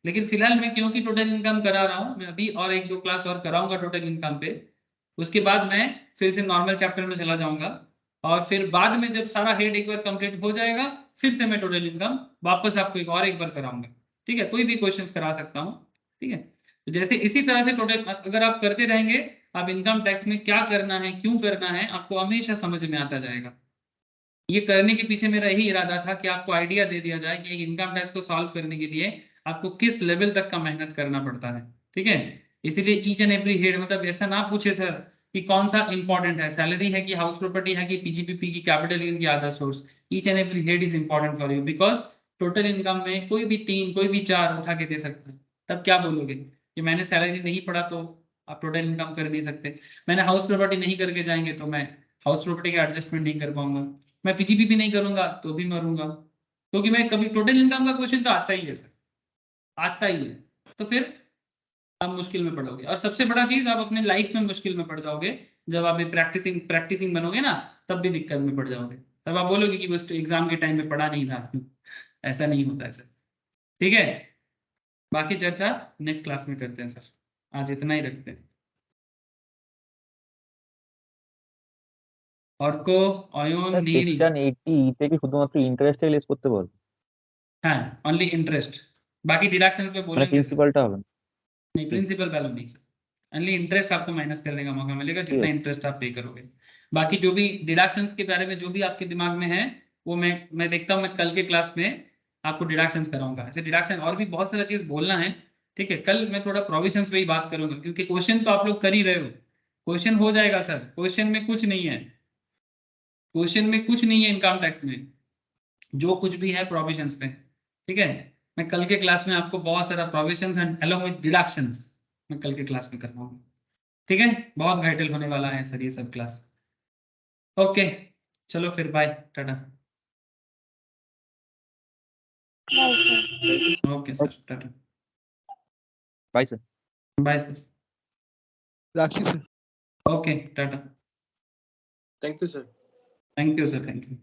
लेकिन फिलहाल मैं क्योंकि टोटल इनकम करा रहा हूँ, मैं अभी और 1-2 क्लास और कराऊंगा टोटल इनकम पे, उसके बाद मैं फिर से नॉर्मल चैप्टर में चला जाऊंगा और फिर बाद में जब सारा हेड एक बार कंप्लीट हो जाएगा फिर से मैं टोटल इनकम वापस आपको एक बार कराऊंगा। ठीक है, कोई भी क्वेश्चंस करा सकता हूँ। ठीक है, तो जैसे इसी तरह से टोटल अगर आप करते रहेंगे, आप इनकम टैक्स में क्या करना है क्यों करना है आपको हमेशा समझ में आता जाएगा। ये करने के पीछे मेरा यही इरादा था कि आपको आइडिया दे दिया जाए कि इनकम टैक्स को सॉल्व करने के लिए आपको किस लेवल तक का मेहनत करना पड़ता है। ठीक है, इसीलिए ईच एंड एवरी हेड, मतलब ऐसा ना पूछे सर कि कौन सा इंपॉर्टेंट है, सैलरी है कि हाउस प्रॉपर्टी है कि पीजीपीपी की कैपिटल गेन की other source. Each and every head is important for you because total income में कोई भी 3 कोई भी 4 उठा के दे सकता है। तब क्या बोलोगे कि मैंने सैलरी नहीं पढ़ा तो आप टोटल इनकम कर नहीं सकते, मैंने हाउस प्रॉपर्टी नहीं करके जाएंगे तो मैं हाउस प्रॉपर्टी का एडजस्टमेंट नहीं कर पाऊंगा, मैं पीजीपीपी नहीं करूंगा तो भी मरूंगा, क्योंकि मैं कभी टोटल इनकम का क्वेश्चन तो आता ही है सर, आता ही है। तो फिर आप मुश्किल में पड़ोगे और सबसे बड़ा चीज आप अपने लाइफ में मुश्किल में पड़ जाओगे जब आप प्रैक्टिसिंग बनोगे ना, तब भी दिक्कत में पड़ जाओगे। तब आप बोलोगे कि बस एग्जाम के टाइम में पढ़ा नहीं था। ऐसा नहीं होता है सर। ठीक है, बाकी चर्चा नेक्स्ट क्लास में करते हैं सर, आज इतना ही रखते हैं। অর্ক, অয়ন, নীল। সেকশন 80 তে কি শুধুমাত্র ইন্টারেস্ট লেস করতে পারবো? হ্যাঁ, অনলি इंटरेस्ट, बाकी डिडक्शंस पे মানে बोलेंगे सर। প্রিন্সিপালটা হবে না? नहीं, प्रिंसिपल वैल्यू नहीं सर, ओनली इंटरेस्ट आपको माइनस करने का मौका मिलेगा ठीक जितना है। इंटरेस्ट आप पे करोगे। बाकी जो भी डिडक्शंस के बारे में जो भी आपके दिमाग में है वो मैं देखता हूँ, मैं कल के क्लास में आपको डिडक्शंस कराऊंगा। ऐसे डिडक्शन और भी बहुत सारा चीज बोलना है। ठीक है, कल मैं थोड़ा प्रोविजंस पे ही बात करूंगा क्योंकि क्वेश्चन तो आप लोग कर ही रहे हो, क्वेश्चन हो जाएगा सर, क्वेश्चन में कुछ नहीं है, क्वेश्चन में कुछ नहीं है इनकम टैक्स में, जो कुछ भी है प्रोविजंस पे। ठीक है, मैं कल के क्लास में आपको बहुत सारा provisions and along with deductions मैं कल के क्लास में करवाऊंगा। ठीक है, बहुत वाइटल होने वाला है सर ये सब क्लास। ओके, चलो फिर bye, ta-ta. Bye sir. Okay sir, ta-ta, bye sir. Bye sir. राखी sir. Okay, ta-ta. Thank you sir. Thank you sir, thank you.